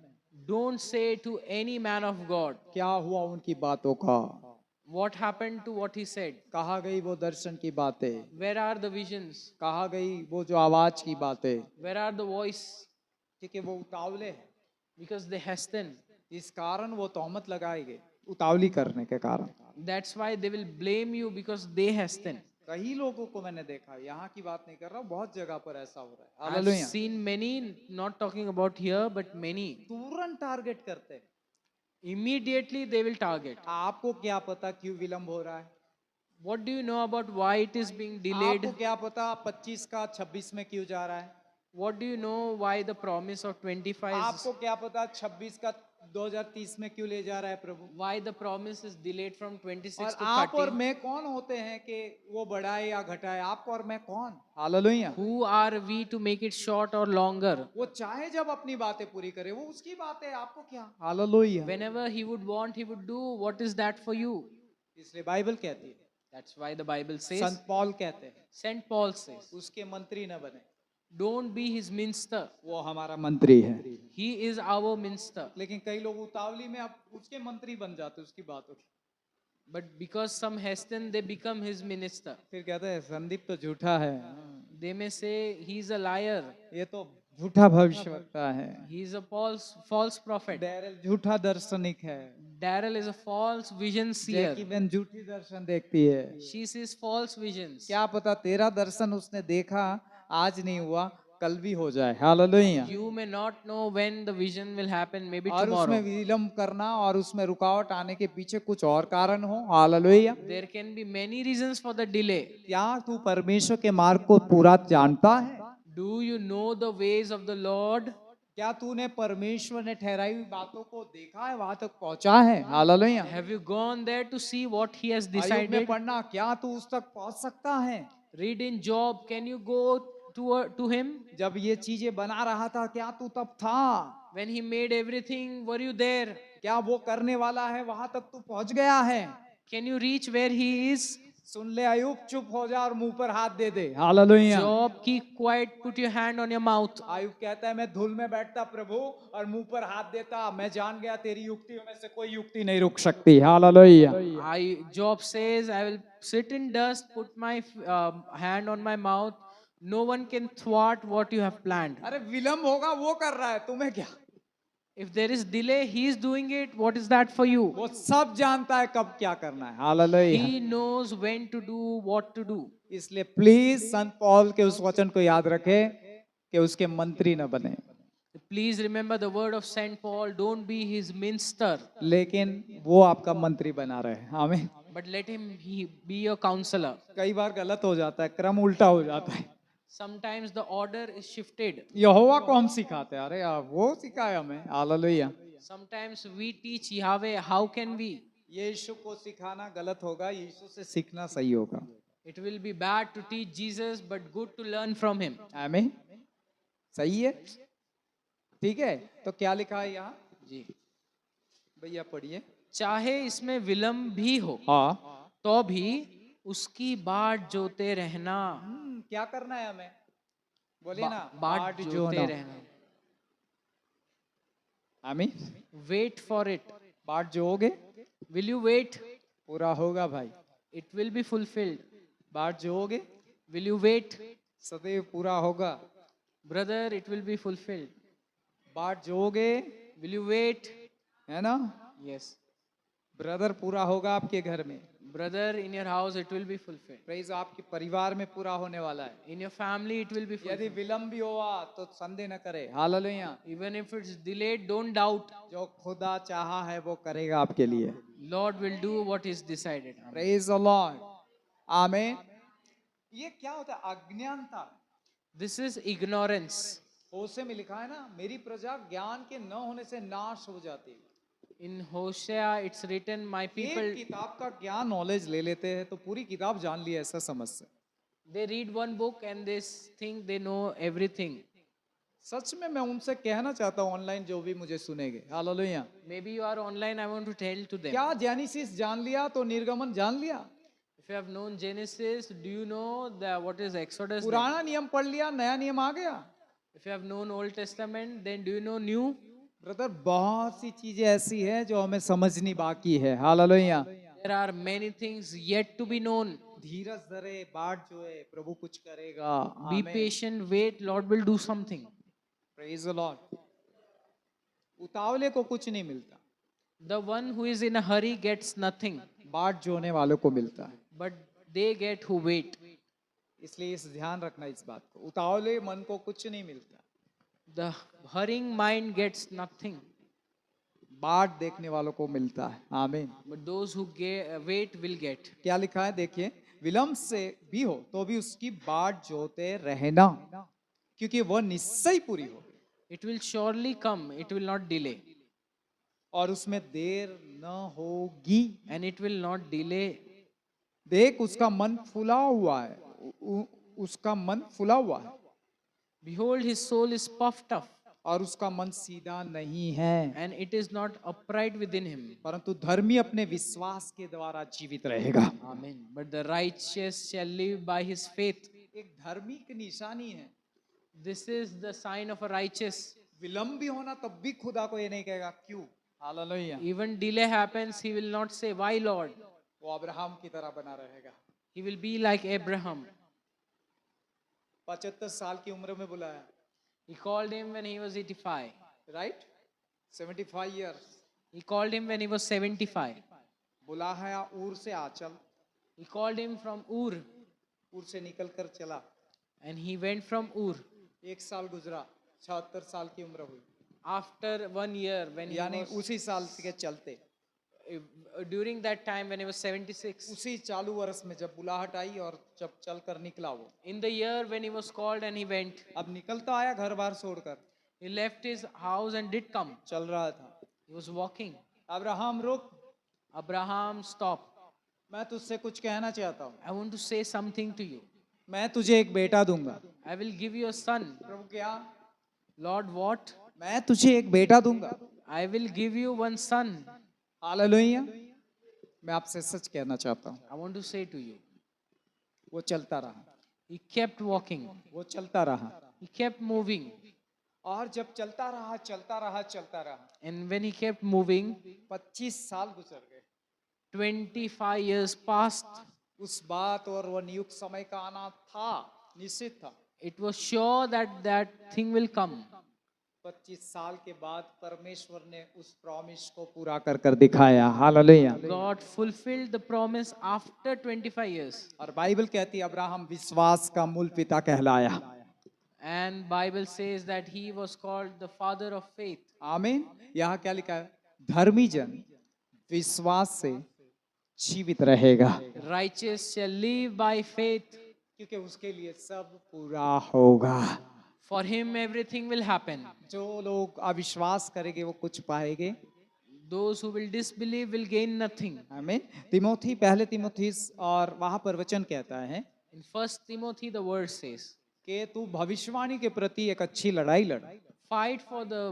Don't say to any man of God, क्या हुआ उनकी बातों का, what happened to what he said? कहा गई वो दर्शन की बातें, Where are the visions? कहा गई वो जो आवाज की बातें, Where are the voice? क्योंकि वो उतावले हैं। Because they hasten. इस कारण वो तोहमत लगाएंगे, उतावली करने के कारण। That's why they will blame you because they hasten. कई लोगों को मैंने देखा, यहाँ की बात नहीं कर रहा हूँ, बहुत जगह पर ऐसा हो रहा है। I've hallelujah. seen many, not talking about here, but many. तुरंत टारगेट करते हैं। Immediately they will target. आपको क्या पता क्यों विलंब हो रहा है? What do you know about why it is being delayed? आपको क्या पता 25 का 26 में क्यों जा रहा है? What do you know why the promise of 25 is, आपको क्या पता 26 का 2030 में क्यों ले जा रहा है प्रभु? why the promise is delayed from 26 और to आप और 30? मैं कौन होते हैं कि वो बढ़ाए या घटाए? आपको और मैं कौन? Hallelujah. Who are we to make it short or longer? वो चाहे जब अपनी बातें पूरी करे, वो उसकी बात है, आपको क्या? Hallelujah. Whenever he would want, he would do. What is that for you? इसलिए बाइबल कहती है, That's why the Bible says, संत पौल कहते हैं, Saint Paul says, उसके मंत्री न बने, don't be his minister. वो हमारा मंत्री है। He is our minister. लेकिन कई लोग उतावली में अब उसके मंत्री बन जाते उसकी बातों की। But because some hasten, they become his minister. फिर कहते हैं संदीप तो झूठा है, They may say he's a liar. ये तो झूठा भविष्यवक्ता है, He's a false prophet. Darrell झूठा दर्शनिक है, Daryl is a false vision seer. जैकी बहन झूठी दर्शन देखती है। She sees false visions. क्या पता तेरा दर्शन उसने देखा, आज नहीं हुआ, कल भी हो जाए। Hallelujah. You may not know when the vision will happen, maybe और उसमें tomorrow. विलंब करना और उसमें रुकावट आने के पीछे कुछ और कारण हो। Hallelujah. There can be many reasons for the delay. क्या तू परमेश्वर के मार्ग को पूरा जानता है? Do you know the ways of the Lord? क्या तूने परमेश्वर ने ठहराई हुई बातों को देखा है, वहां तक पहुंचा है? Hallelujah. Have you gone there to see what he has Ayub में decided? पढ़ना, क्या तू उस तक पहुंच सकता है? Read in Job, can you go to him? जब ये चीजें बना रहा था, क्या तू तब था? When he made everything, were you there? क्या वो करने वाला है, वहां तक तू पहुंच गया है? Can you reach where he is? सुन ले अयूब, चुप हो जा और मुंह पर हाथ दे दे। हालेलुया। Job, keep quiet, put your hand on your mouth. Ayub कहता है मैं धूल में बैठता प्रभु और मुंह पर हाथ देता, मैं जान गया तेरी युक्तियों में से कोई युक्ति नहीं रुक सकती। Hallelujah. Job says, I will sit in dust, put my hand on my mouth. No one can thwart what you have planned. अरे विलंब होगा वो कर रहा है, तुम्हें क्या? If there is delay, he is doing it. What is that for you? वो सब जानता है कब क्या करना है। Hallelujah. He knows when to do, what to do. इसलिए प्लीज संत पौल के उस वचन को याद रखे कि उसके मंत्री न बने, Please remember the word of Saint Paul. Don't be his minister, लेकिन वो आपका मंत्री बना रहे। आमीन। but let him be your counselor. कई बार गलत हो जाता है, क्रम उल्टा हो जाता है। Sometimes the order is shifted. यहोवा को हम सिखाते हैं, अरे यार वो सिखाया हमें। Hallelujah. Sometimes we teach Yahweh. How can we? यीशु को सिखाना गलत होगा, यीशु से सीखना सही होगा। It will be bad to teach Jesus, but good to learn from him. आमीन। सही है, ठीक है। तो क्या लिखा है यहाँ? जी। भैया पढ़िए। चाहे इसमें विलंब भी हो, हाँ। तो भी उसकी बाट जोते रहना। क्या करना है हमें? बोलिए ना, बाट जोते रहना। आमीन। Wait for it. बाट जोओगे, Will you wait? पूरा होगा भाई। It will be fulfilled. बाट जोओगे, Will you wait? सदैव पूरा होगा। Brother, it will be fulfilled. बाट जोओगे, Will you wait? है ना? Yes. ब्रदर, पूरा होगा आपके घर में। Brother, in your house it will be fulfilled. Praise, आपके परिवार में पूरा होने वाला है। In your family it will be यदि fulfilled. विलंब भी हुआ तो संदेह न करे। Hallelujah. Even if it's delayed, don't doubt. जो खुदा चाहा है वो करेगा आपके लिए। Lord will do what is decided. Praise the Lord. आमीन। ये क्या होता है? अज्ञानता। This is ignorance. होशे में लिखा है ना, मेरी प्रजा ज्ञान के न होने से नाश हो जाती है। In Hosea it's written, my people, एक किताब का ज्ञान नॉलेज ले लेते हैं तो पूरी किताब जान ली, ऐसा समझ से। they read one book and they think they know everything. सच में मैं उनसे कहना चाहता हूँ, ऑनलाइन जो भी मुझे सुनेंगे। Hallelujah. Maybe you are online, I want to tell to them. क्या जेनेसिस जान लिया तो निर्गमन जान लिया? If you have known Genesis, do you know what is Exodus? then? पुराना नियम पढ़ लिया, नया नियम आ गया। If you have known Old Testament, then do you know New? Brother, बहुत सी चीजें ऐसी हैं जो हमें समझनी बाकी है। Hallelujah. There are many things yet to be known. धीरज धरे, बाट जो है, प्रभु कुछ करेगा। Be patient, wait, Lord will do something. Praise the lord. उतावले को कुछ नहीं मिलता, The one who is in a hurry gets nothing, बाट जोने वालों को मिलता है। but they get who wait. इसलिए इस ध्यान रखना इस बात को, उतावले मन को कुछ नहीं मिलता, The hurrying mind gets nothing, बाट देखने वालों को मिलता है। आमीन। but those who wait will get. क्या लिखा है देखिए, विलंब से भी हो तो भी उसकी बाट जोते रहना, क्योंकि वह निश्चय पूरी हो It will surely come, it will not delay, और उसमें देर न होगी। and it will not delay. देख, उसका मन फुला हुआ है, उसका मन फुला हुआ है, Behold, his soul is puffed up, और उसका मन सीधा नहीं है, and it is not upright within him. परंतु धर्मी अपने विश्वास के द्वारा जीवित रहेगा। Amen. But the righteous shall live by his faith. एक धर्मी की निशानी है। This is the sign of a righteous. विलंब भी होना तब भी खुदा को ये नहीं कहेगा क्यों। Hallelujah. Even delay happens, he will not say, why Lord? वो अब्राहम की तरह बना रहेगा। He will be like Abraham. 75 साल की उम्र में बुलाया, He called him when he was 85. Right? 75 years He called him when he was 75. बुला है ऊर से आचल, He called him from Ur, ऊर से निकल कर चला। and he went from Ur. एक साल गुजरा, 76 साल की उम्र हुई, After 1 year, when he यानी was, उसी साल के चलते, during that time when he was 76, उसी चालू वर्ष में जब बुलाहट आई और जब चल कर निकला वो, in the year when he was called and he went, अब निकलता आया घर बार छोड़कर, he left his house and did come. चल रहा था। He was walking. अब्राहम रुक, Abraham, stop. मैं तुझसे कुछ कहना चाहता हूँ, I want to say something to you. मैं तुझे एक बेटा दूंगा। I will give you a son. प्रभु क्या? Lord, what? मैं तुझे एक बेटा दूंगा। I will give you one son. Hallelujah. मैं आपसे सच कहना चाहता हूँ, I want to say to you, वो चलता रहा, He kept walking. वो चलता रहा, He kept moving. और जब चलता रहा चलता रहा चलता रहा, And when he kept moving, 25 साल गुजर गए। 25 years passed. उस बात और वो नियुक्त समय का आना था, निश्चित था। It was sure that that thing will come. 25 साल के बाद परमेश्वर ने उस प्रॉमिस को पूरा कर कर दिखाया। Hallelujah. God fulfilled the promise after 25 years. और बाइबल कहती है अब्राहम विश्वास का मूल पिता कहलाया। And Bible says that he was called the father of faith. आमीन। यहाँ क्या लिखा है? धर्मी जन विश्वास से जीवित रहेगा, Righteous shall live by faith. क्योंकि उसके लिए सब पूरा होगा। For him everything will happen. जो लोग अविश्वास करेंगे वो कुछ पाएंगे। Those who will disbelieve will gain nothing. आमीन। तिमोथी, पहले तिमोथी और वहां पर वचन कहता है In 1 Timothy the word says, कि तू भविष्यवाणी के प्रति एक अच्छी लड़ाई लड़ fight for the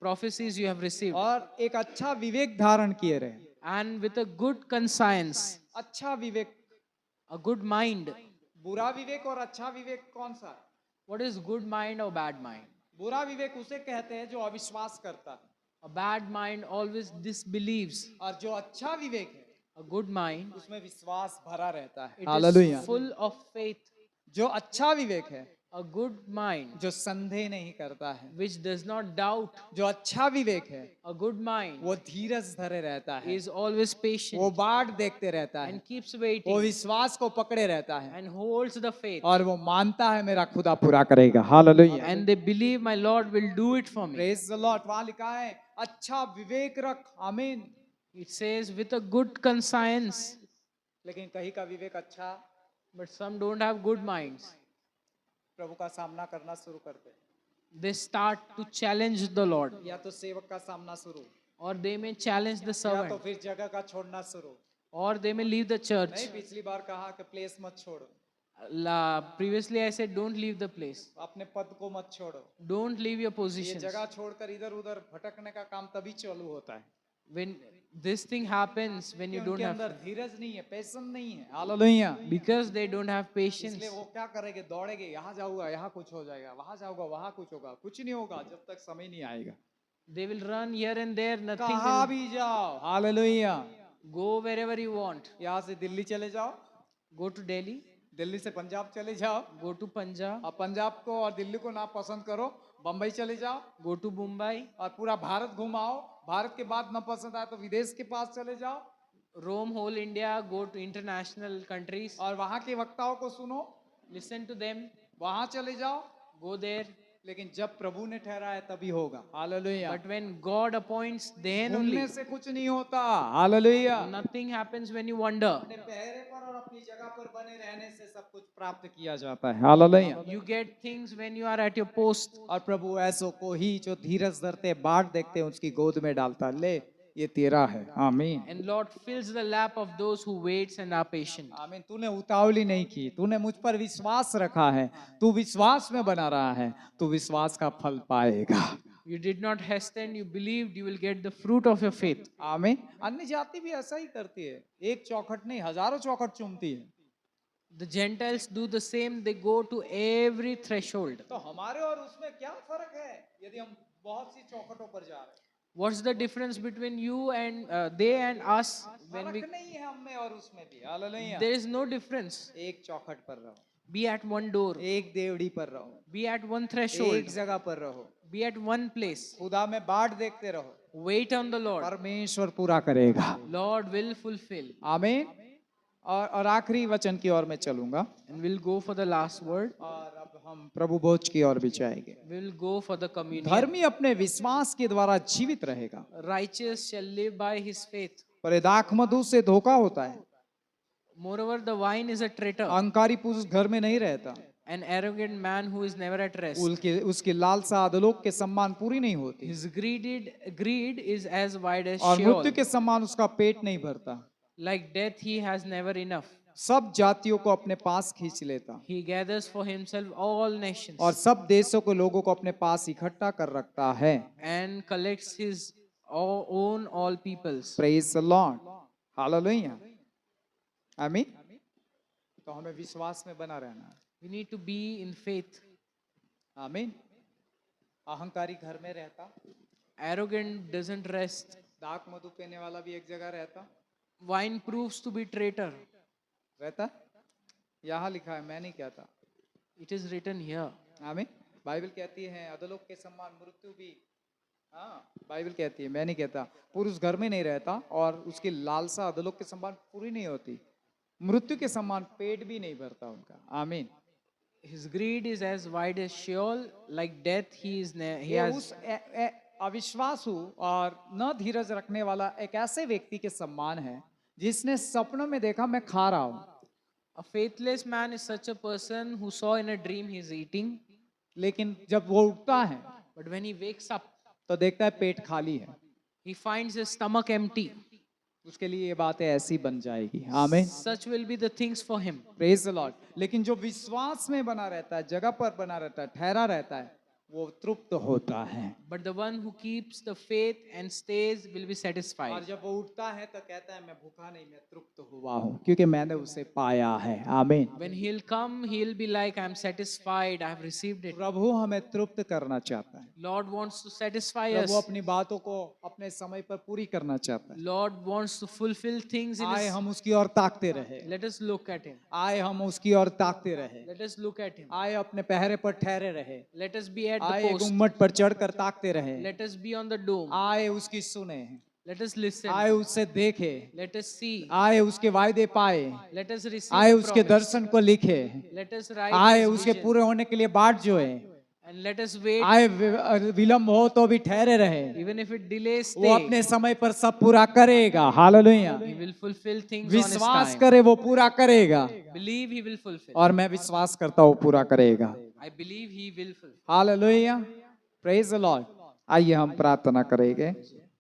prophecies you have received, और एक अच्छा विवेक धारण किए रहे। and with a good conscience, अच्छा विवेक, a good mind. बुरा विवेक और अच्छा विवेक कौन सा है? What is good mind or bad mind? बुरा विवेक उसे कहते हैं जो अविश्वास करता है, A bad mind always disbelieves. और जो अच्छा विवेक है A good mind, उसमें विश्वास भरा रहता है। it hallelujah. is full of faith. जो अच्छा विवेक है, A good mind जो संदेह नहीं करता है, which does not doubt. जो अच्छा विवेक है A good mind वो धीरज धरे रहता है, is always वो patient बाट देखते रहता है, and keeps वो waiting विश्वास को पकड़े रहता है, and holds the faith. और वो मानता है मेरा खुदा पूरा करेगा। Hallelujah. And they believe my Lord will do it for me. Praise the Lord. वहां लिखा है अच्छा विवेक रख। आमीन। It says with a good conscience, लेकिन कहीं का विवेक अच्छा, but some don't have good minds. प्रभु का सामना करना शुरू करते हैं, They start to challenge the Lord, या तो सेवक का सामना शुरू, or they may challenge the या तो servant, फिर जगह का छोड़ना शुरू। or they may leave the church. नहीं, पिछली बार कहा कि प्लेस मत छोड़ो, Previously I said don't leave the place, अपने पद को मत छोड़ो। don't leave your ये positions. जगह छोड़कर इधर उधर भटकने का काम तभी चालू होता है When this thing happens, when you कि don't उनके अंदर have, धीरज नहीं है, पैशन नहीं है। Hallelujah. because they don't have patience, इसलिए वो क्या करेंगे? दौड़ेंगे, यहाँ जाऊंगा यहाँ कुछ हो जाएगा, वहां जाऊंगा वहां कुछ होगा। कुछ नहीं होगा जब तक समय नहीं आएगा। they will run here and there, nothing कहाँ will भी जाओ, hallelujah. go wherever you want. यहाँ से दिल्ली चले जाओ, Go to Delhi, दिल्ली से पंजाब चले जाओ, go to Punjab, अब पंजाब को और दिल्ली को ना पसंद करो, बम्बई चले जाओ go to Mumbai, और पूरा भारत घुमाओ। भारत के बाद न पसंद आए तो विदेश के पास चले जाओ roam whole India, go to international countries, और वहां के वक्ताओं को सुनो, listen to them, वहां चले जाओ। go there. लेकिन जब प्रभु ने ठहराया तभी होगा। Hallelujah. But when God appoints, then घूमने only. से कुछ नहीं होता। Hallelujah. Nothing happens when you wander. अपने पहरे पर और अपनी जगह पर बने रहने से सब कुछ प्राप्त किया जाता है। Hallelujah. You get things when you are at your post. और प्रभु ऐसों को ही जो धीरज धरते बाट देखते हैं उसकी गोद में डालता है, ले ये तेरा है। आमीन। And Lord fills the lap of those who waits and are patient. आमीन। तूने उतावली नहीं की, तूने मुझ पर विश्वास रखा है, तू विश्वास में बना रहा है, तू विश्वास का फल पाएगा। You did not hasten, you believed, you will get the fruit of your faith. आमीन। अन्य जाति भी ऐसा ही करती है, एक चौखट नहीं हजारों चौखट चूमती है। The Gentiles do the same, they go to every threshold. तो हमारे और उसमें क्या फर्क है यदि हम बहुत सी चौखटों पर जा रहे हैं? What's the difference between you and they and us when we? फर्क नहीं है हम में और उसमें भी। Hallelujah. There is no difference. एक चौखट पर रहो, Be at one door, एक देवड़ी पर रहो, be at one threshold, एक जगह पर रहो, be at one place. खुदा में बाट देखते रहो, Wait on the Lord. परमेश्वर पूरा करेगा। Lord will fulfill. आमीन। और आखिरी वचन की ओर मैं चलूंगा And we'll go for the last word. और अब हम प्रभु भोज की ओर भी जाएंगे। We'll go for the communion. धर्मी अपने विश्वास के द्वारा जीवित रहेगा, Righteous shall live by his faith. पर ये दाखमधु से धोखा होता है। Moreover, the wine is a traitor, अहंकारी पुरुष घर में नहीं रहता, an arrogant man who is never at rest. उसकी लालसा अधोलोक के सम्मान पूरी नहीं होती, His greed is as wide as और Sheol. मृत्यु के सम्मान उसका पेट नहीं भरता। Like death, he has never enough. सब जातियों को अपने पास खींच लेता He gathers for himself all nations और सब देशों के लोगों को अपने पास इकट्ठा कर रखता है। and collects his own all peoples. Praise the Lord. Hallelujah. आमीन। तो हमें विश्वास में बना रहना है। We need to be in faith. आमीन। अहंकारी घर में रहता, Arrogant doesn't rest. दाक मधु पीने वाला भी एक जगह रहता Wine proves to be traitor. रहता यहाँ लिखा है, मैं नहीं कहता। It is written here. आमीन। बाइबल कहती है अधोलोक के समान मृत्यु भी, हाँ बाइबल कहती है, मैं नहीं कहता। पुरुष घर में नहीं रहता और उसकी लालसा अधोलोक के समान पूरी नहीं होती, मृत्यु के समान पेट भी नहीं भरता उनका। आमीन। His greed is as wide as Sheol, like death. He ये has उस अविश्वासु और न धीरज रखने वाला एक ऐसे व्यक्ति के समान है जिसने सपनों में देखा मैं खा रहा हूं, a faithless man is such a person who saw in a dream he is eating, लेकिन जब वो उठता है but when he wakes up, तो देखता है पेट खाली है। he finds his stomach empty. उसके लिए ये बातें ऐसी बन जाएगी। आमीन। Such will be the things for him. Praise the Lord. लेकिन जो विश्वास में बना रहता है, जगह पर बना रहता है, ठहरा रहता है, वो तृप्त होता है। But the one who keeps the faith and stays will be और satisfied. जब वो उठता है तो कहता है मैं भूखा नहीं, मैं तृप्त हुआ हूँ क्योंकि मैंने उसे पाया है। आमीन। When he'll come, he'll be like, I am satisfied, I have received it. प्रभु हमें तृप्त करना चाहता है। Lord wants to satisfy Prabhu us. अपनी बातों को अपने समय पर पूरी करना चाहता है। Lord wants to fulfill things in आए his. हम उसकी ओर ताकते रहे, Let us look at him. आए हम उसकी ओर ताकते रहे, Let us look at him. आए अपने पहरे पर ठहरे रहे, Let us be at आए the एक post. गुम्मट पर चढ़कर ताकते रहे, Let us be on the dome. आए उसकी सुने, Let us listen. आए उससे देखे, Let us see. आए उसके वायदे पाए, Let us receive. आए the उसके promise. दर्शन को लिखे, Let us write आए his उसके vision. पूरे होने के लिए बाट जोए, And let us wait. आए विलंब हो तो भी ठहरे रहे। Even if it delays, वो stay. अपने समय पर सब पूरा करेगा। Hallelujah. He will fulfill things on his विश्वास time. करे वो पूरा करेगा, Believe he will fulfill. और मैं विश्वास करता हूँ पूरा करेगा। I believe he will fulfill. हालेलुया। Praise the Lord. आइए हम प्रार्थना करेंगे।